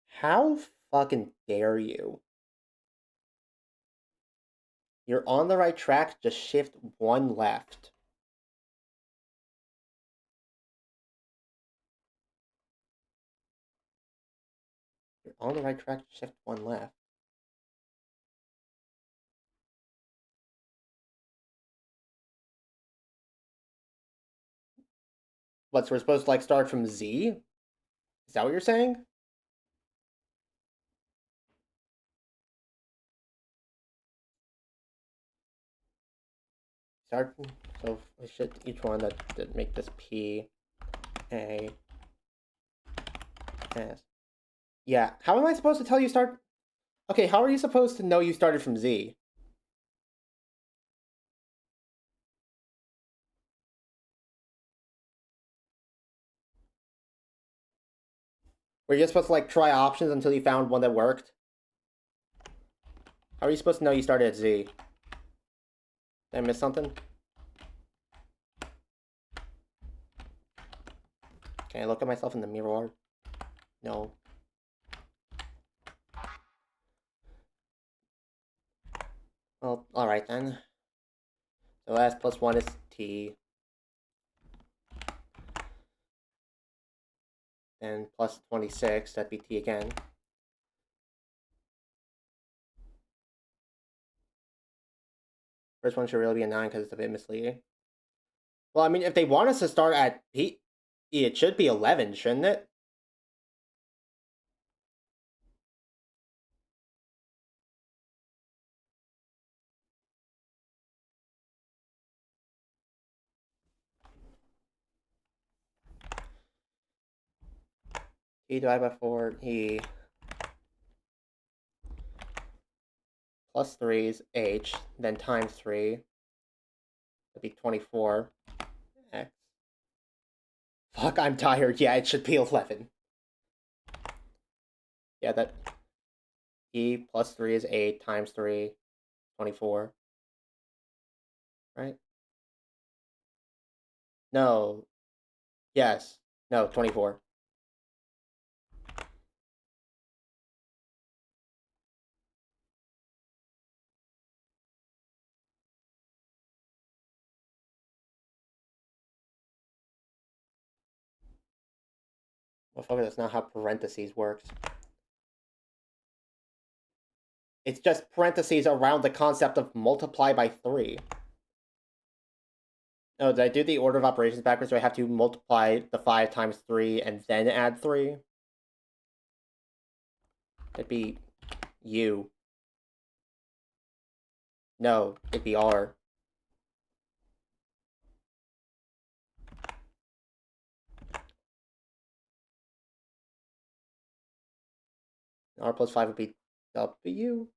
How fucking dare you? You're on the right track, just shift 1 left. You're on the right track, shift 1 left. What, so we're supposed to, like, start from Z? Is that what you're saying? Start, so we should each one that make this P, A, S. Yeah, how am I supposed to tell you start? Okay, how are you supposed to know you started from Z? Were you just supposed to, like, try options until you found one that worked? How are you supposed to know you started at Z? Did I miss something? Can I look at myself in the mirror? No. Well, alright then. So S plus 1 is T. And plus 26, that'd be T again. First one should really be a 9 because it's a bit misleading. Well, I mean, if they want us to start at P, it should be 11, shouldn't it? E divided by 4, E plus 3 is H, then times 3. That'd be 24. X. Fuck, I'm tired. Yeah, it should be 11. Yeah, that E plus 3 is 8 times 3, 24. Right? No. Yes. No, 24. Well, fuck, that's not how parentheses works. It's just parentheses around the concept of multiply by 3. Oh, did I do the order of operations backwards? Do I have to multiply the 5 times 3 and then add 3? That'd be U. No, it'd be R. R plus 5 would be W.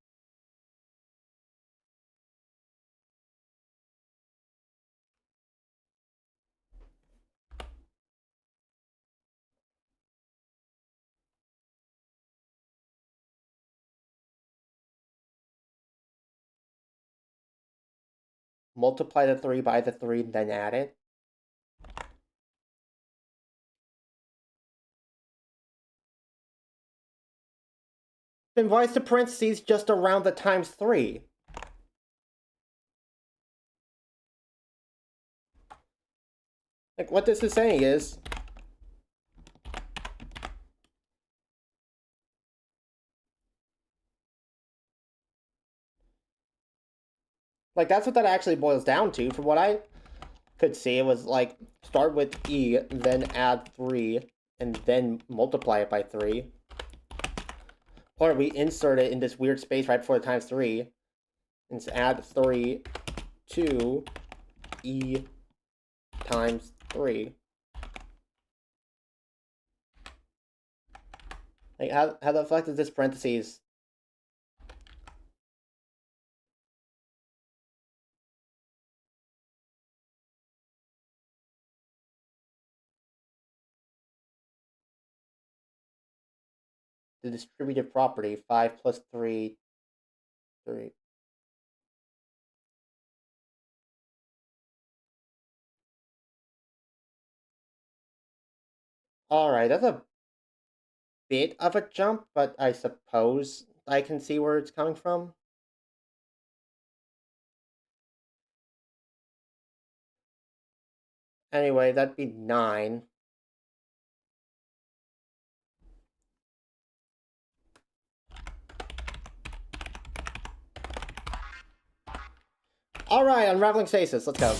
Multiply the 3 by the 3, then add it. Then why is the parentheses just around the times 3? Like, what this is saying is... Like, that's what that actually boils down to. From what I could see, it was like, start with E, then add 3, and then multiply it by 3. Or we insert it in this weird space right before the times 3. And add 3 to E times 3. Like, how the fuck does this parentheses... The distributive property, 5 plus 3, 3. Alright, that's a bit of a jump, but I suppose I can see where it's coming from. Anyway, that'd be 9. Alright, unraveling stasis, let's go.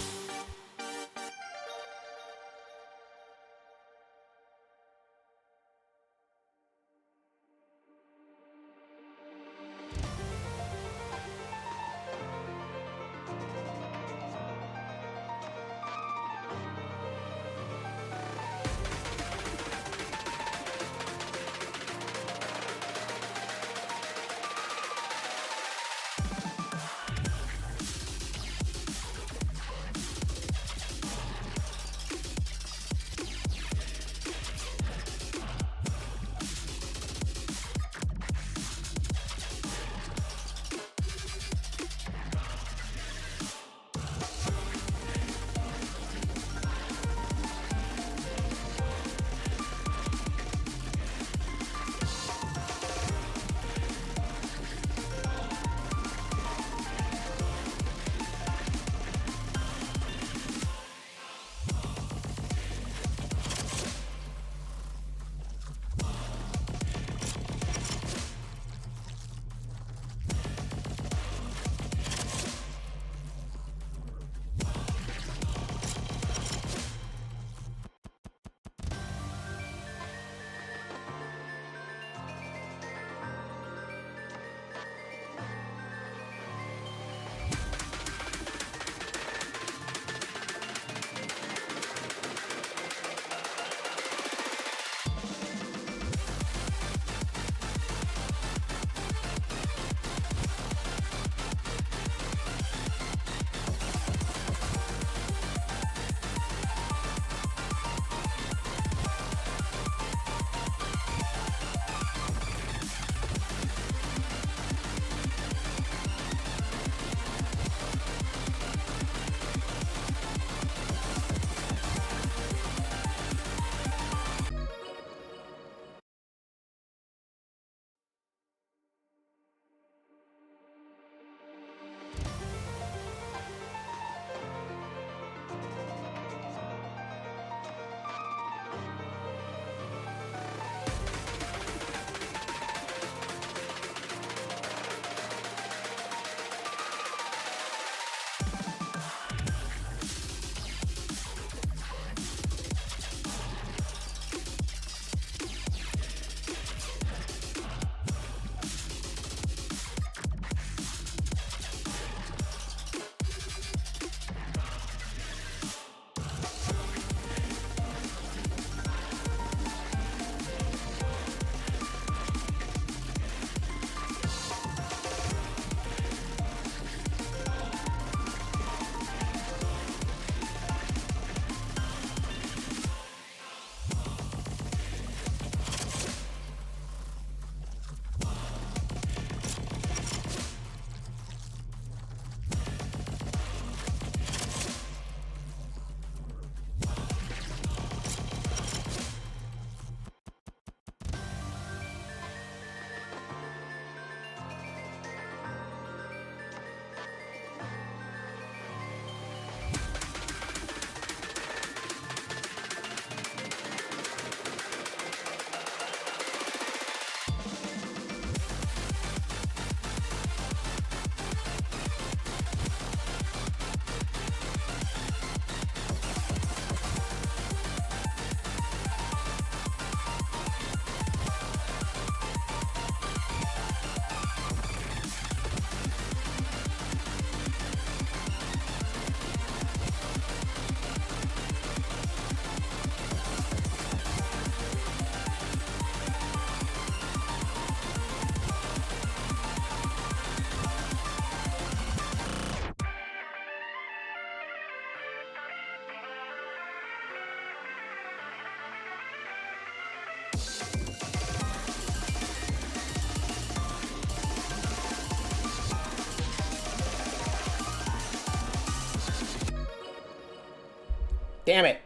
Damn it.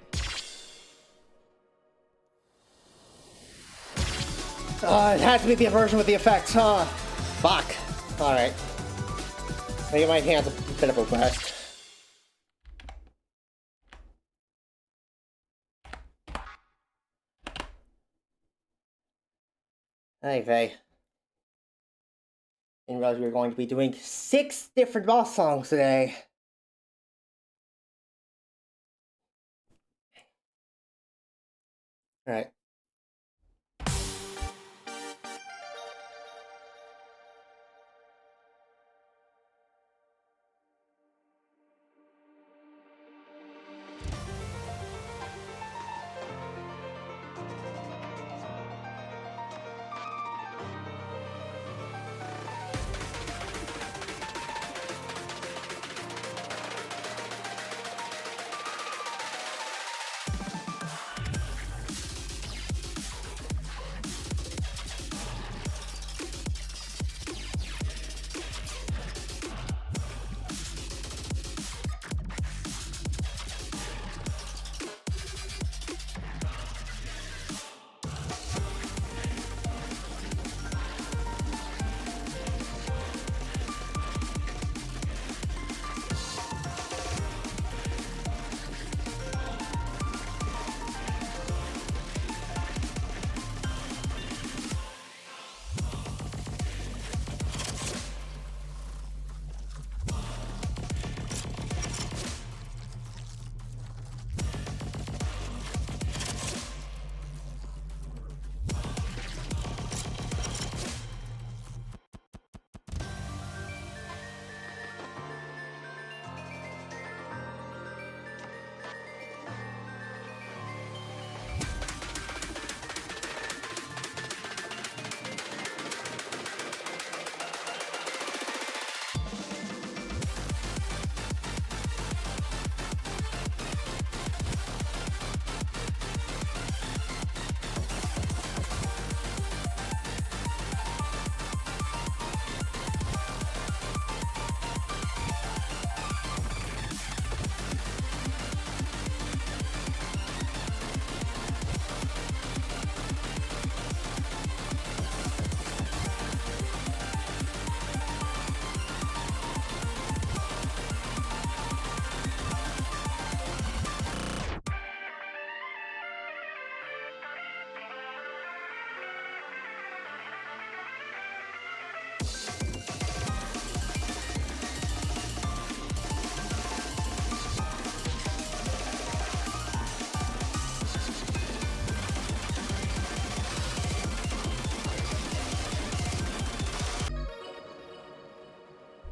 It has to be the version with the effects, huh? Fuck. Alright. Maybe my hand's a bit of a rest. Anyway. Didn't realize we were going to be doing 6 different boss songs today. Alright.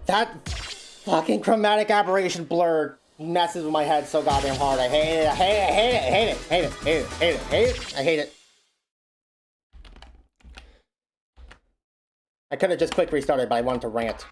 That fucking chromatic aberration blur messes with my head so goddamn hard. I hate it. I hate it. I hate it. I hate it. Hate it. Hate it. Hate it. Hate it. I hate it. I could have just quick restarted, but I wanted to rant.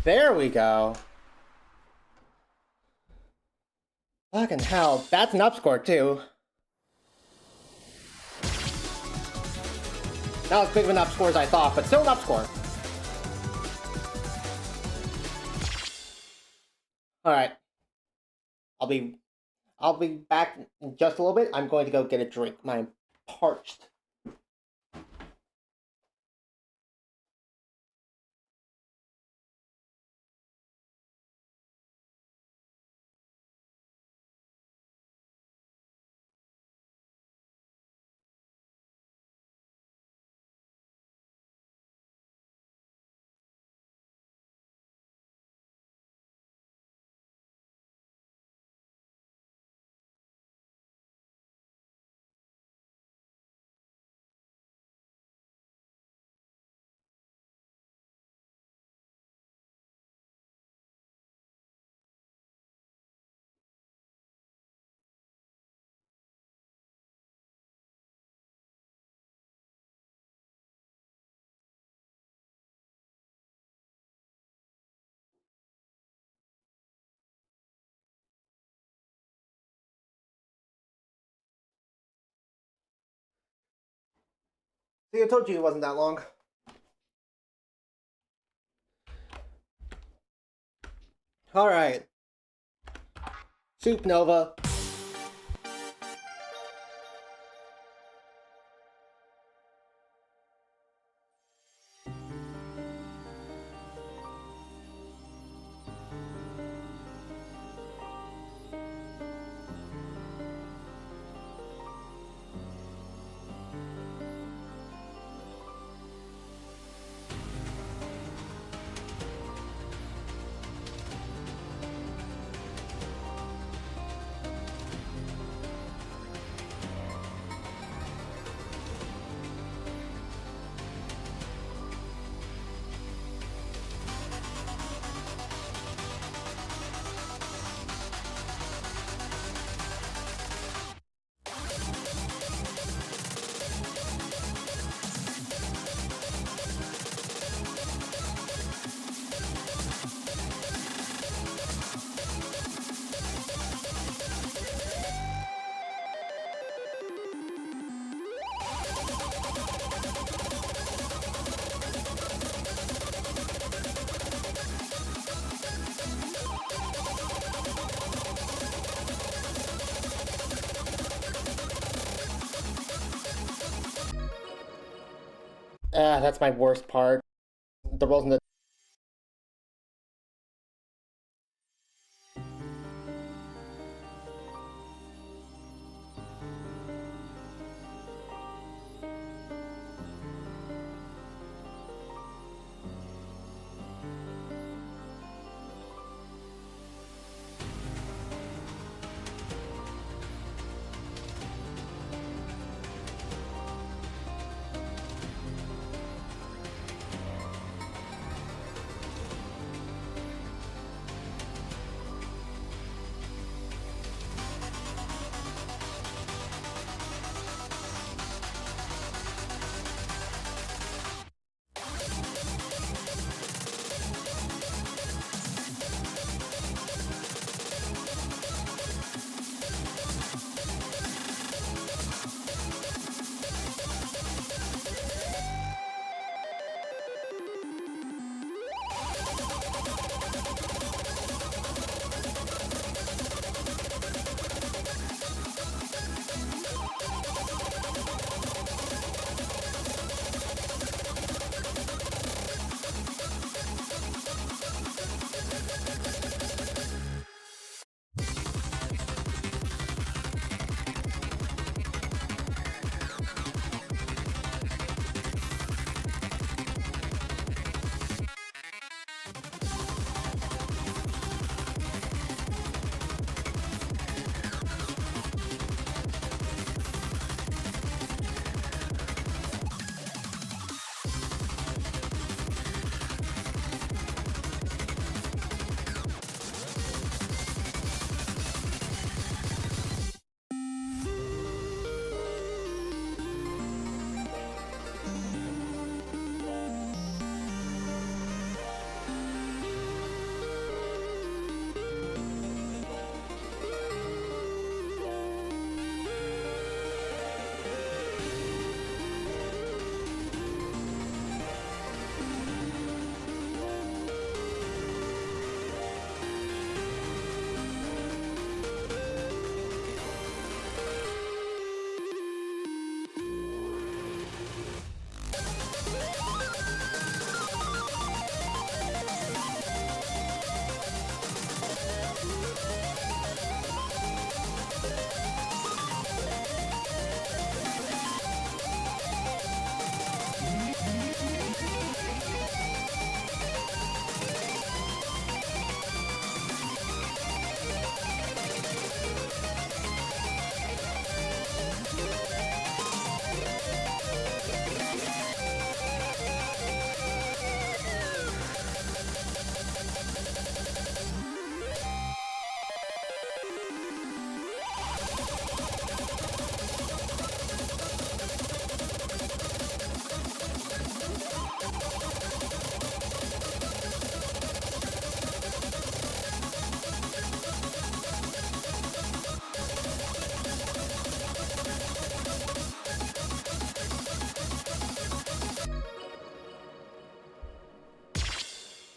There we go. Fucking hell, that's an up score too. Not as big of an up score as I thought, but still an up score. Alright. I'll be back in just a little bit. I'm going to go get a drink. I'm parched. See, I told you it wasn't that long. Alright. Supernova. That's my worst part. The rolls in the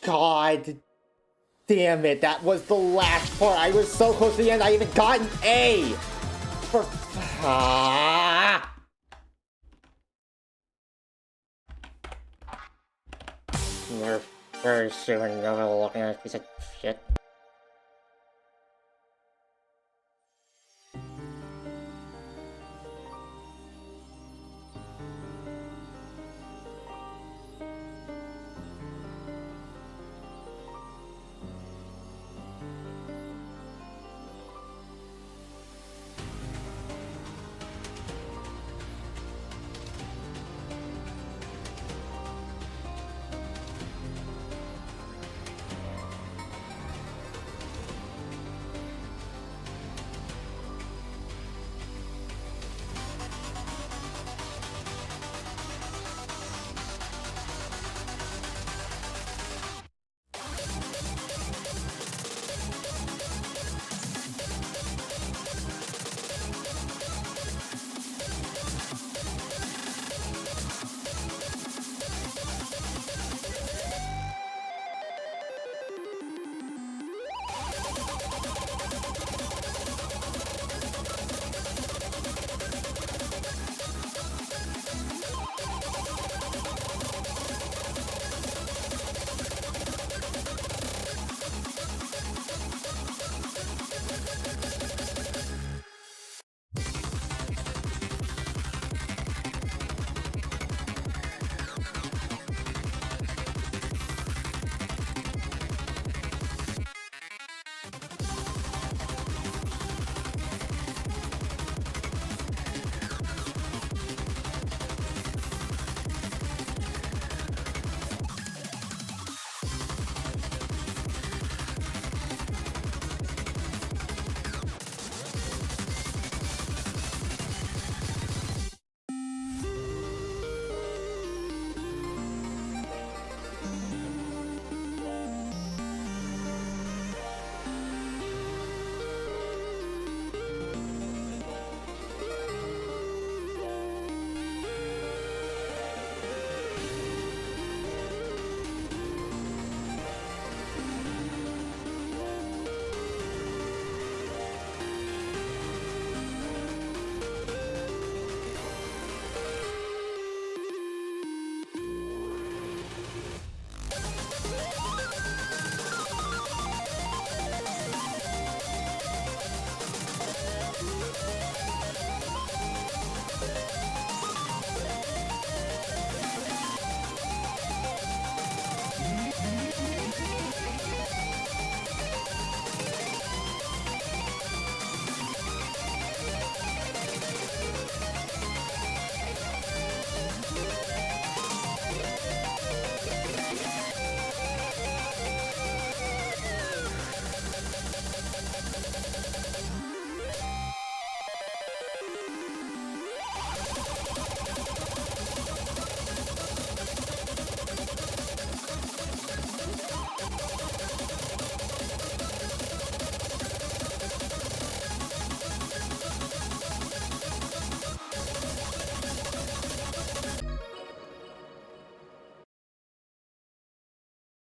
God damn it, that was the last part. I was so close to the end, I even got an A! For... Ah! You're very soon, you're looking at a piece of shit.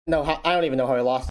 No, I don't even know how I lost.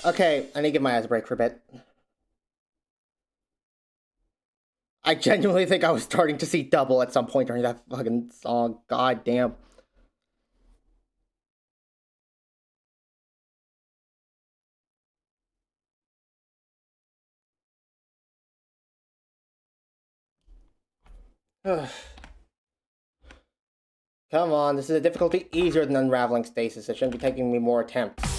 Okay, I need to give my eyes a break for a bit. I genuinely think I was starting to see double at some point during that fucking song. God damn. Come on, this is a difficulty easier than unraveling stasis. It shouldn't be taking me more attempts.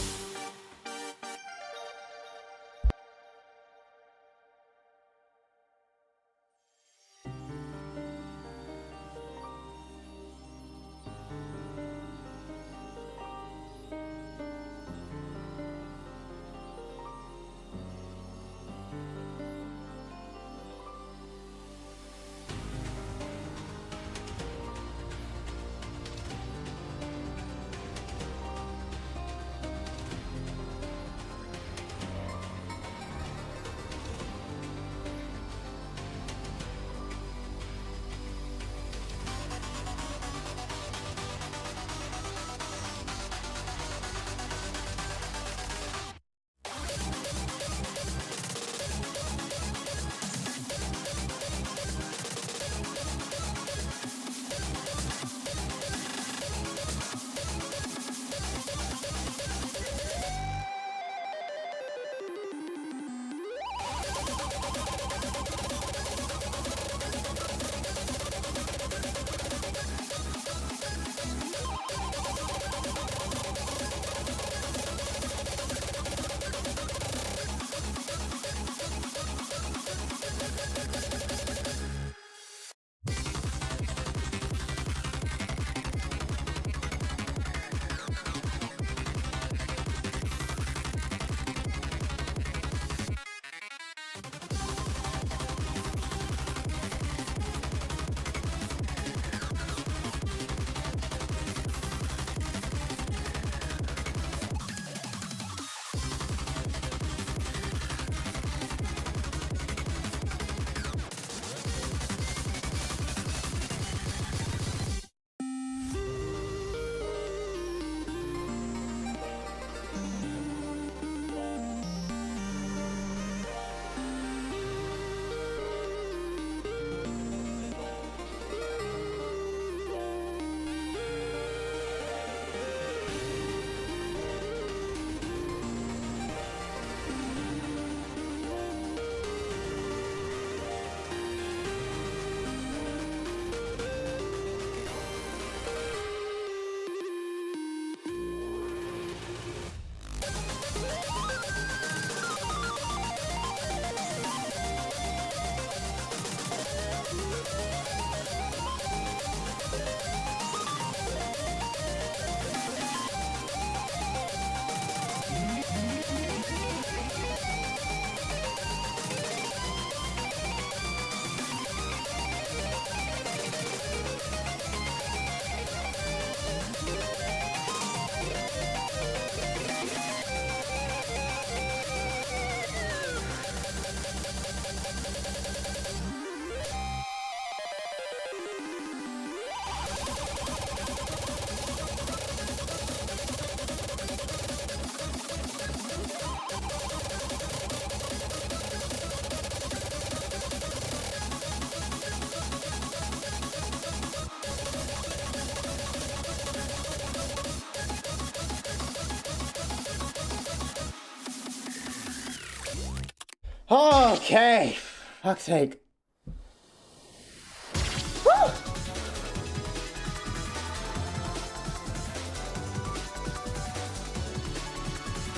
Okay. Fuck's sake. Woo!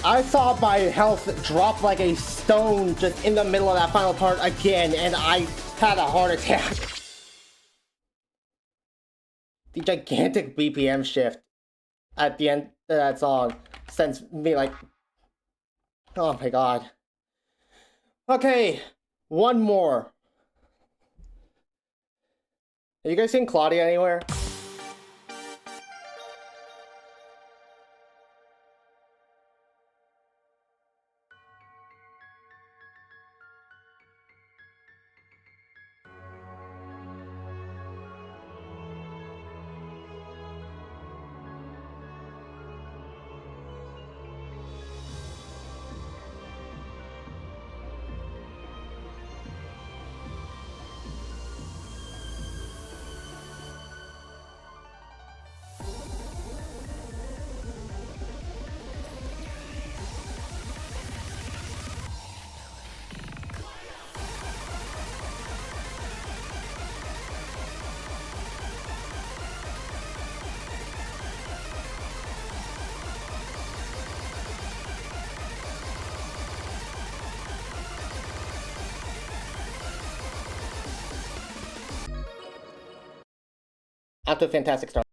I saw my health drop like a stone just in the middle of that final part again, and I had a heart attack. The gigantic BPM shift at the end of that song sends me like, oh my god. Okay, one more. Have you guys seen Claudia anywhere? Out to a fantastic start.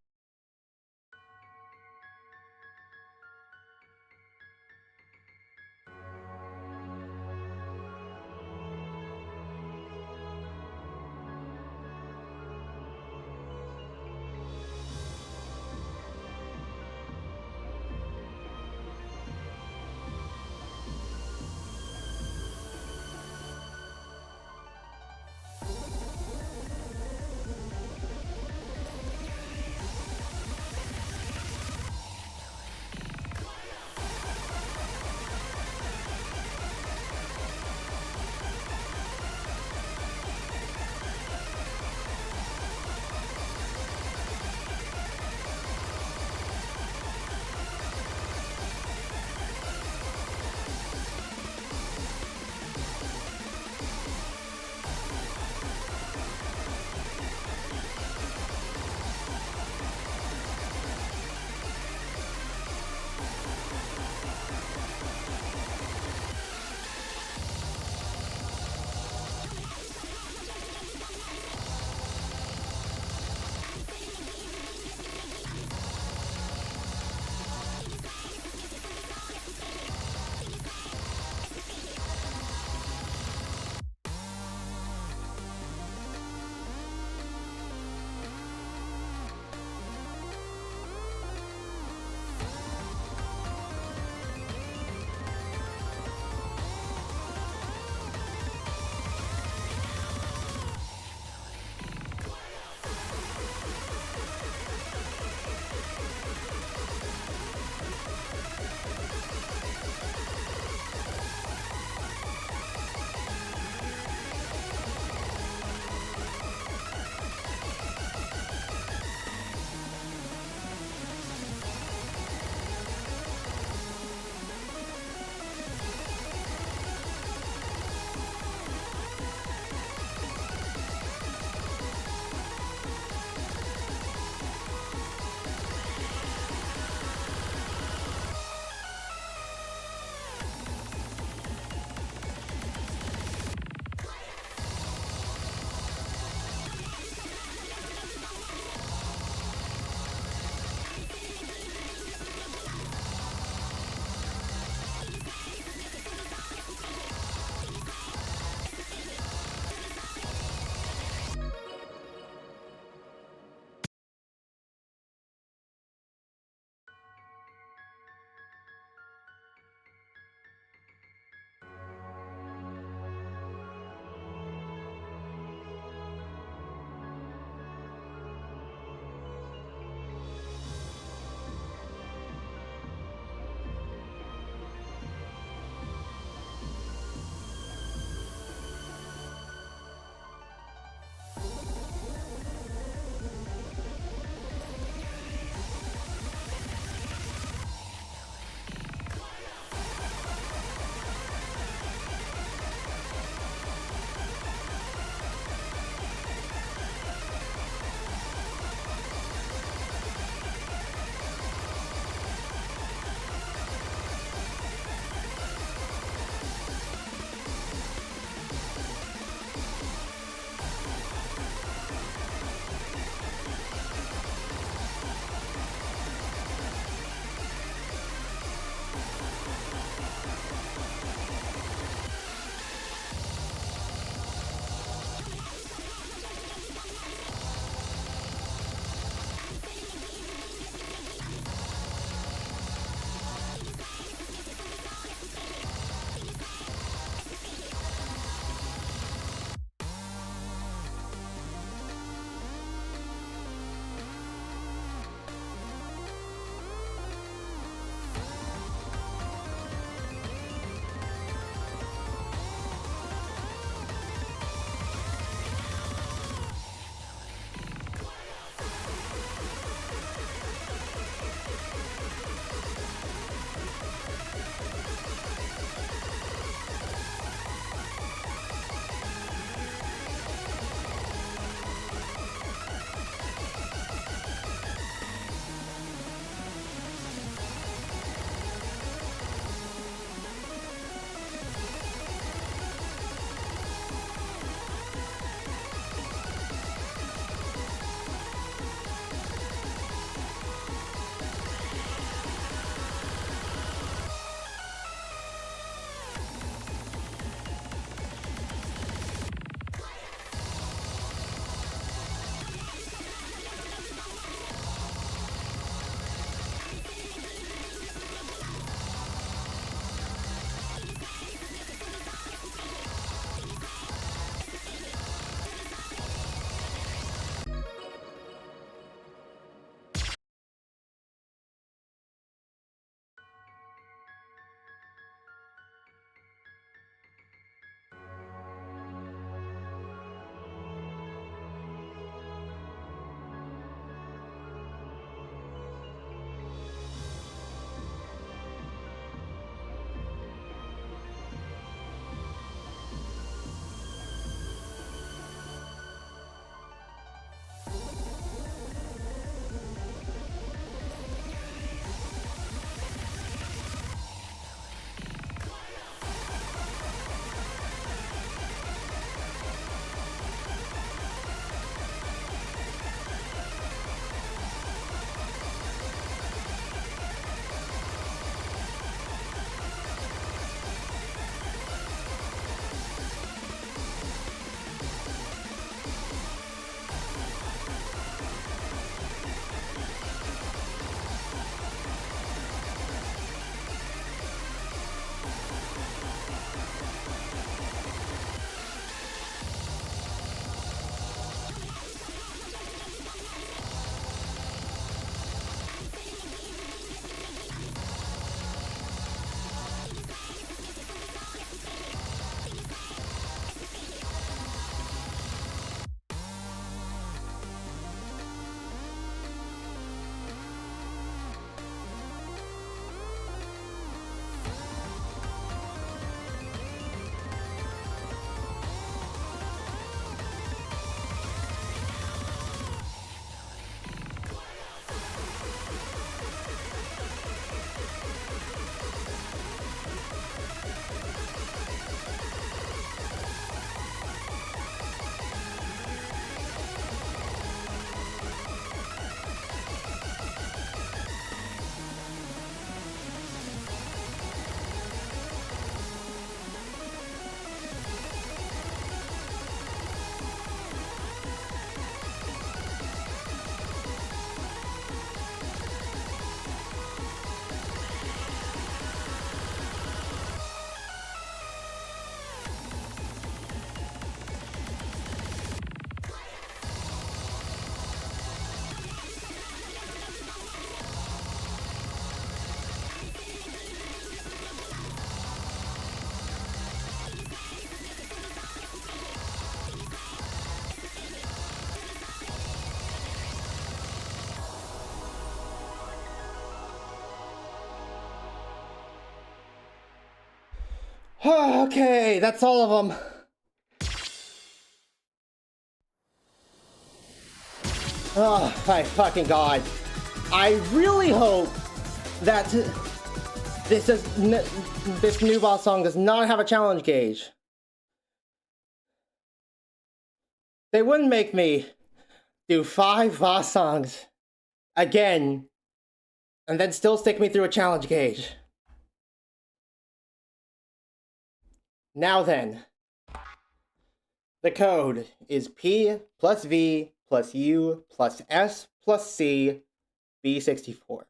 Okay, that's all of them. Oh, my fucking god. I really hope that this new boss song does not have a challenge gauge. They wouldn't make me do 5 boss songs again and then still stick me through a challenge gauge. Now then, the code is P plus V plus U plus S plus C B64.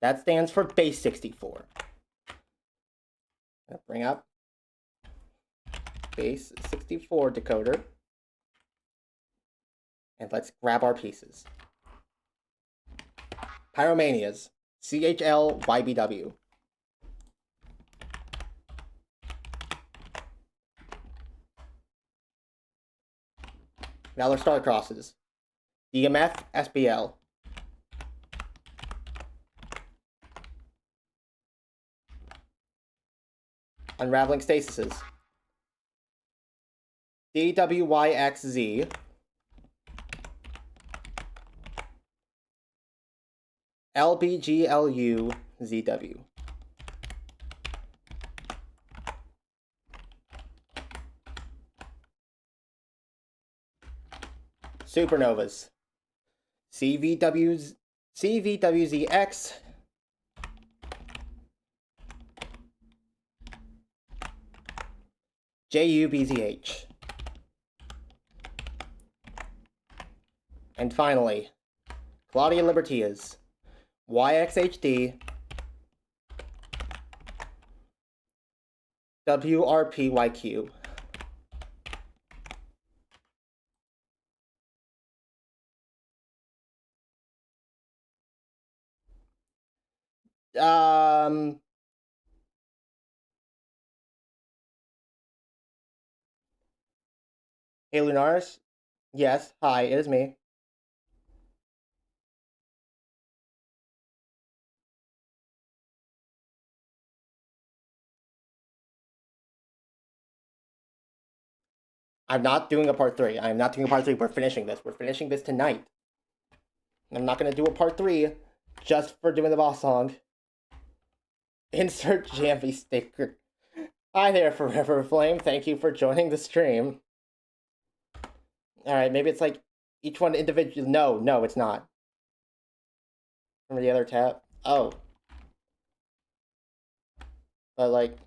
That stands for base 64. I'll bring up base 64 decoder. And let's grab our pieces. Pyromanias, CHLYBW. Valor Star Crosses, DMF SBL. Unraveling Stasises, DWYXZ. LBGLUZW. Supernovas. CVWZX. JUBZH. And finally, Claudia Libertias. YXHD. WRPYQ. Hey, Lunaris? Yes, hi, it is me. I'm not doing a part 3. I'm not doing a part 3. We're finishing this. We're finishing this tonight. I'm not going to do a part 3 just for doing the boss song. Insert Jammy sticker. Hi there, Forever Flame. Thank you for joining the stream. Alright, maybe it's like each one individually. No, it's not. Remember the other tab? Oh. But like,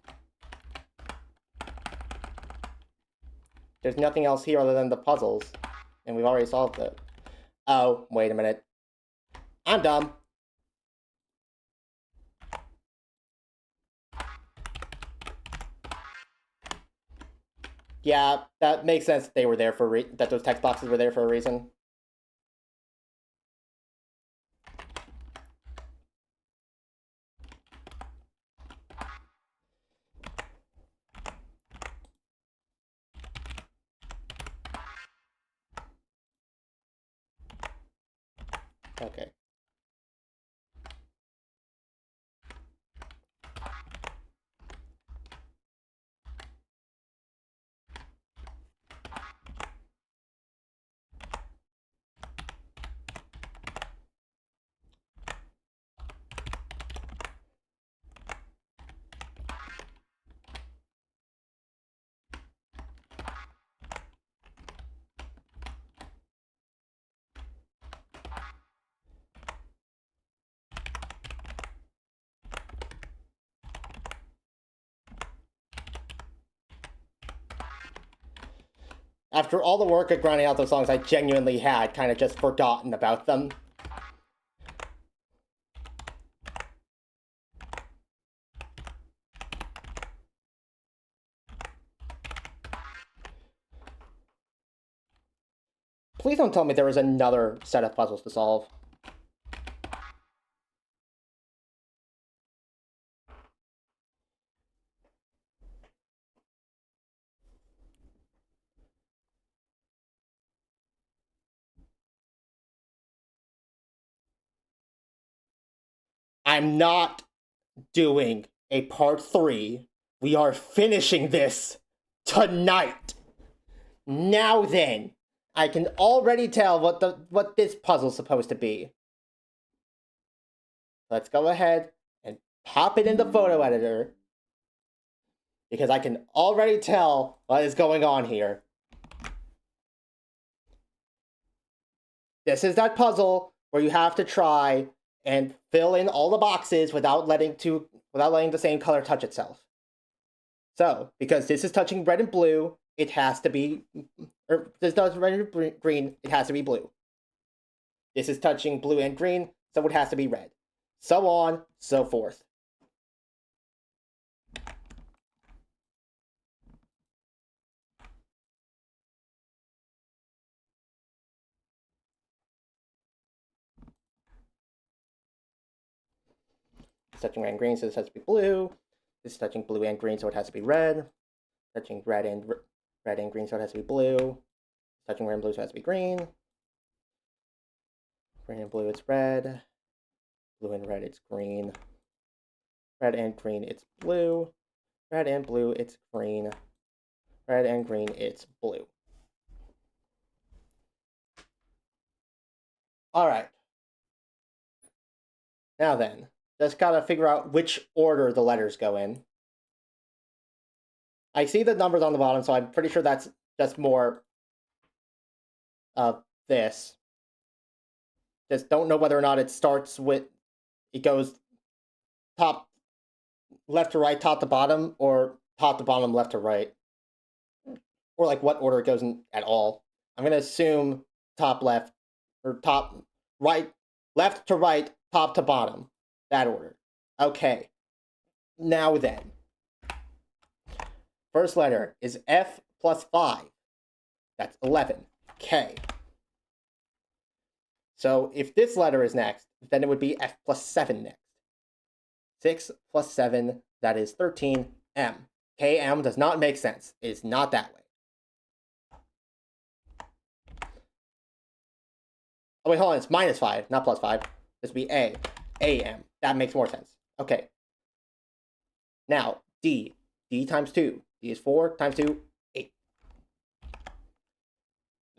there's nothing else here other than the puzzles. And we've already solved it. Oh, wait a minute. I'm dumb. Yeah, that makes sense that they were there for that those text boxes were there for a reason. Okay. After all the work of grinding out those songs, I genuinely had kind of just forgotten about them. Please don't tell me there was another set of puzzles to solve. I'm not doing a part 3 We are finishing this tonight. Now then, I can already tell what this puzzle's supposed to be. Let's go ahead and pop it in the photo editor, because I can already tell what is going on here. This is that puzzle where you have to try and fill in all the boxes without letting the same color touch itself. So, because this is touching red and blue, it has to be, or this does red and green, it has to be blue. This is touching blue and green, so it has to be red. So on, so forth. It's touching red and green, so this has to be blue. This is touching blue and green, so it has to be red. Touching red and green, so it has to be blue. Touching red and blue, so it has to be green. Green and blue, it's red. Blue and red, it's green. Red and green, it's blue. Red and blue, it's green. Red and green, it's blue. Alright. Now then, just gotta figure out which order the letters go in. I see the numbers on the bottom, so I'm pretty sure that's just more of this. Just don't know whether or not it starts with, it goes top, left to right, top to bottom, or top to bottom, left to right. Or like what order it goes in at all. I'm gonna assume top left, or top right, left to right, top to bottom. That order. Okay. Now then. First letter is F plus 5. That's 11. K. So if this letter is next, then it would be F plus 7 next. 6 plus 7, that is 13. M. KM does not make sense. It is not that way. Oh wait, hold on, it's minus 5, not plus 5. This would be A. AM. That makes more sense. Okay. Now, D. D times 2. D is 4 times 2, 8.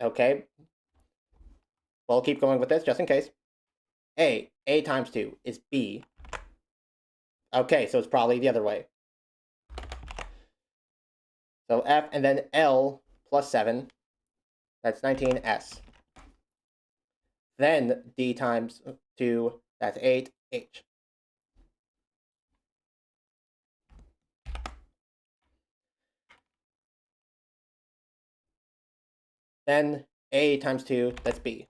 Okay. We'll keep going with this just in case. A. A times 2 is B. Okay, so it's probably the other way. So F and then L plus 7. That's 19S. Then D times 2, that's 8H. Then A times 2, that's B.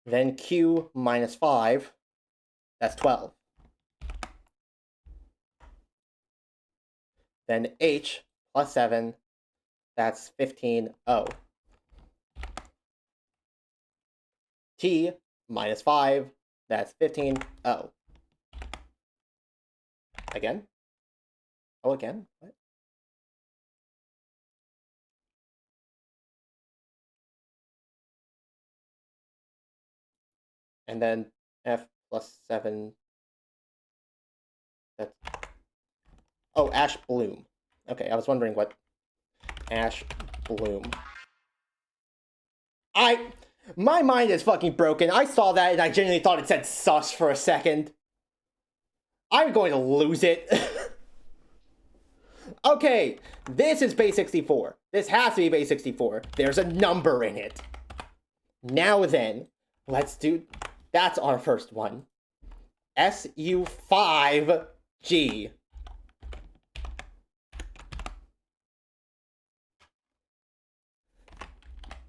Then Q minus 5, that's 12. Then H plus 7, that's 15O. T minus 5, that's 15O. Again? Oh, again? What? And then F plus 7, that's... Oh, Ash Bloom. Okay, I was wondering what... Ash Bloom. My mind is fucking broken. I saw that and I genuinely thought it said sus for a second. I'm going to lose it. Okay, this is base 64. This has to be base 64. There's a number in it. Now then, let's do... That's our first one. SU5G.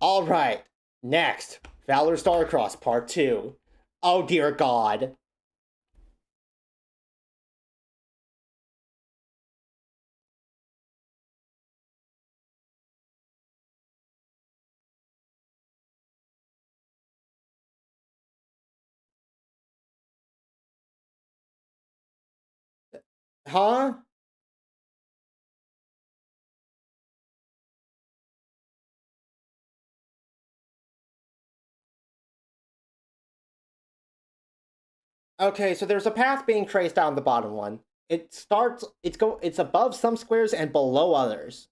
Alright, next. Valor Starcross Part 2. Oh dear God. Huh? Okay, so there's a path being traced down the bottom one. it starts, it's above some squares and below others.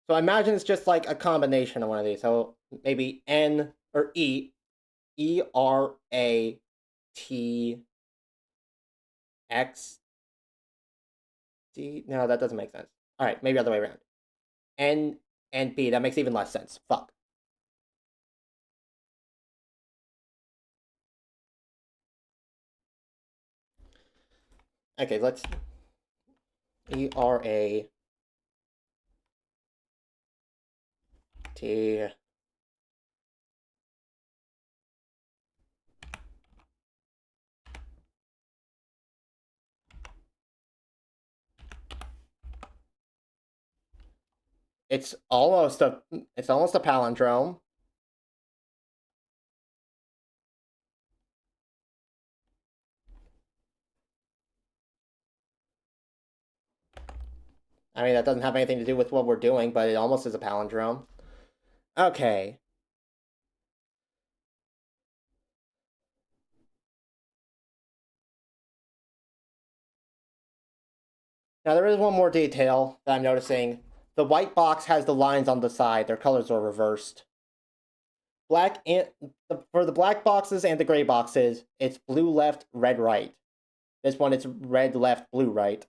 So I imagine it's just like a combination of one of these. So maybe N or E, E-R-A-T X D. No, that doesn't make sense. All right, maybe other way around. N and B. That makes even less sense. Fuck. Okay, let's E-R-A-T. It's almost a palindrome. I mean, that doesn't have anything to do with what we're doing, but it almost is a palindrome. Okay. Now, there is one more detail that I'm noticing. The white box has the lines on the side. Their colors are reversed. For the black boxes and the gray boxes, it's blue left, red right. This one, it's red left, blue right.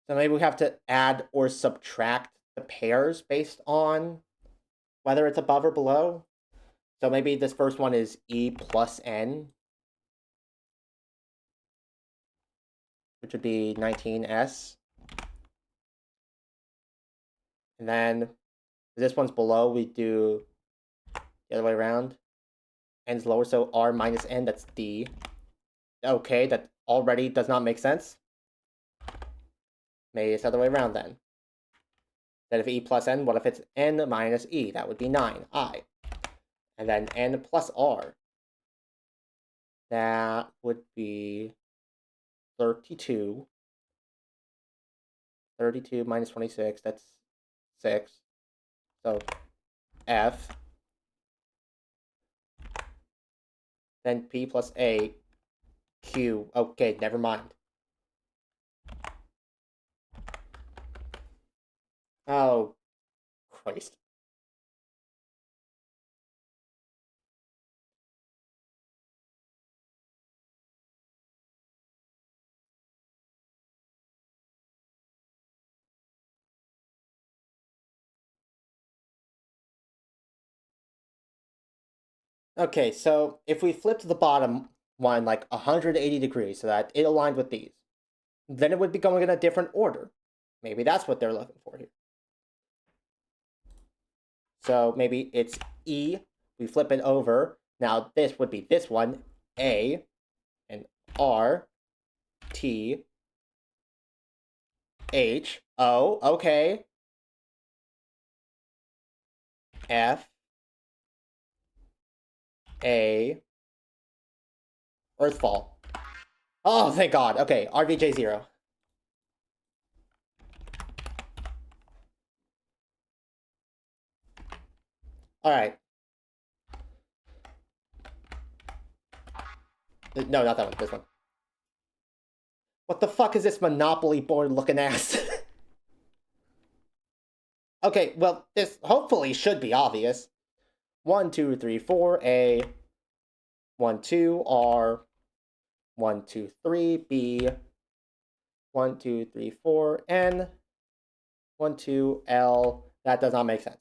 So maybe we have to add or subtract the pairs based on whether it's above or below. So maybe this first one is E plus N, which would be 19S. And then this one's below, we do the other way around. N's lower, so R minus N, that's D. Okay, that already does not make sense. Maybe it's the other way around then. Instead of E plus N, what if it's N minus E? That would be 9I. And then N plus R. That would be 32. 32 minus 26, that's 6. So F. Then P plus A. Q. Okay, never mind. Oh, Christ. Okay, so if we flipped the bottom one like 180 degrees so that it aligned with these, then it would be going in a different order. Maybe that's what they're looking for here. So maybe it's E, we flip it over. Now this would be this one, A, and R, T, H, O, okay, F, A, Earthfall. Oh, thank God. Okay, RVJ0. Alright. No, not that one. This one. What the fuck is this Monopoly board looking ass? Okay, well, this hopefully should be obvious. 1, 2, 3, 4, A. 1, 2, R. 1, 2, 3, B. 1, 2, 3, 4, N. 1, 2, L. That does not make sense.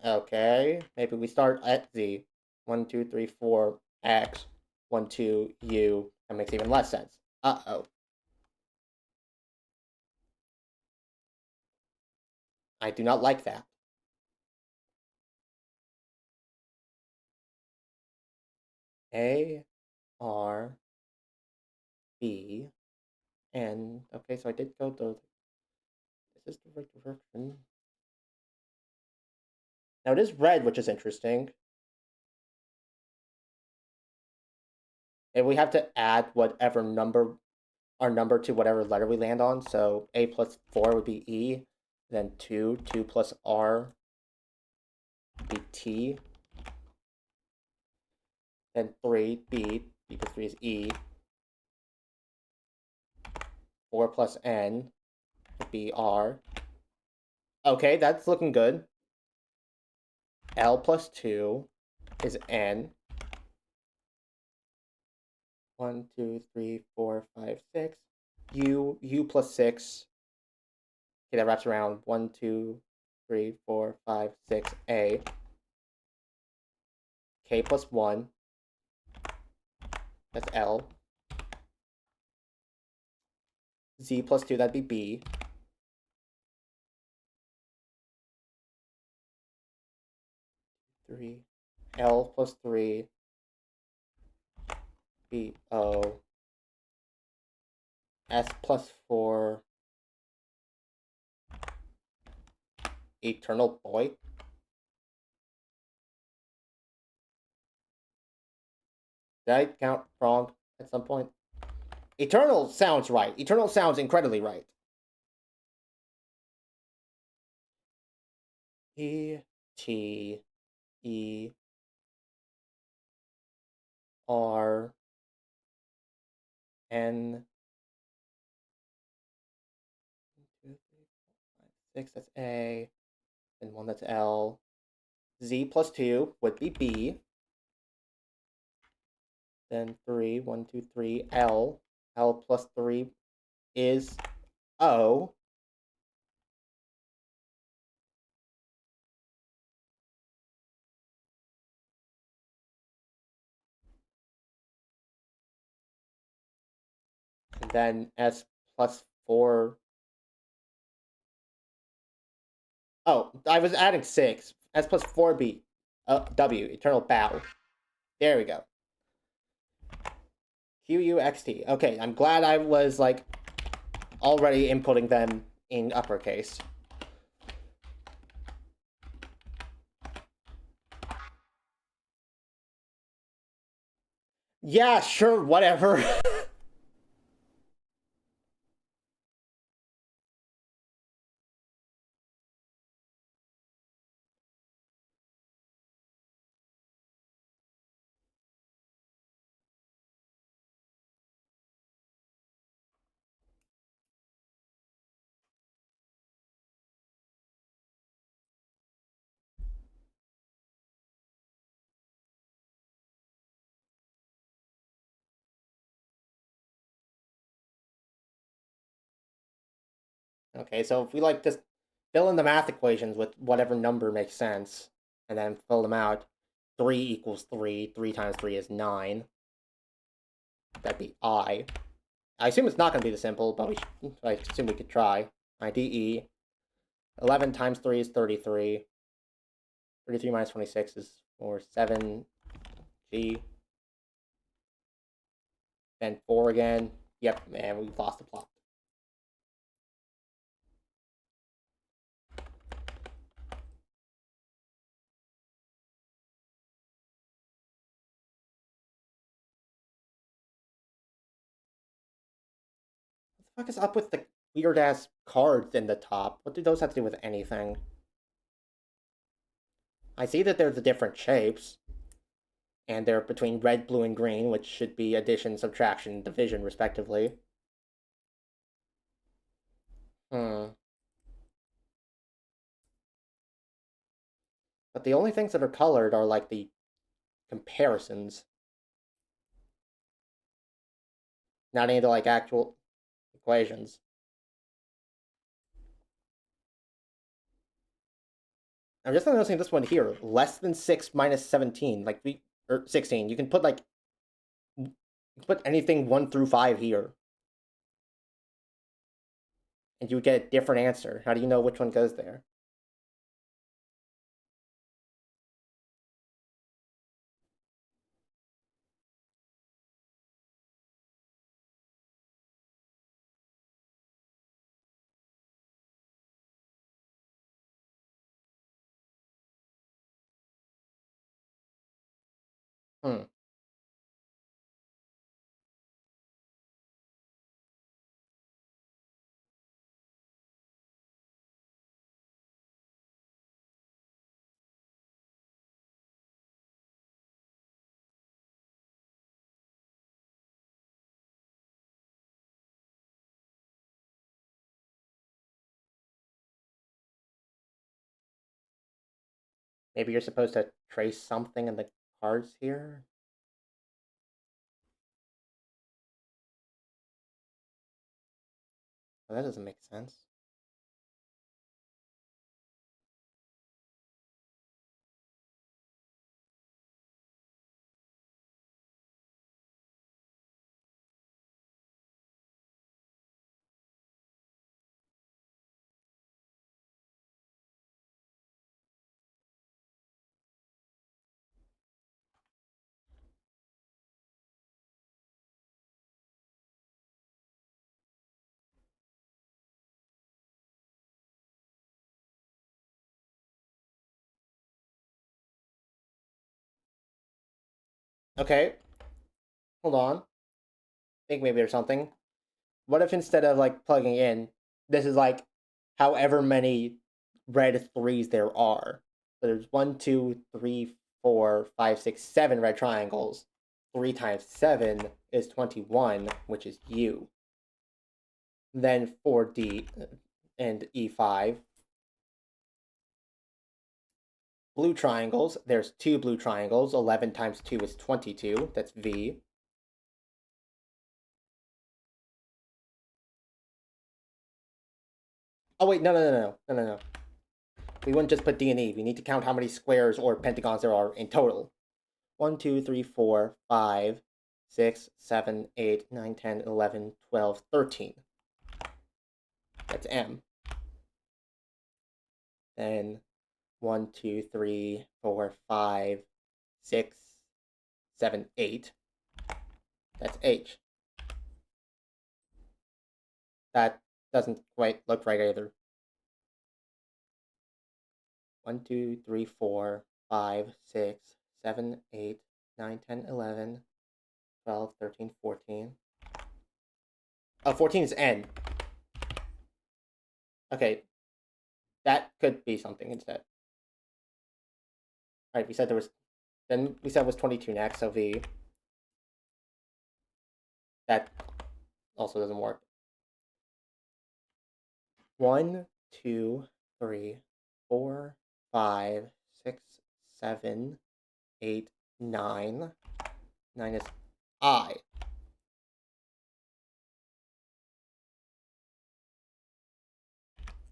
Okay, maybe we start at Z. 1, 2, 3, 4, X. 1, 2, U. That makes even less sense. Uh-oh. I do not like that. A, R, B, N. Okay, so I did go those. this the right direction? Now it is red, which is interesting. And we have to add whatever number, our number to whatever letter we land on. So A plus 4 would be E. Then 2 plus R would be T. Then 3, B plus 3 is E. 4 plus N would be R. Okay, that's looking good. L plus 2 is N. 1, 2, 3, 4, 5, 6. U plus 6. Okay, that wraps around 1, 2, 3, 4, 5, 6, A. K plus 1. That's L. Z plus 2, that'd be B. Three. L plus 3. B O. S plus 4. Eternal Boy. Did I count wrong at some point? Eternal sounds right. Eternal sounds incredibly right. E T E R N 2, 3, 4, 5, 6, that's A. And 1, that's L. Z plus 2 would be B. Then 3, 1, 2, 3, L. L plus 3 is O. And then S plus 4. Oh, I was adding 6. S plus 4B. W, Eternal Bow. There we go. QUXT. Okay, I'm glad I was, like, already inputting them in uppercase. Yeah, sure, whatever. Okay, so if we, like, just fill in the math equations with whatever number makes sense, and then fill them out, 3 equals 3. 3 times 3 is 9. That'd be I. I assume it's not going to be this simple, but I assume we could try. IDE. 11 times 3 is 33. 33 minus 26 is 4, 7. G. Then 4 again. Yep, man, we've lost the plot. What the fuck is up with the weird-ass cards in the top? What do those have to do with anything? I see that they're the different shapes. And they're between red, blue, and green, which should be addition, subtraction, division, respectively. But the only things that are colored are, like, the comparisons. Not any of the, like, actual equations. I'm just noticing this one here. Less than 6 minus 17. Like, or 16. You can put, like, put anything 1 through 5 here. And you would get a different answer. How do you know which one goes there? Hmm. Maybe you're supposed to trace something in the cards here? Well, that doesn't make sense. Okay, hold on. I think maybe there's something. What if instead of like plugging in, this is like however many red threes there are? So there's 1, 2, 3, 4, 5, 6, 7 red triangles. 3 times 7 is 21, which is U. Then 4D and E5. Blue triangles, there's 2 blue triangles. 11 times 2 is 22. That's V. Oh wait, no. We wouldn't just put D and E. We need to count how many squares or pentagons there are in total. 1, 2, 3, 4, 5, 6, 7, 8, 9, 10, 11, 12, 13. That's M. Then 1, 2, 3, 4, 5, 6, 7, 8. That's H. That doesn't quite look right either. 1, 2, 3, 4, 5, 6, 7, 8, 9, 10, 11, 12, 13, 14. Oh, 14 is N. Okay. That could be something instead. Alright, we said there was... Then we said it was 22 next, so V. That also doesn't work. 1, 2, 3, 4, 5, 6, 7, 8, 9. 9 is I.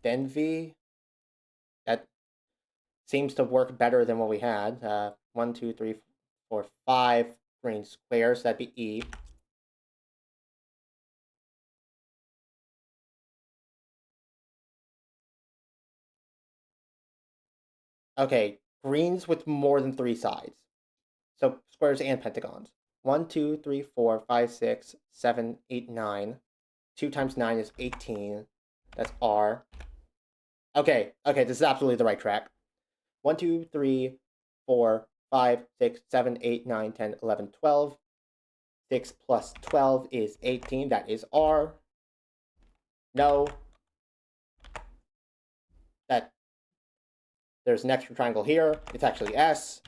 Then V. That seems to work better than what we had. 1, 2, 3, 4, 5 green squares. That'd be E. Okay, greens with more than 3 sides. So squares and pentagons. 1, 2, 3, 4, 5, 6, 7, 8, 9. 2 times 9 is 18. That's R. Okay, this is absolutely the right track. 1, 2, 3, 4, 5, 6, 7, 8, 9, 10, 11, 12. 6 plus 12 is 18. That is R. No. That there's an extra triangle here. It's actually S.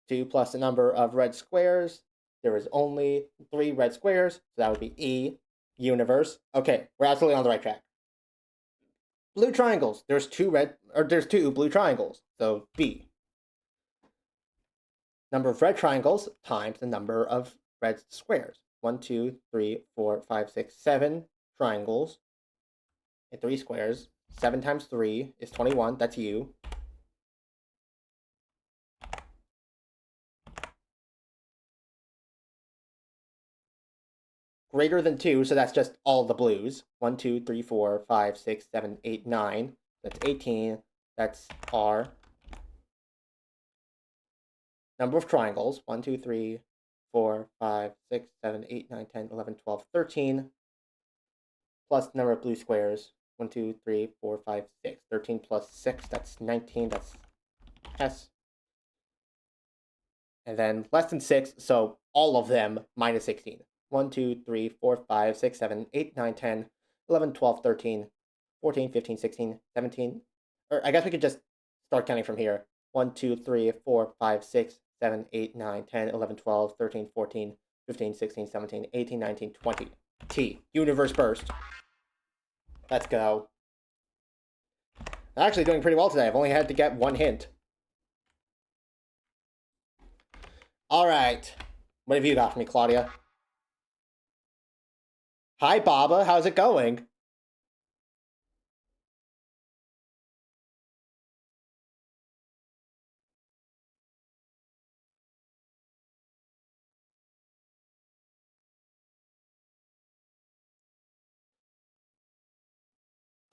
2 plus the number of red squares. There is only 3 red squares, so that would be E. Universe. Okay, we're absolutely on the right track. Blue triangles. There's 2 blue triangles, so B. Number of red triangles times the number of red squares. 1, 2, 3, 4, 5, 6, 7 triangles and 3 squares. 7 times 3 is 21. That's U. Greater than 2, so that's just all the blues. 1, 2, 3, 4, 5, 6, 7, 8, 9. That's 18. That's R. Number of triangles. 1, 2, 3, 4, 5, 6, 7, 8, 9, 10, 11, 12, 13. Plus the number of blue squares. 1, 2, 3, 4, 5, 6. 13 plus 6, that's 19. That's S. And then less than 6, so all of them minus 16. 1, 2, 3, 4, 5, 6, 7, 8, 9, 10, 11, 12, 13, 14, 15, 16, 17. Or I guess we could just start counting from here. 1, 2, 3, 4, 5, 6, 7, 8, 9, 10, 11, 12, 13, 14, 15, 16, 17, 18, 19, 20. T. Universe Burst. Let's go. I'm actually doing pretty well today. I've only had to get one hint. Alright. What have you got for me, Claudia? Hi, Baba. How's it going?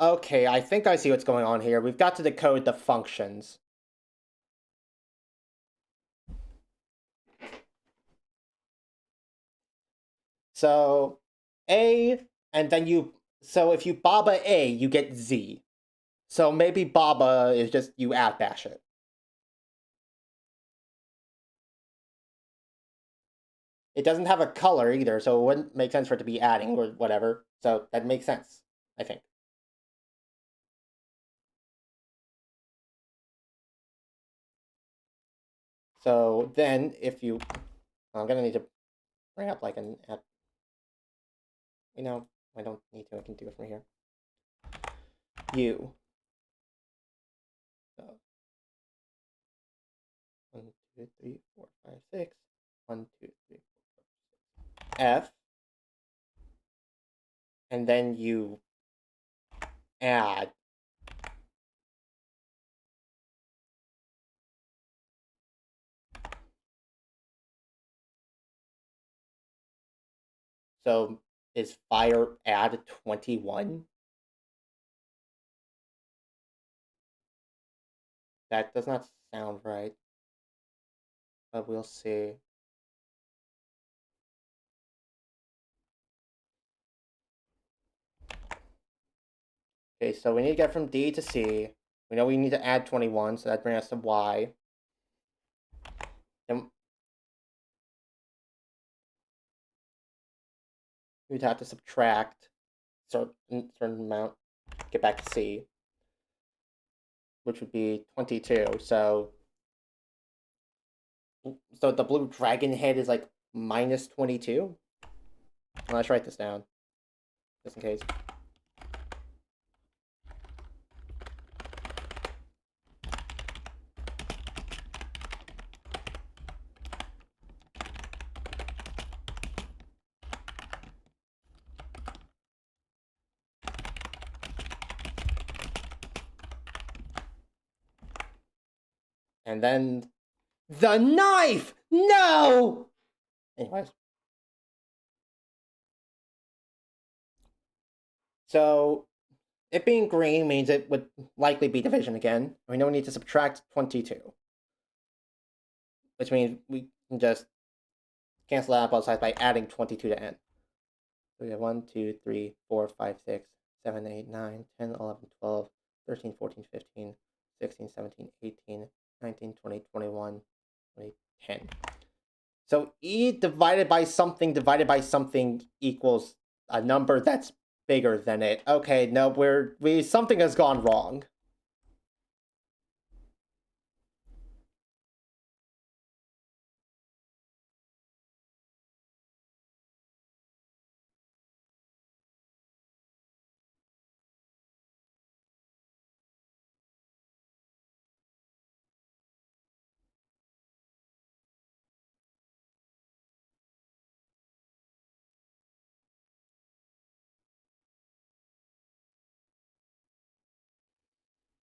Okay, I think I see what's going on here. We've got to decode the functions. So, A, and then you... So if you Baba A, you get Z. So maybe Baba is just you add bash it. It doesn't have a color either, so it wouldn't make sense for it to be adding or whatever. So that makes sense, I think. So then if you... I'm gonna need to bring up like an app. You know, I don't need to, I can do it from here. U. So 1, 2, 3, 4, 5, 6. 1, 2, 3, 4, 5, 6. F. And then you add. So is fire add 21? That does not sound right. But we'll see. Okay, so we need to get from D to C. We know we need to add 21, so that brings us to Y. Then we'd have to subtract a certain amount, get back to C, which would be 22. So the blue dragon head is like minus 22? Let's write this down, just in case. And then the knife! No! Anyways. So it being green means it would likely be division again. We know we need to subtract 22. Which means we can just cancel out both sides by adding 22 to n. So we have 1, 2, 3, 4, 5, 6, 7, 8, 9, 10, 11, 12, 13, 14, 15, 16, 17, 18, 19, 20, 21, 20, 10. So E divided by something equals a number that's bigger than it. Okay, no, something has gone wrong.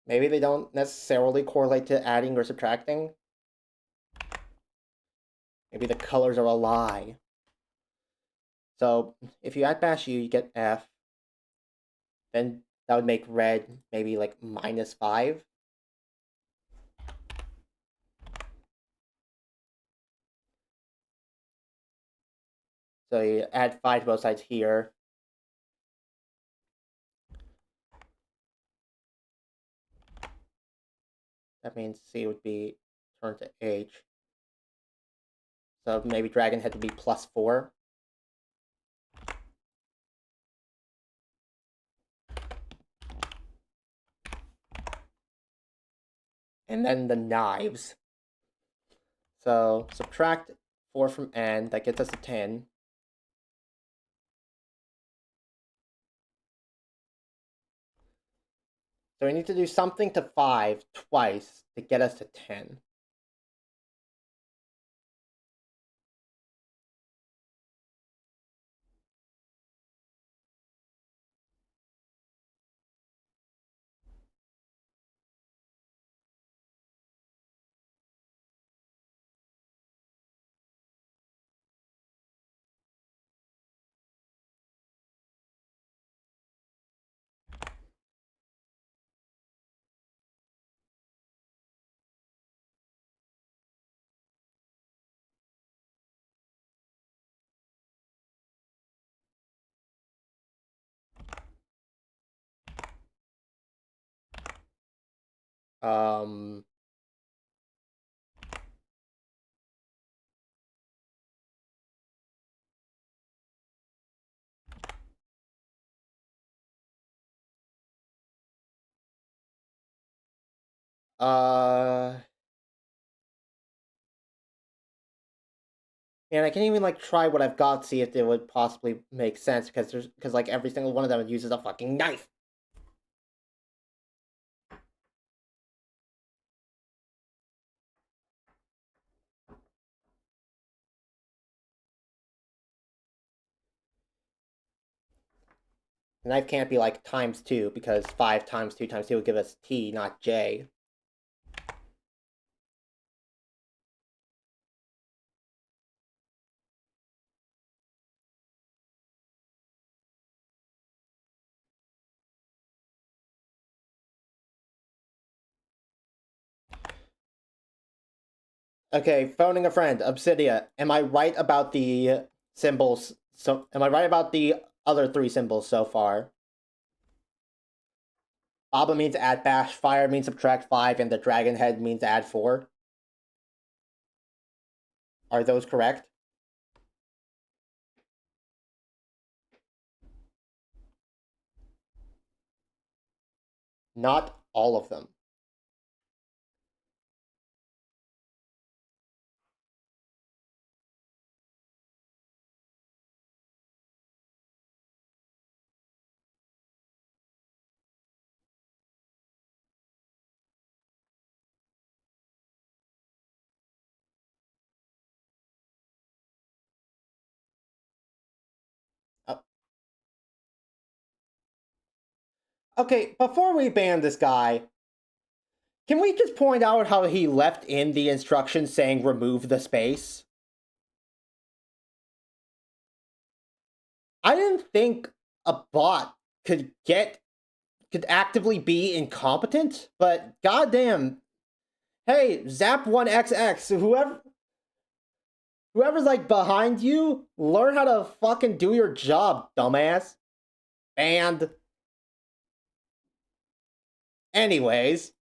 Maybe they don't necessarily correlate to adding or subtracting. Maybe the colors are a lie. So if you add bash U, you get F. Then that would make red maybe like minus 5. So you add 5 to both sides here. That means C would be turned to H. So maybe Dragon Head would be +4. And then the knives. So subtract 4 from N, that gets us a 10. So we need to do something to 5 twice to get us to 10. Um... And I can even like try what I've got, see if it would possibly make sense, because like every single one of them uses a fucking knife. The knife can't be like ×2, because 5 times 2 times 2 would give us T, not J. Okay, phoning a friend, Obsidia. Am I right about the symbols? So, am I right about the other 3 symbols so far? Baba means add bash, fire means subtract 5, and the dragon head means add 4. Are those correct? Not all of them. Oh. Okay, before we ban this guy, can we just point out how he left in the instructions saying remove the space? I didn't think a bot could actively be incompetent, but goddamn, hey, Zap1XX, whoever's like behind you, learn how to fucking do your job, dumbass. Banned. Anyways,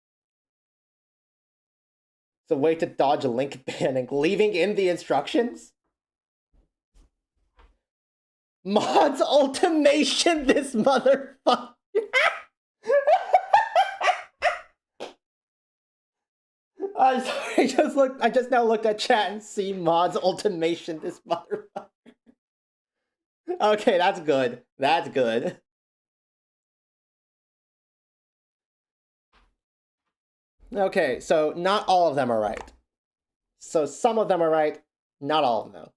it's a way to dodge link banning, leaving in the instructions. Mods ultimation this motherfucker. I'm sorry, I just now looked at chat and see mods ultimation this motherfucker. Okay, that's good. That's good. Okay, so not all of them are right. So some of them are right, not all of them though.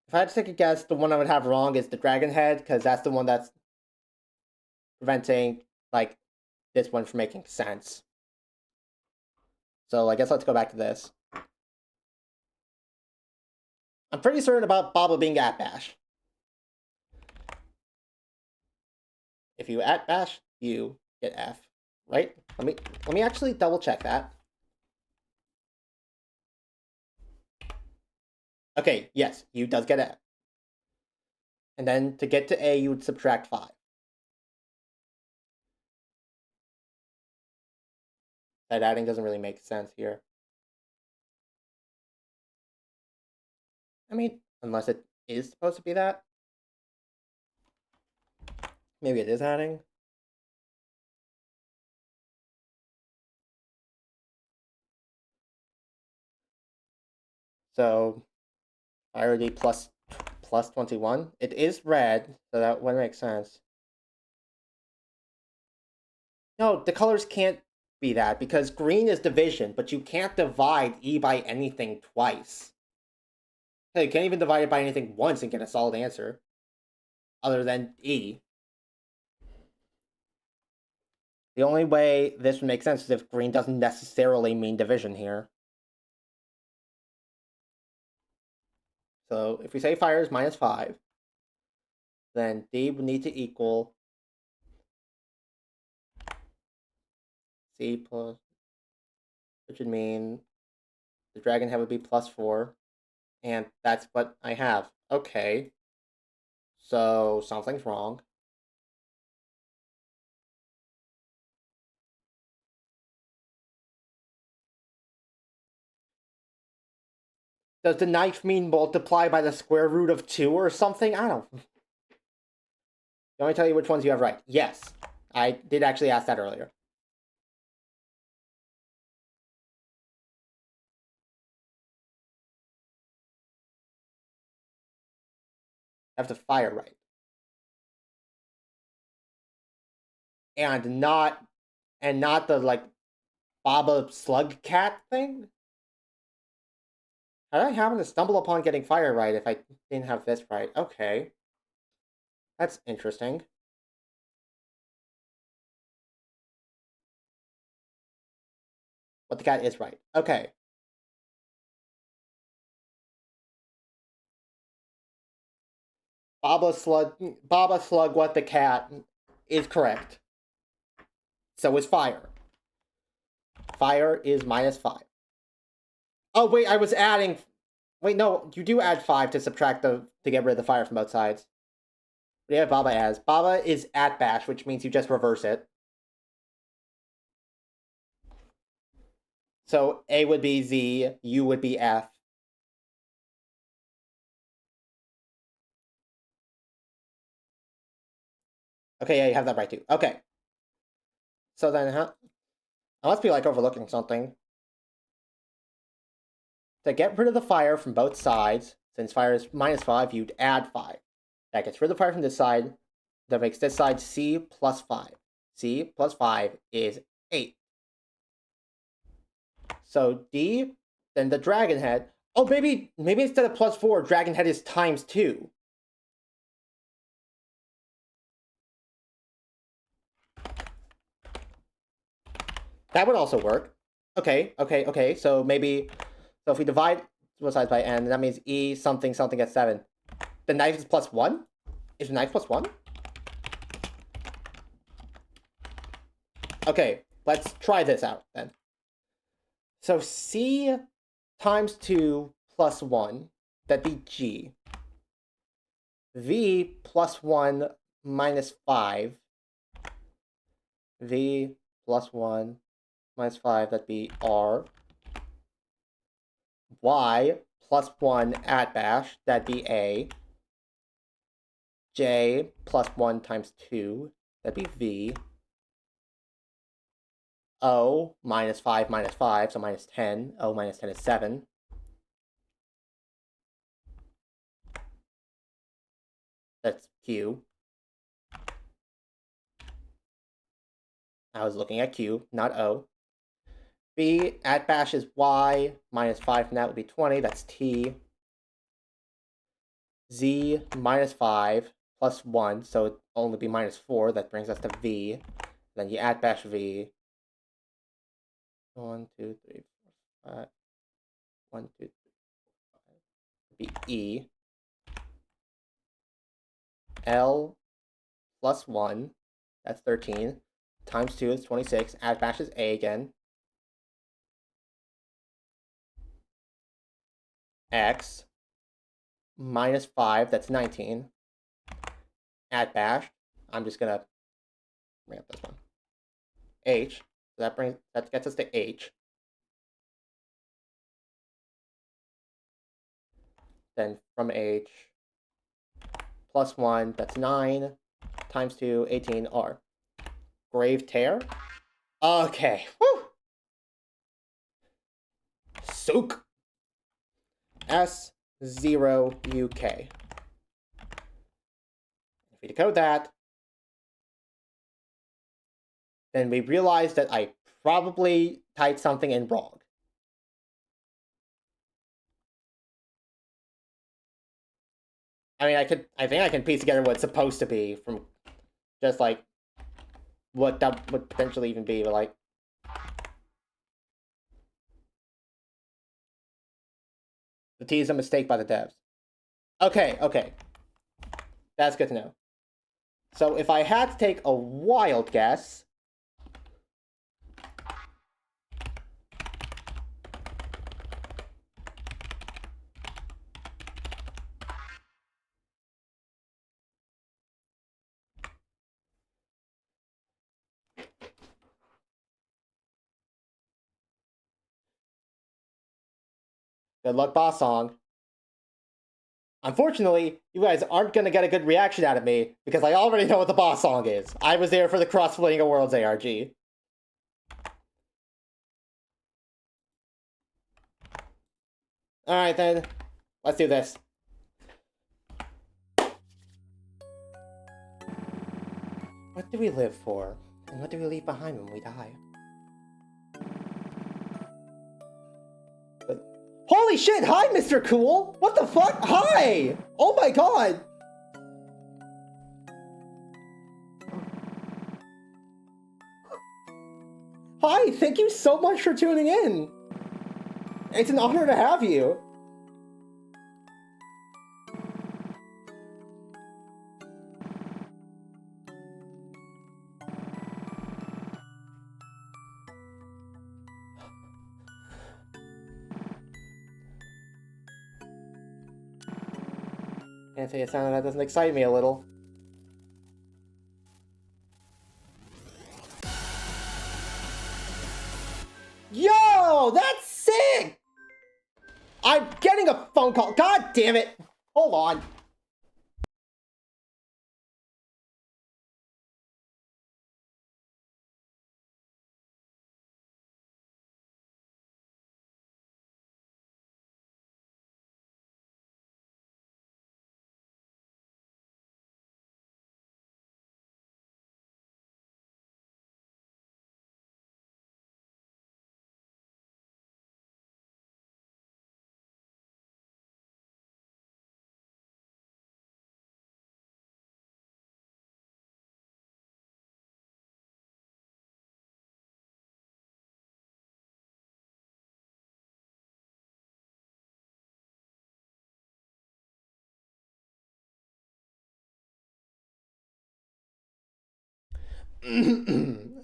If I had to take a guess, the one I would have wrong is the dragon head, because that's the one that's preventing, like, this one from making sense. So I guess let's go back to this. I'm pretty certain about Baba being at bash. If you at bash, you get F, right? Let me actually double check that. Okay, yes, U does get F. And then to get to A, you would subtract 5. that adding doesn't really make sense here. I mean, unless it is supposed to be that. Maybe it is adding. So, priority plus 21. It is red, so that would make sense. No, the colors can't be that, because green is division, but you can't divide E by anything twice. Hey, you can't even divide it by anything once and get a solid answer. Other than E. The only way this would make sense is if green doesn't necessarily mean division here. So if we say fire is -5, then D would need to equal C plus, which would mean the dragon head would be +4, and that's what I have. Okay. So something's wrong. Does the knife mean multiply by the square root of 2 or something? I don't... Let me tell you which ones you have right. Yes. I did actually ask that earlier. I have the fire right. And not the, like, Baba Slug Cat thing? How did I happen to stumble upon getting fire right if I didn't have this right? Okay. That's interesting. But the cat is right. Okay. Baba Slug what the cat is correct. So is fire. Fire is -5. Oh wait, I was adding... Wait, no, you do add 5 to subtract to get rid of the fire from both sides. What do you have Baba as? Baba is at bash, which means you just reverse it. So A would be Z, U would be F. Okay, yeah, you have that right too. Okay. So then, I must be like overlooking something. To get rid of the fire from both sides, since fire is -5, you'd add 5. That gets rid of the fire from this side. That makes this side C plus 5. C plus 5 is 8. So D, then the dragon head. Oh, maybe instead of +4, dragon head is ×2. That would also work. Okay. So if we divide both sides by n, that means E something at 7. The knife is +1? Is the knife +1? Okay, let's try this out then. So C times 2 plus 1, that'd be G. V plus 1 minus 5. V plus 1 minus 5, that'd be R. Y plus 1 at bash, that'd be A. J plus 1 times 2, that'd be V. O minus 5 minus 5, so minus 10. O minus 10 is 7. That's Q. I was looking at Q, not O. B at bash is Y, minus 5 from that would be 20, that's T. Z minus 5 plus 1, so it'd only be -4, that brings us to V. Then you at bash V. 1, 2, 3, 4, 5. 1, 2, 3, 4, 5. It'd be E. L plus 1, that's 13. Times 2 is 26. At bash is A again. X minus 5, that's 19. At bash, I'm just gonna ramp this one. H, So that gets us to H. Then from H, plus 1, that's 9, times 2, 18, R. Grave tear? Okay, woo! Soak! S0UK. If we decode that, then we realize that I probably typed something in wrong. I mean, I think I can piece together what it's supposed to be from just like what that would potentially even be, but like the T is a mistake by the devs. Okay. That's good to know. So if I had to take a wild guess, good luck, boss song. Unfortunately, you guys aren't going to get a good reaction out of me because I already know what the boss song is. I was there for the Cross-Splitting of Worlds ARG. Alright then, let's do this. What do we live for? And what do we leave behind when we die? But, holy shit! Hi, Mr. Cool! What the fuck? Hi! Oh my god! Hi, thank you so much for tuning in! It's an honor to have you! Can't say a sound that doesn't excite me a little. Yo, that's sick! I'm getting a phone call. God damn it! Hold on.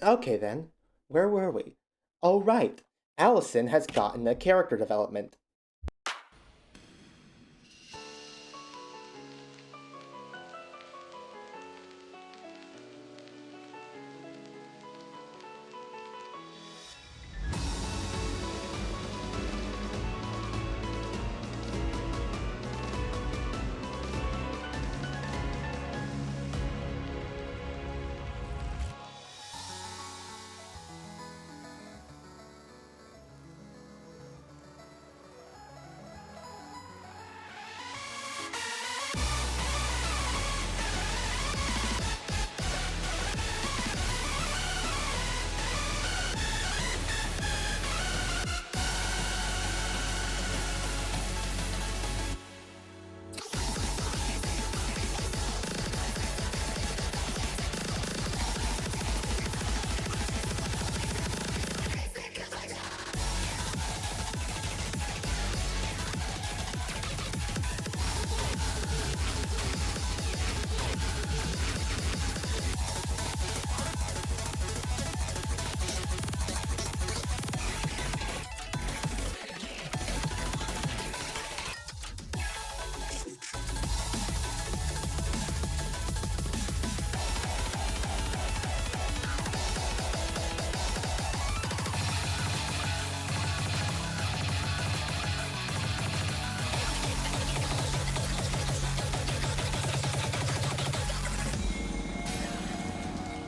Okay then, where were we? Oh right, Allison has gotten a character development.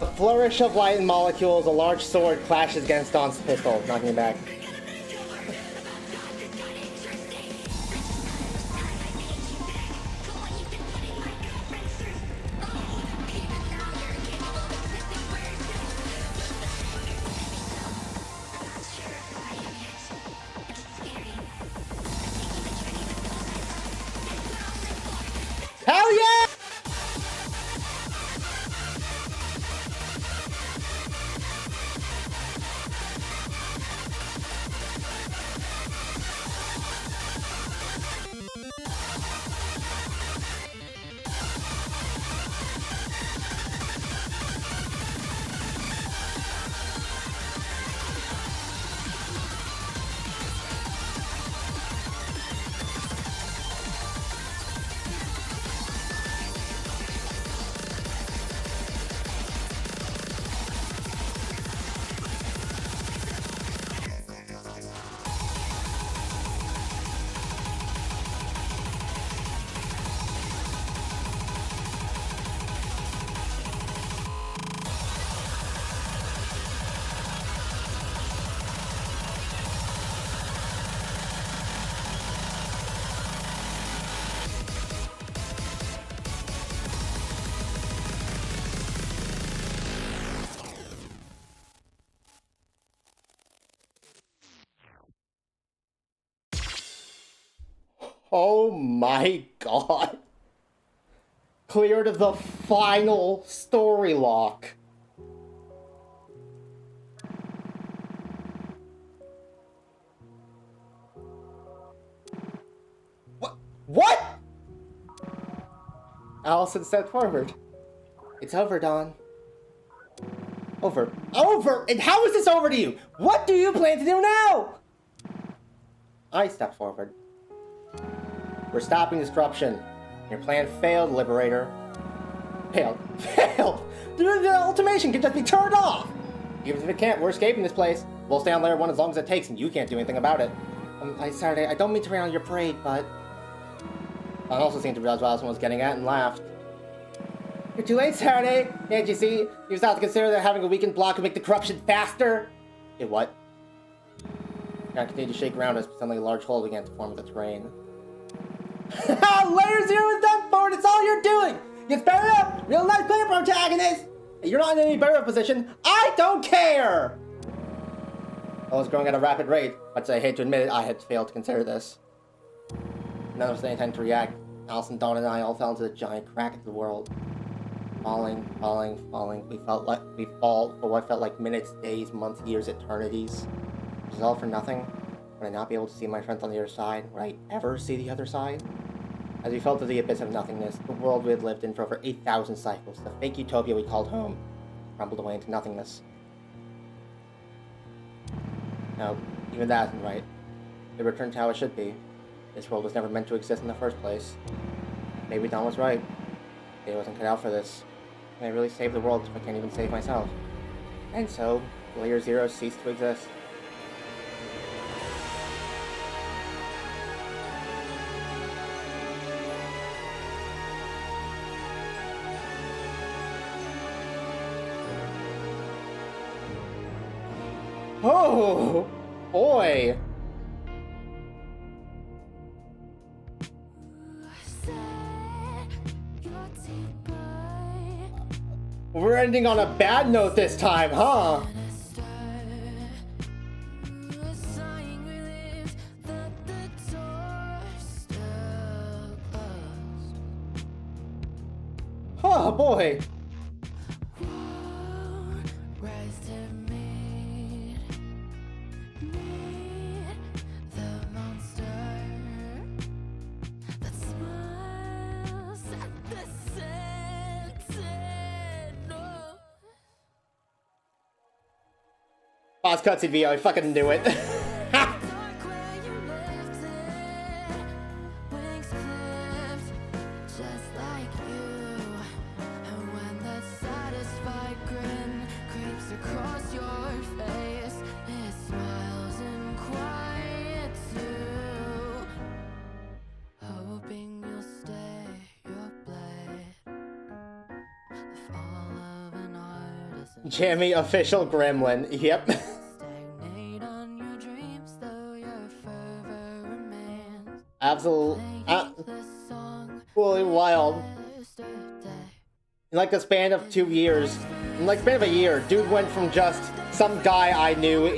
A flourish of light and molecules, a large sword clashes against Dawn's pistol, knocking him back. Hell yeah! Oh my god. Cleared the final story lock. What? Allison stepped forward. It's over, Dawn. Over. Over? And how is this over to you? What do you plan to do now? I stepped forward. We're stopping disruption. Your plan failed, Liberator. Failed. Failed! The ultimation can just be turned off! Even if it can't, we're escaping this place. We'll stay on layer 1 as long as it takes, and you can't do anything about it. Saturday, I don't mean to rain on your parade, but... I also seemed to realize what Allison was getting at and laughed. You're too late, Saturday! Can't you see? You just have to consider that having a weakened block would make the corruption faster! Hey, what? I continued to shake around as suddenly a large hole began to form in the terrain. Layer 0 is done for, and it's all you're doing! You sped it up! Real nice player, protagonist! You're not in any better position. I don't care! I was growing at a rapid rate, but I hate to admit it, I had failed to consider this. None of us had any time to react. Allison, Dawn, and I all fell into the giant crack of the world. Falling, falling, falling. We fall for what felt like minutes, days, months, years, eternities. Was it all for nothing? Would I not be able to see my friends on the other side? Would I ever see the other side? As we fell to the abyss of nothingness, the world we had lived in for over 8,000 cycles, the fake utopia we called home, crumbled away into nothingness. No, even that isn't right. It returned to how it should be. This world was never meant to exist in the first place. Maybe Don was right. They wasn't cut out for this. Can I really save the world if I can't even save myself? And so, Layer 0 ceased to exist. Oh, boy. We're ending on a bad note this time, huh? Oh, boy. Pause cutscene video, I fucking knew it. Jammy official gremlin. Yep. Stagnate on your dreams, though your fervor remains. Absolutely. This song Fully wild. yesterday. In like the span of 2 years, in like the span of a year, dude went from just some guy I knew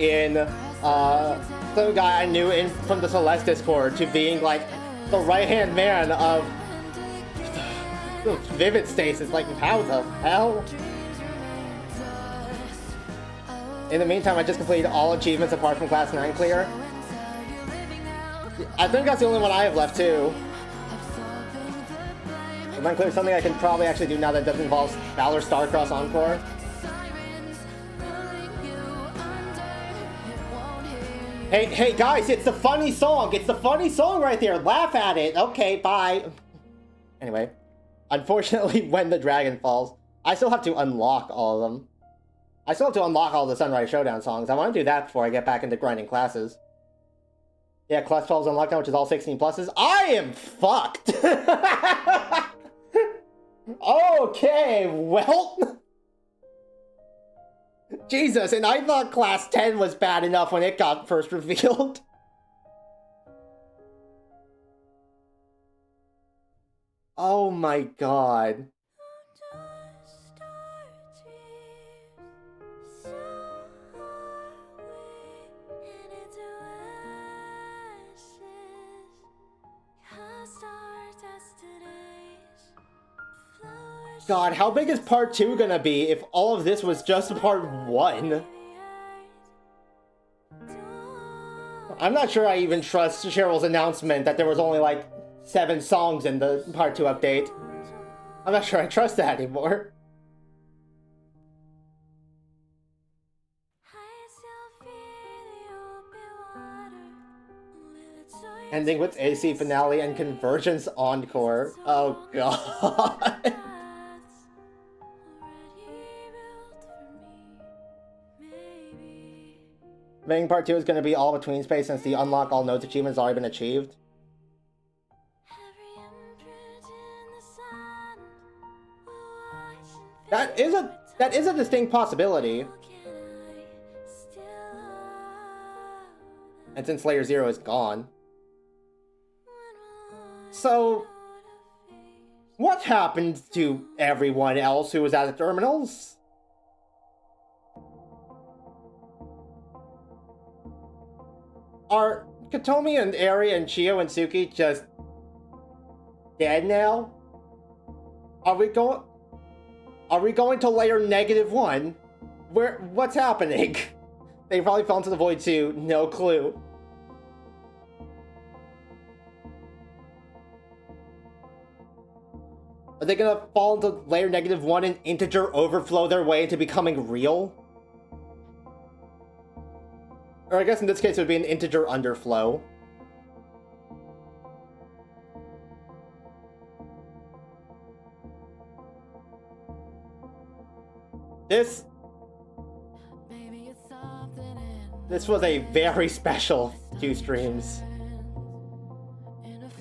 from the Celeste Discord to being like the right-hand man of the Vivid Stasis. Like, how the hell? In the meantime, I just completed all achievements apart from Class 9 clear. I think that's the only one I have left too. If I clear something I can probably actually do now that doesn't involve Valor Starcross Encore. Hey guys, it's the funny song. It's the funny song right there. Laugh at it. Okay, bye. Anyway, unfortunately, when the dragon falls, I still have to unlock all of them. I still have to unlock all the Sunrise Showdown songs. I want to do that before I get back into grinding classes. Yeah, class 12 is unlocked now, which is all 16 pluses. I am fucked. Okay, well. Jesus, and I thought class 10 was bad enough when it got first revealed. Oh my god. God, how big is part 2 gonna be if all of this was just part 1? I'm not sure I even trust Cheryl's announcement that there was only like 7 songs in the part 2 update. I'm not sure I trust that anymore. Ending with AC finale and Convergence encore. Oh god. Main part 2 is going to be all between space since the unlock all nodes achievement has already been achieved. That is a distinct possibility. And since Layer 0 is gone. So, what happened to everyone else who was at the terminals? Are Katomi and Eri and Chio and Suki just dead now? Are we going to layer -1? What's happening? They probably fell into the void too, no clue. Are they gonna fall into layer -1 and integer overflow their way into becoming real? Or I guess in this case it would be an integer underflow. This was a very special 2 streams.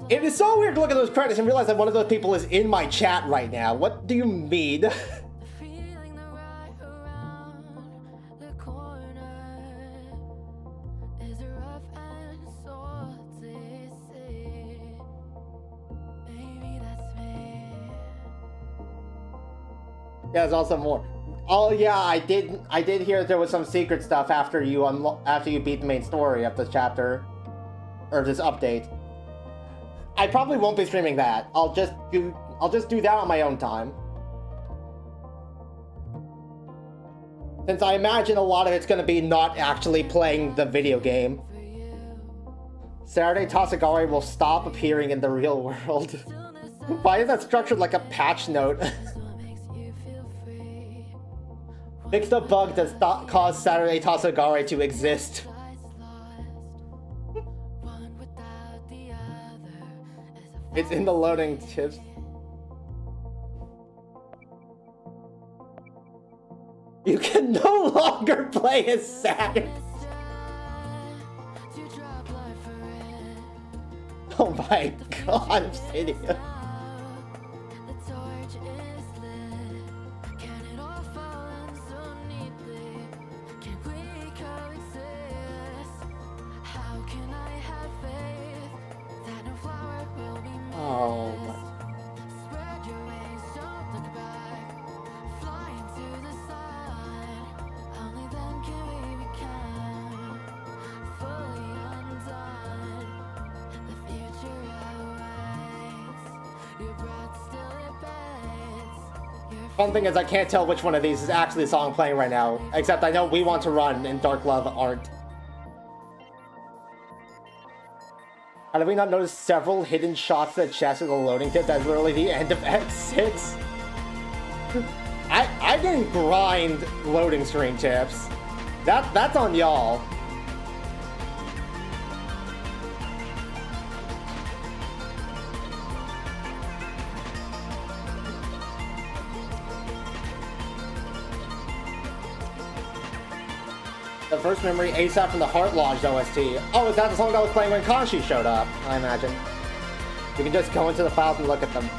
It is so weird to look at those credits and realize that one of those people is in my chat right now. What do you mean? Yeah, there's also more. Oh yeah, I did hear there was some secret stuff after you beat the main story of this chapter or this update. I probably won't be streaming that. I'll just do that on my own time. Since I imagine a lot of it's gonna be not actually playing the video game. Saturday Tasagari will stop appearing in the real world. Why is that structured like a patch note? Fix the bug that caused Saturday Tasagari to exist. It's in the loading tips. You can no longer play as Saturn. Oh my god, I'm sitting here. Fun thing is I can't tell which one of these is actually the song playing right now, except I know We Want to Run and Dark Love aren't. How did we not notice several hidden shots to the chest of the loading tip? That's literally the end of Act 6. I didn't grind loading screen tips. That's on y'all. The first memory, ASAP from the Heart Lodge OST. Oh, is that the song that was playing when Kanshi showed up? I imagine. We can just go into the files and look at them.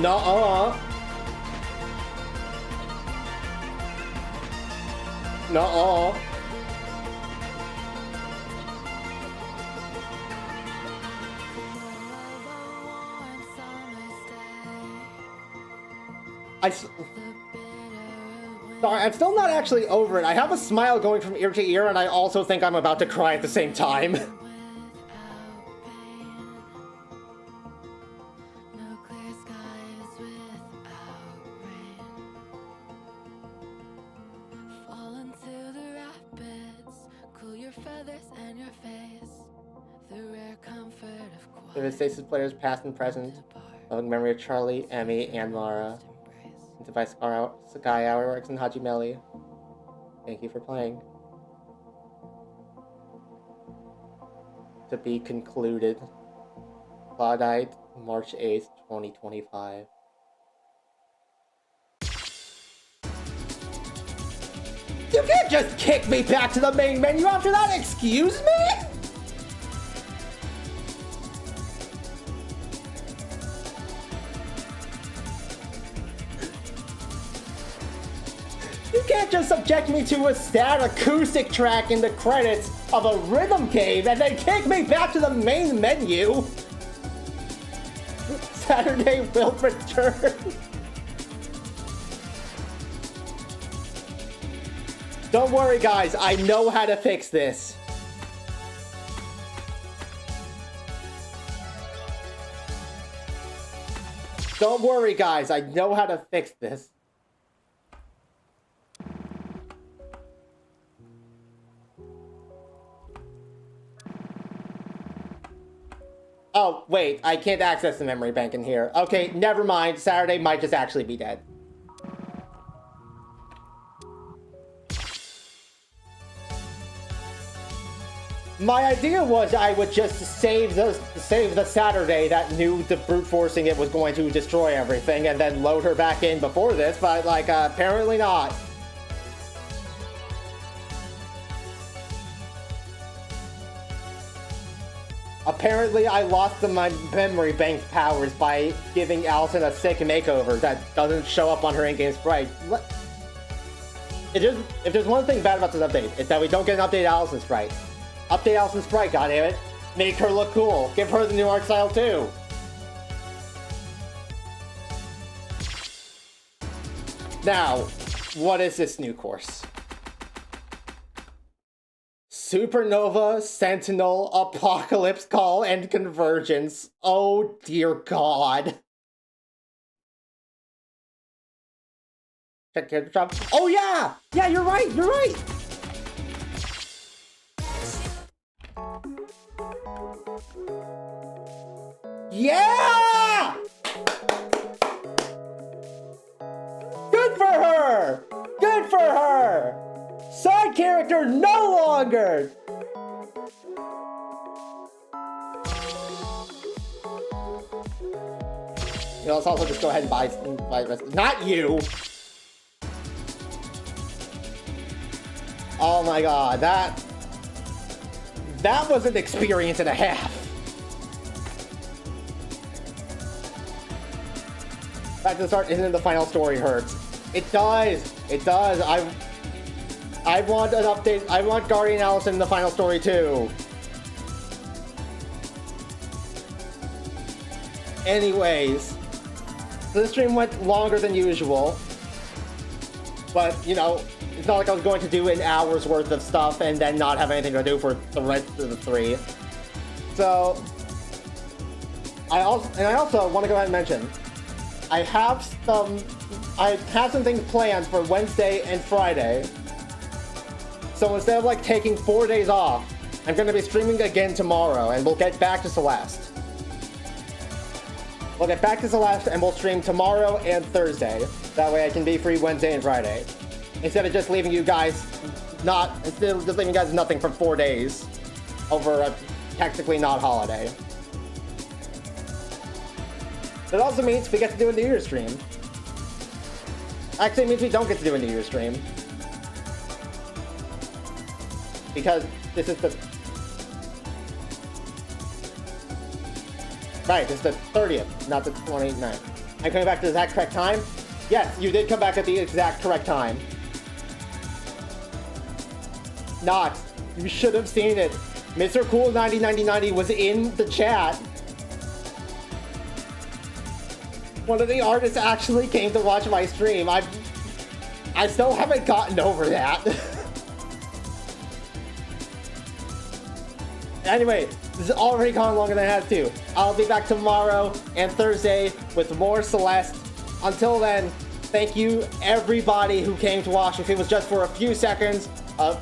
No. Sorry, I'm still not actually over it. I have a smile going from ear to ear, and I also think I'm about to cry at the same time. Vivid Stasis players past and present, loving memory of Charlie, Emmy, and Mara. By Sky Hourworks and Haji Melly. Thank you for playing. To be concluded. Claudite, March 8th, 2025. You can't just kick me back to the main menu after that, excuse me? You can't just subject me to a sad acoustic track in the credits of a rhythm game and then kick me back to the main menu. Saturday will return. Don't worry, guys. I know how to fix this. Don't worry, guys. I know how to fix this. Oh, wait, I can't access the memory bank in here. Okay, never mind. Saturday might just actually be dead. My idea was I would just save the Saturday that knew the brute forcing it was going to destroy everything and then load her back in before this, but like apparently not. Apparently, I lost my memory bank powers by giving Allison a sick makeover that doesn't show up on her in-game sprite. What? If there's one thing bad about this update, it's that we don't get an updated Allison sprite. Update Allison's sprite, goddammit. Make her look cool. Give her the new art style too. Now, what is this new course? Supernova, Sentinel, Apocalypse Call, and Convergence. Oh dear God. Check character drop. Oh yeah! Yeah, you're right, you're right! Yeah! Good for her! Good for her! Side character no longer! You know, let's also just go ahead and buy the rest. Not you! Oh my god, that was an experience and a half. Back to the start isn't the final story hurts. It does. It does. I want an update. I want Guardian Allison in the final story too. Anyways, this stream went longer than usual. But, you know, it's not like I was going to do an hour's worth of stuff and then not have anything to do for the rest of the 3. So, I also want to go ahead and mention, I have some things planned for Wednesday and Friday. So instead of like taking 4 days off, I'm going to be streaming again tomorrow, and we'll get back to Celeste. We'll get back to Celeste, and we'll stream tomorrow and Thursday. That way I can be free Wednesday and Friday. Instead of just leaving you guys nothing for 4 days over a technically not holiday. It also means we get to do a New Year's stream. Actually, it means we don't get to do a New Year's stream. Because this is the... Right, this is the 30th, not the 29th. I'm coming back to the exact correct time? Yes, you did come back at the exact correct time. Not. You should have seen it. Mr. Cool 909090 was in the chat. One of the artists actually came to watch my stream. I still haven't gotten over that. Anyway, this has already gone longer than it has to. I'll be back tomorrow and Thursday with more Celeste. Until then, thank you everybody who came to watch. If it was just for a few seconds,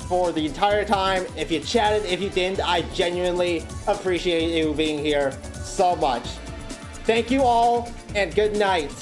for the entire time. If you chatted, if you didn't, I genuinely appreciate you being here so much. Thank you all, and good night.